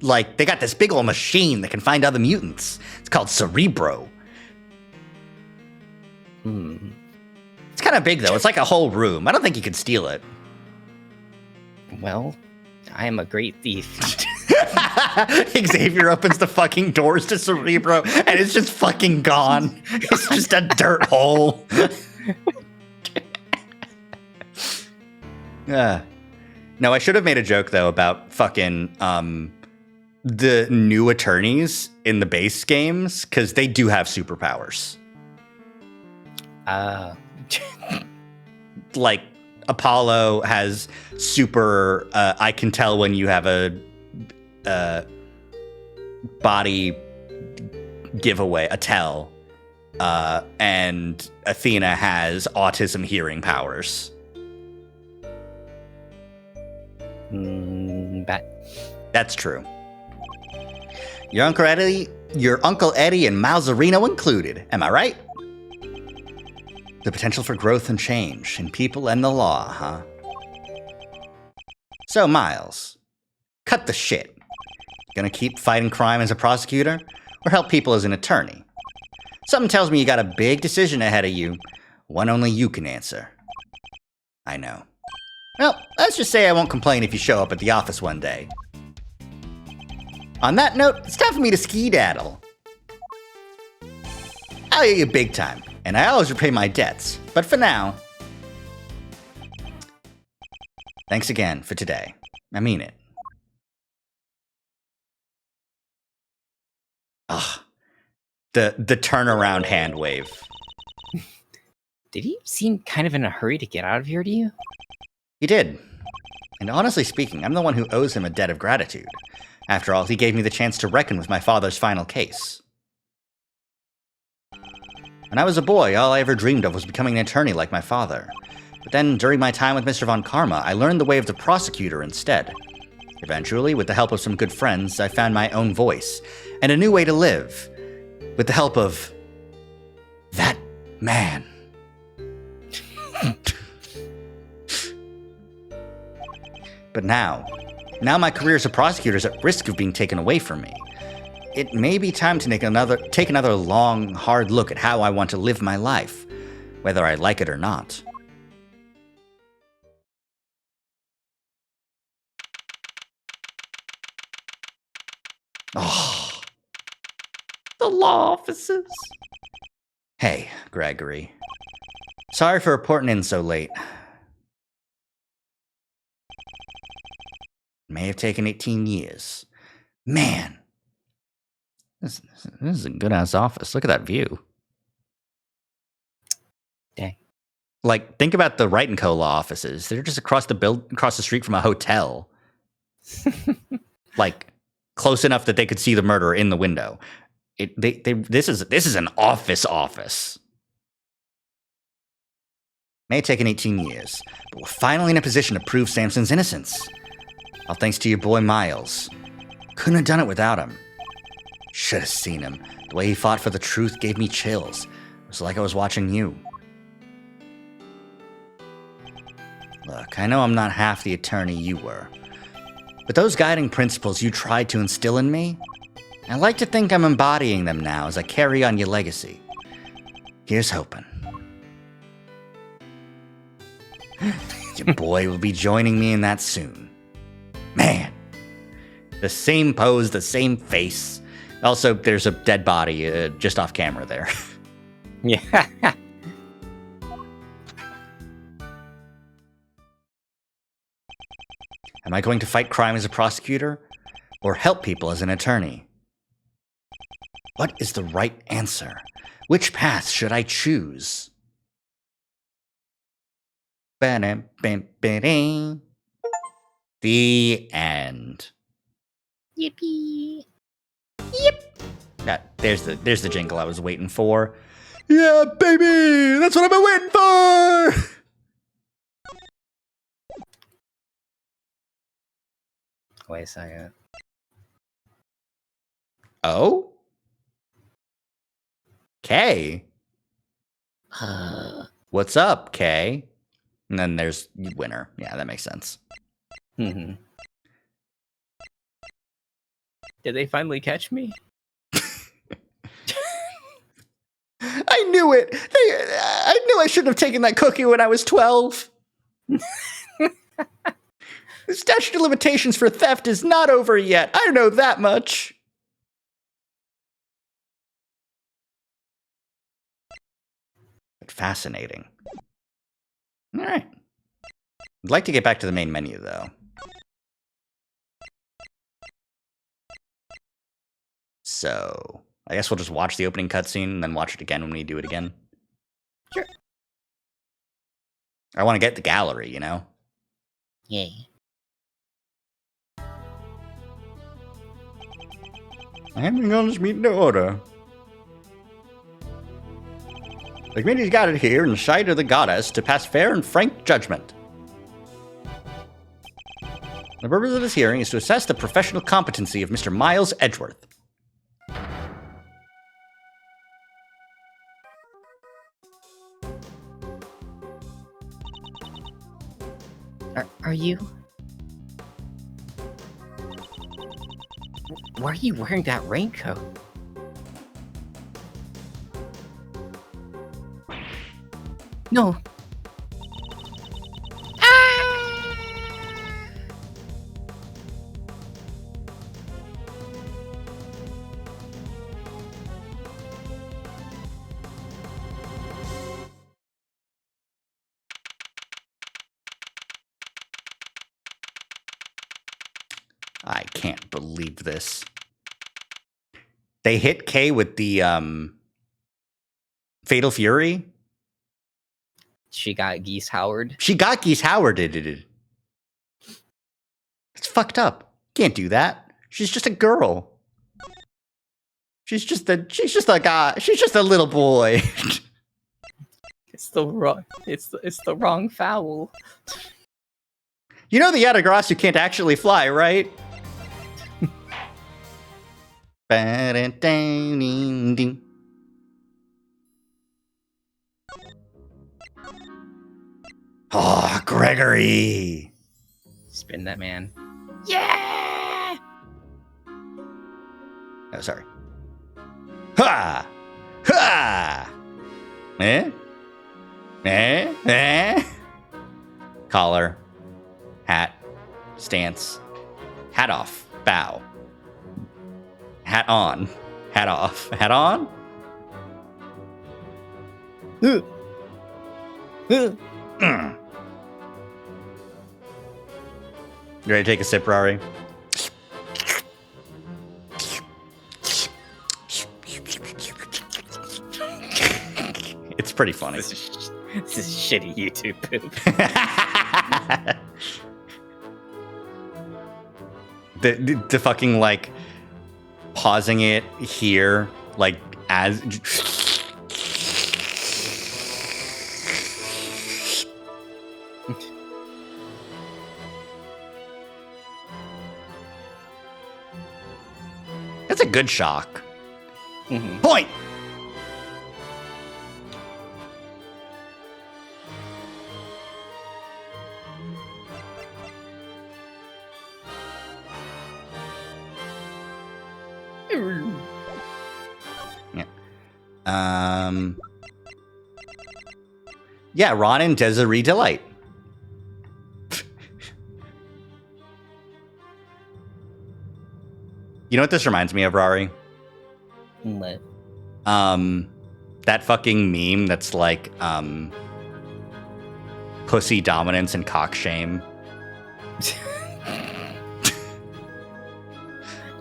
Like, they got this big old machine that can find other mutants. It's called Cerebro. It's kind of big, though. It's like a whole room. I don't think you could steal it. Well, I am a great thief. Xavier opens the fucking doors to Cerebro, and it's just fucking gone. It's just a dirt hole. No, I should have made a joke, though, about fucking the new attorneys in the base games, because they do have superpowers. Like, Apollo has super, I can tell when you have a body giveaway, a tell, and Athena has autism hearing powers. That's true. Your Uncle Eddie and Malzarino included, am I right? The potential for growth and change in people and the law, huh? So, Miles, cut the shit. Gonna keep fighting crime as a prosecutor, or help people as an attorney? Something tells me you got a big decision ahead of you, one only you can answer. I know. Well, let's just say I won't complain if you show up at the office one day. On that note, it's time for me to skedaddle. I owe you big time, and I always repay my debts. But for now, thanks again for today. I mean it. Ugh. The turnaround hand wave. Did he seem kind of in a hurry to get out of here to you? He did. And honestly speaking, I'm the one who owes him a debt of gratitude. After all, he gave me the chance to reckon with my father's final case. When I was a boy, all I ever dreamed of was becoming an attorney like my father. But then, during my time with Mr. Von Karma, I learned the way of the prosecutor instead. Eventually, with the help of some good friends, I found my own voice and a new way to live. With the help of that man. But now my career as a prosecutor is at risk of being taken away from me. It may be time to take another long, hard look at how I want to live my life, whether I like it or not. Oh, the law offices. Hey, Gregory. Sorry for reporting in so late. May have taken 18 years. Man, this is a good ass office. Look at that view. Dang. Like, think about the Wright and Co. law offices. They're just across the street from a hotel. Like, close enough that they could see the murderer in the window. This is an office. May have taken 18 years, but we're finally in a position to prove Samson's innocence. All thanks to your boy Miles. Couldn't have done it without him. Should have seen him. The way he fought for the truth gave me chills. It was like I was watching you. Look, I know I'm not half the attorney you were, but those guiding principles you tried to instill in me, I like to think I'm embodying them now as I carry on your legacy. Here's hoping. Your boy will be joining me in that soon. Man, the same pose, the same face. Also, there's a dead body just off camera there. Yeah. Am I going to fight crime as a prosecutor or help people as an attorney? What is the right answer? Which path should I choose? Ba-dum-bum-ba-ding. The end. Yippee. There's the jingle I was waiting for. Yeah, baby! That's what I've been waiting for! Wait a second. Oh? Kay? What's up, Kay? And then there's winner. Yeah, that makes sense. Mm-hmm. Did they finally catch me? I knew it! I knew I shouldn't have taken that cookie when I was 12. The statute of limitations for theft is not over yet. I know that much. But fascinating. All right. I'd like to get back to the main menu, though. So, I guess we'll just watch the opening cutscene and then watch it again when we do it again. Sure. I want to get the gallery, you know? Yeah. Handing on this meeting to order. The committee's gathered here in sight of the goddess to pass fair and frank judgment. The purpose of this hearing is to assess the professional competency of Mr. Miles Edgeworth. Are you? Why are you wearing that raincoat? No. I can't believe this. They hit Kay with the Fatal Fury. She got Geese Howard. She got Geese Howard. It's fucked up. Can't do that. She's just a girl. She's just a guy. She's just a little boy. It's the wrong foul. You know the Yatagarasu can't actually fly, right? Oh, Gregory. Spin that man. Yeah! Oh, sorry. Ha! Ha! Eh? Eh? Eh? Collar. Hat. Stance. Hat off. Bow. Hat on. Hat off. Hat on? Mm. You ready to take a sip, Rari? It's pretty funny. This is shitty YouTube poop. the fucking like pausing it here, like as that's a good shock. Mhm. Point. Yeah, Ron and Desiree Delight. You know what this reminds me of, Rari? What? That fucking meme that's like, pussy dominance and cock shame.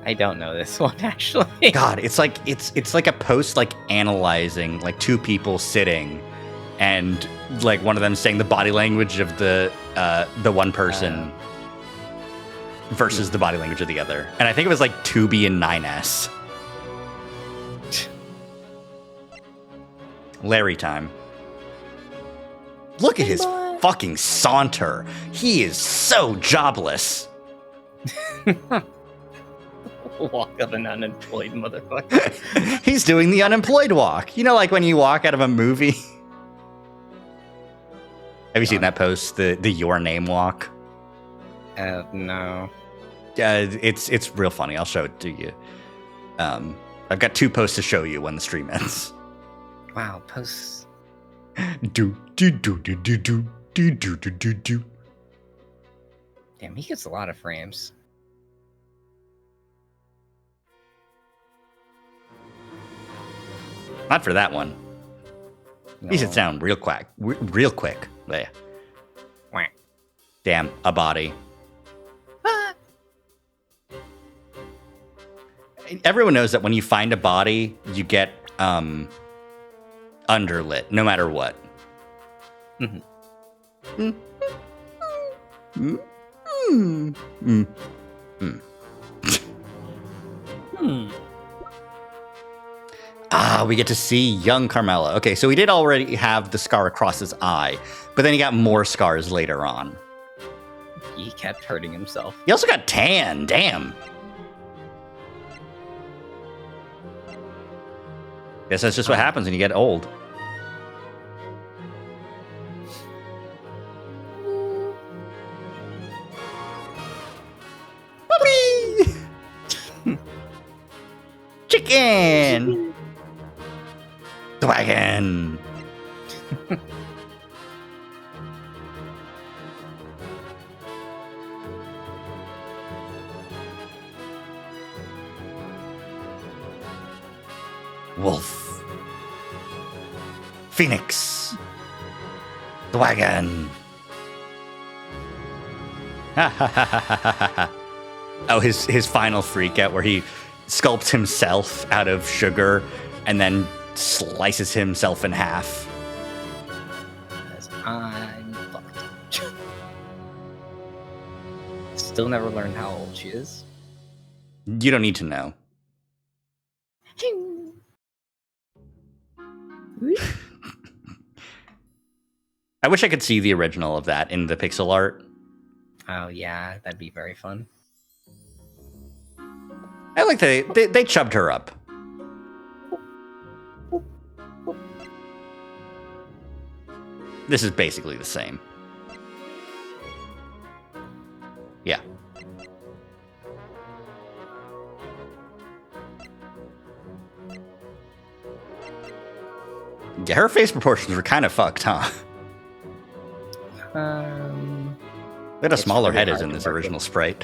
I don't know this one actually. God, it's like a post like analyzing like two people sitting, and like one of them saying the body language of the one person versus the body language of the other. And I think it was like 2B and 9S. Larry time. Look at his fucking saunter. He is so jobless. Walk of an unemployed motherfucker. He's doing the unemployed walk. You know, like when you walk out of a movie. Have you seen that post? The Your Name walk? No. It's real funny. I'll show it to you. I've got 2 posts to show you when the stream ends. Wow, posts. Do do do do do do do do do do do. Damn, he gets a lot of frames. Not for that one. No. He should sound real quick. Real quick. There. Whack. Damn, a body. Everyone knows that when you find a body, you get underlit, no matter what. Mhm. Mm. Mm. Mm. Mm. Mm. Ah, we get to see young Carmela. Okay, so we did already have the scar across his eye, but then he got more scars later on. He kept hurting himself. He also got tan. Damn. Guess that's just what happens when you get old. Puppy! Chicken! The wagon! Wolf. Phoenix. The wagon. Oh, his final freak out where he sculpts himself out of sugar and then slices himself in half. Because I'm fucked. Still never learned how old she is. You don't need to know. I wish I could see the original of that in the pixel art. Oh yeah, that'd be very fun. I like they chubbed her up. This is basically the same. Yeah. Yeah, her face proportions were kind of fucked, huh? Um, They had a It's smaller pretty head hard as in to this work original sprite.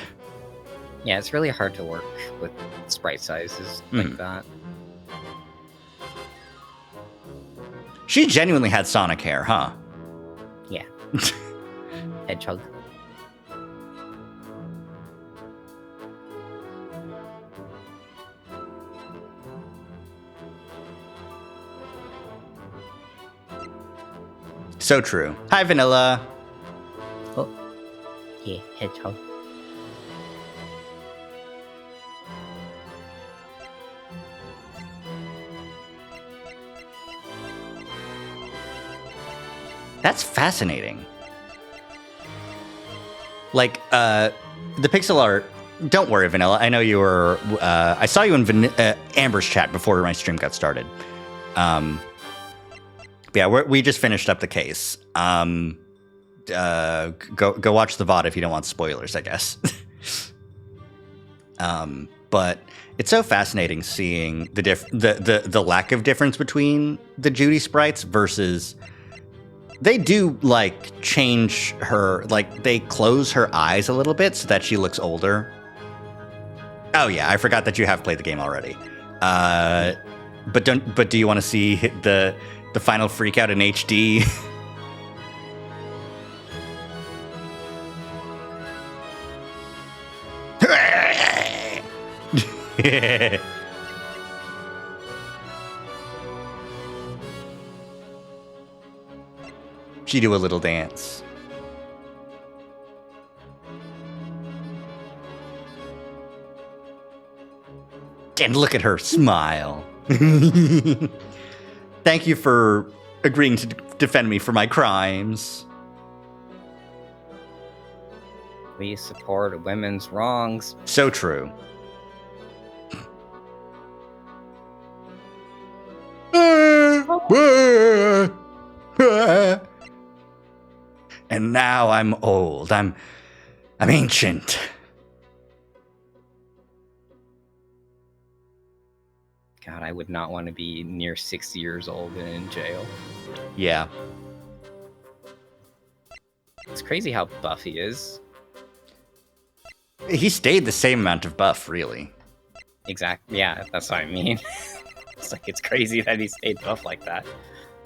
Yeah, it's really hard to work with sprite sizes like that. She genuinely had Sonic hair, huh? Yeah. Hedgehog. So true. Hi, Vanilla. Oh. Yeah, hedgehog. That's fascinating. Like, the pixel art. Don't worry, Vanilla. I know you were. I saw you in Amber's chat before my stream got started. Yeah, we just finished up the case. Go watch the VOD if you don't want spoilers, I guess. But it's so fascinating seeing the lack of difference between the Judy sprites versus. They do, like, change her, like, they close her eyes a little bit so that she looks older. Oh, yeah, I forgot that you have played the game already. But do you want to see the final freakout in HD? She do a little dance. And look at her smile. Thank you for agreeing to defend me for my crimes. We support women's wrongs. So true. And now I'm old. I'm ancient. God, I would not want to be near 60 years old and in jail. Yeah. It's crazy how buff he is. He stayed the same amount of buff, really. Exactly. Yeah, that's what I mean. It's like, it's crazy that he stayed buff like that.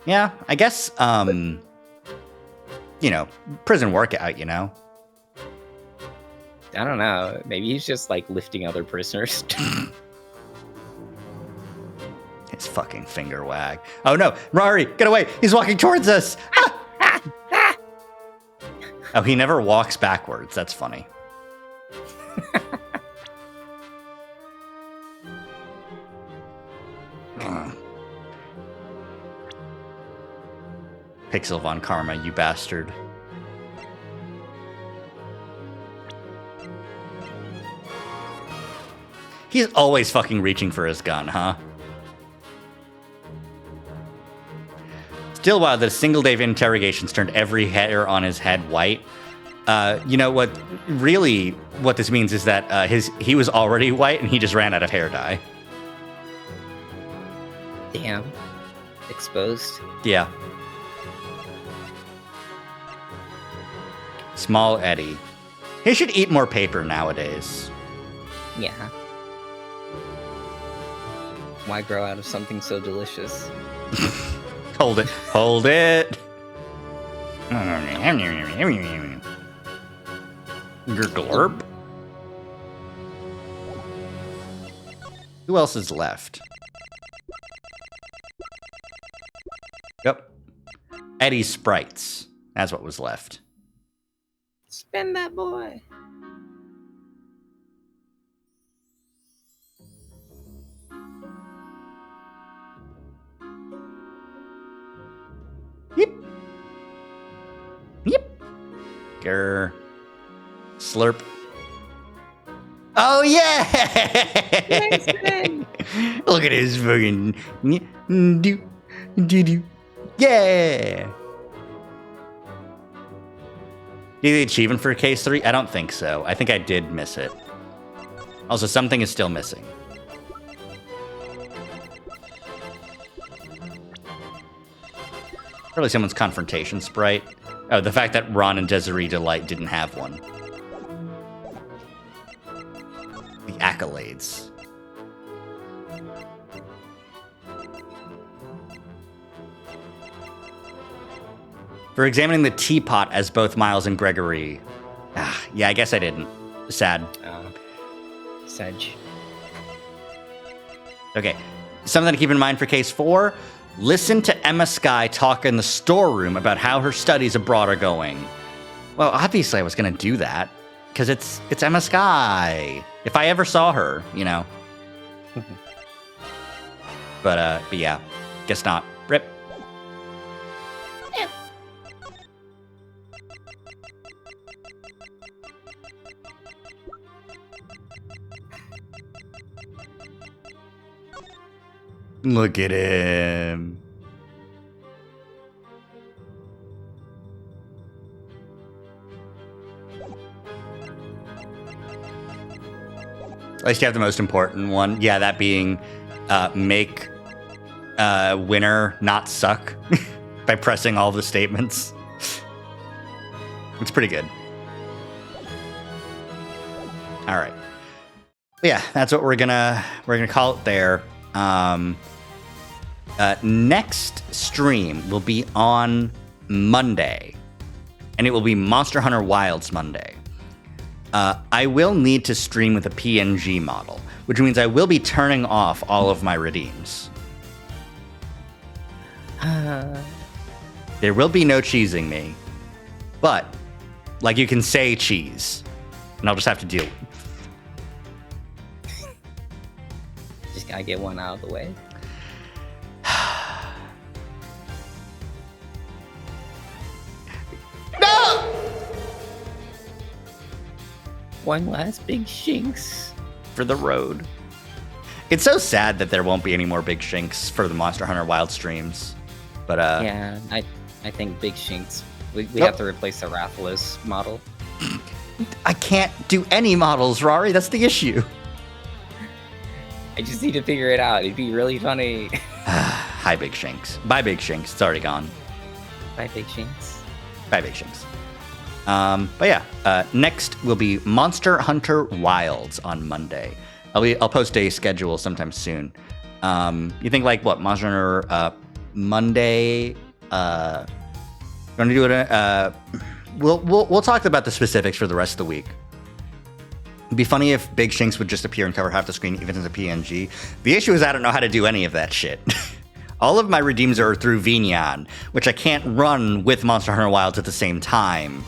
Yeah, I guess, you know, prison workout, you know? I don't know. Maybe he's just like lifting other prisoners. His fucking finger wag. Oh no, Rari, get away! He's walking towards us! Oh, he never walks backwards. That's funny. Pixel Von Karma, you bastard. He's always fucking reaching for his gun, huh? Still, while the single day of interrogations turned every hair on his head white, you know what? Really, what this means is that he was already white and he just ran out of hair dye. Damn. Exposed. Yeah. Small Eddie. He should eat more paper nowadays. Yeah. Why grow out of something so delicious? Hold it. Hold it. Glurp. Who else is left? Yep. Eddie's sprites. That's what was left. Spin that boy. Yep. Yep. Grr. Slurp. Oh yeah! Look at his fucking do do. Yeah. Did the achievement for case 3? I don't think so. I think I did miss it. Also, something is still missing. Probably someone's confrontation sprite. Oh, the fact that Ron and Desiree Delight didn't have one. grades. For examining the teapot as both Miles and Gregory. Yeah, I guess I didn't. Sad. Sedge. Okay, something to keep in mind for case 4. Listen to Emma Skye talk in the storeroom about how her studies abroad are going. Well, obviously I was going to do that, because it's Emma Skye. If I ever saw her, you know. But yeah, guess not. Rip. Look at him. At least you have the most important one. Yeah, that being make winner not suck by pressing all the statements. It's pretty good. All right. Yeah, that's what we're gonna call it there. Next stream will be on Monday, and it will be Monster Hunter Wilds Monday. I will need to stream with a PNG model, which means I will be turning off all of my redeems. There will be no cheesing me, but like you can say cheese, and I'll just have to deal with it. Just gotta get one out of the way. No! One last big shinks for the road. It's so sad that there won't be any more big shinks for the Monster Hunter Wild streams. But Yeah, I think big shinks. We have to replace the Rathalos model. I can't do any models, Rari. That's the issue. I just need to figure it out. It'd be really funny. Hi, Big Shinks. Bye, Big Shinks. It's already gone. Bye, big shinks. Bye, Big Shinks. But yeah, next will be Monster Hunter Wilds on Monday. I'll post a schedule sometime soon. You think like what Monster Hunter Monday? Gonna do it. We'll talk about the specifics for the rest of the week. It'd be funny if Big Shinks would just appear and cover half the screen, even as a PNG. The issue is I don't know how to do any of that shit. All of my redeems are through Vignon, which I can't run with Monster Hunter Wilds at the same time,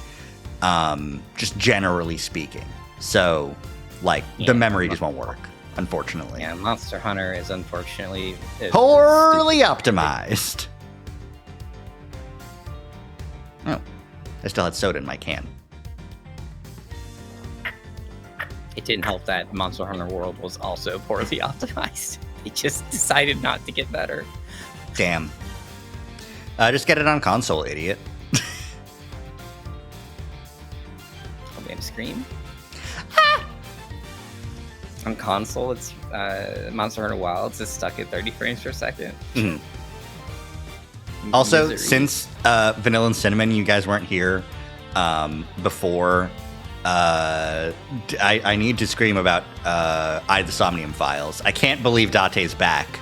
just generally speaking. So, like, the memory just won't work, unfortunately. Yeah, Monster Hunter is unfortunately Poorly optimized. Oh, I still had soda in my can. It didn't help that Monster Hunter World was also poorly optimized. They just decided not to get better. Damn. Just get it on console, idiot. I'm gonna scream. On console, it's Monster Hunter Wilds is stuck at 30 frames per second. Mhm. Also, Misery. since Vanilla and Cinnamon, you guys weren't here before, I need to scream about I the Somnium Files. I can't believe Date's back.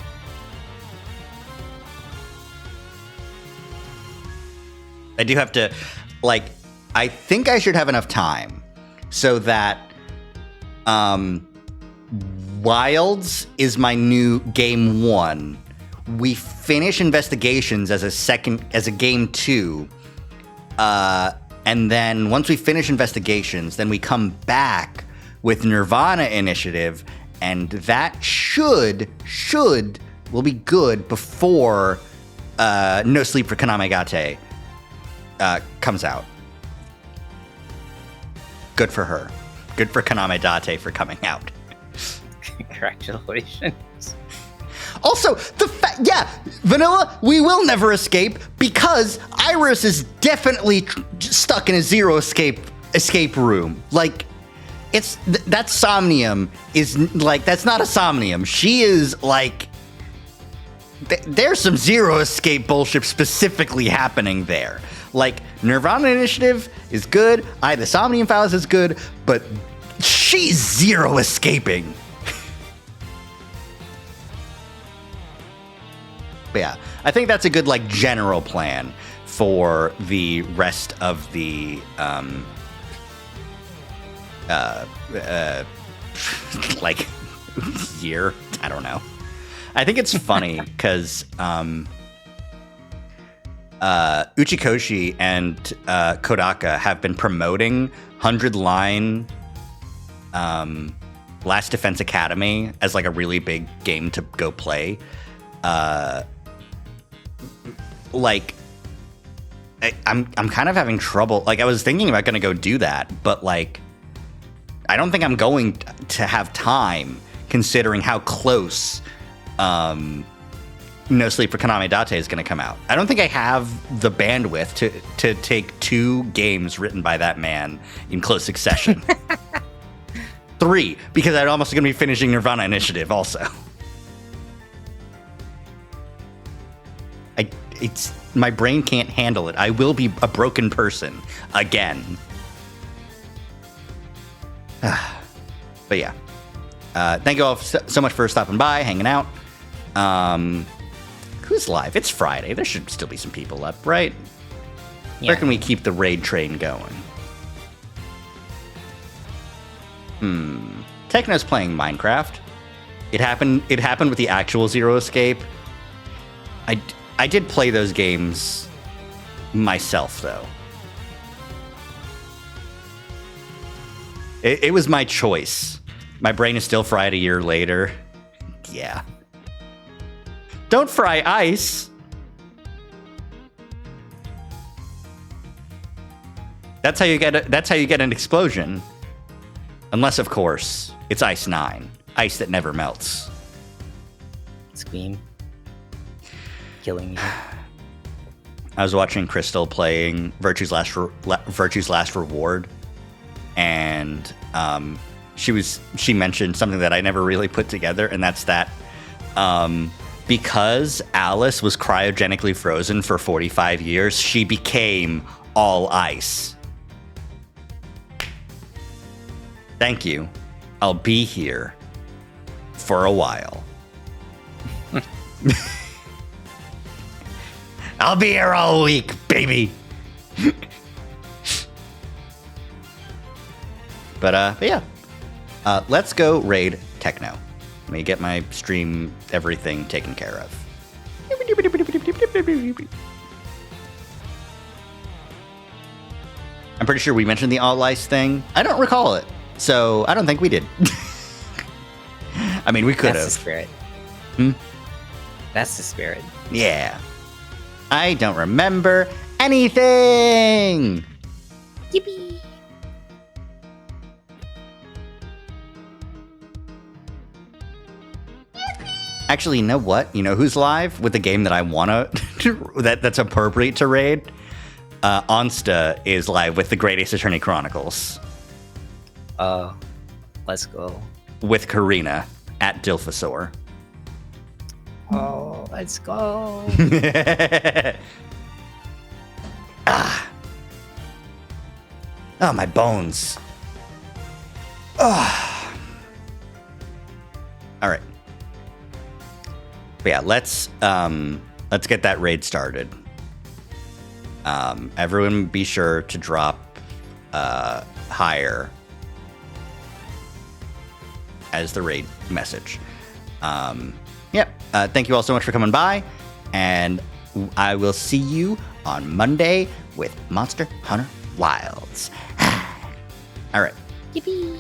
I do have to, like, I think I should have enough time so that Wilds is my new game 1. We finish Investigations as a game 2. And then once we finish Investigations, then we come back with Nirvana Initiative, and that will be good before No Sleep for Kanamegate comes out. Good for her. Good for Kanamedate for coming out. Congratulations. Also, Vanilla, we will never escape because Iris is definitely stuck in a zero escape room. Like, that Somnium is like, that's not a Somnium. She is like, there's some zero escape bullshit specifically happening there. Like, Nirvana Initiative is good, the Somnium Files is good, but she's zero escaping. But yeah, I think that's a good like general plan for the rest of the like year. I don't know. I think it's funny because Uchikoshi and Kodaka have been promoting 100 Line Last Defense Academy as like a really big game to go play. Like I'm kind of having trouble. Like I was thinking about gonna go do that, but like I don't think I'm going to have time considering how close No Sleep for Kaname Date is going to come out. I don't think I have the bandwidth to take 2 games written by that man in close succession. 3, because I'm almost going to be finishing Nirvana Initiative also. My brain can't handle it. I will be a broken person again. But yeah. Thank you all so much for stopping by, hanging out. Who's live? It's Friday. There should still be some people up, right? Yeah. Where can we keep the raid train going? Techno's playing Minecraft. It happened with the actual Zero Escape. I did play those games myself, though. It was my choice. My brain is still fried a year later. Yeah. Don't fry ice. That's how you get an explosion. Unless, of course, it's Ice 9, ice that never melts. Scream. Killing you. I was watching Crystal playing Virtue's Last Reward, and she mentioned something that I never really put together, and that's that because Alice was cryogenically frozen for 45 years, she became all ice. Thank you. I'll be here for a while. I'll be here all week, baby. But yeah. Let's go raid Techno. Let me get my stream everything taken care of. I'm pretty sure we mentioned the all ice thing. I don't recall it, so I don't think we did. I mean, we could That's the have. spirit. Hmm? That's the spirit. Yeah. I don't remember anything. Yippee! Actually, you know what? You know who's live with the game that I want to that's appropriate to raid? Onsta is live with the Great Ace Attorney Chronicles Let's go. with Karina at Dilphosaur. Oh, let's go. Oh, my bones. Oh. All right. But yeah, let's get that raid started. Everyone be sure to drop higher as the raid message. Thank you all so much for coming by, and I will see you on Monday with Monster Hunter Wilds. All right. Yippee!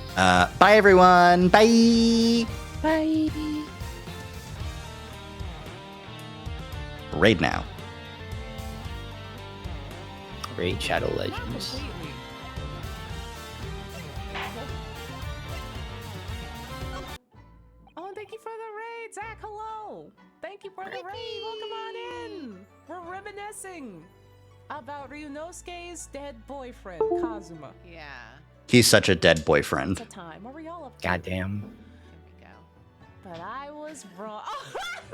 Bye, everyone. Bye. Bye! Raid now. Raid Shadow Legends. Completely. Oh, thank you for the raid, Zach. Hello. Thank you for the raid. Welcome on in. We're reminiscing about Ryunosuke's dead boyfriend, Kazuma. Yeah. He's such a dead boyfriend. It's a time. What were y'all up to? Goddamn. There we go. But I was wrong.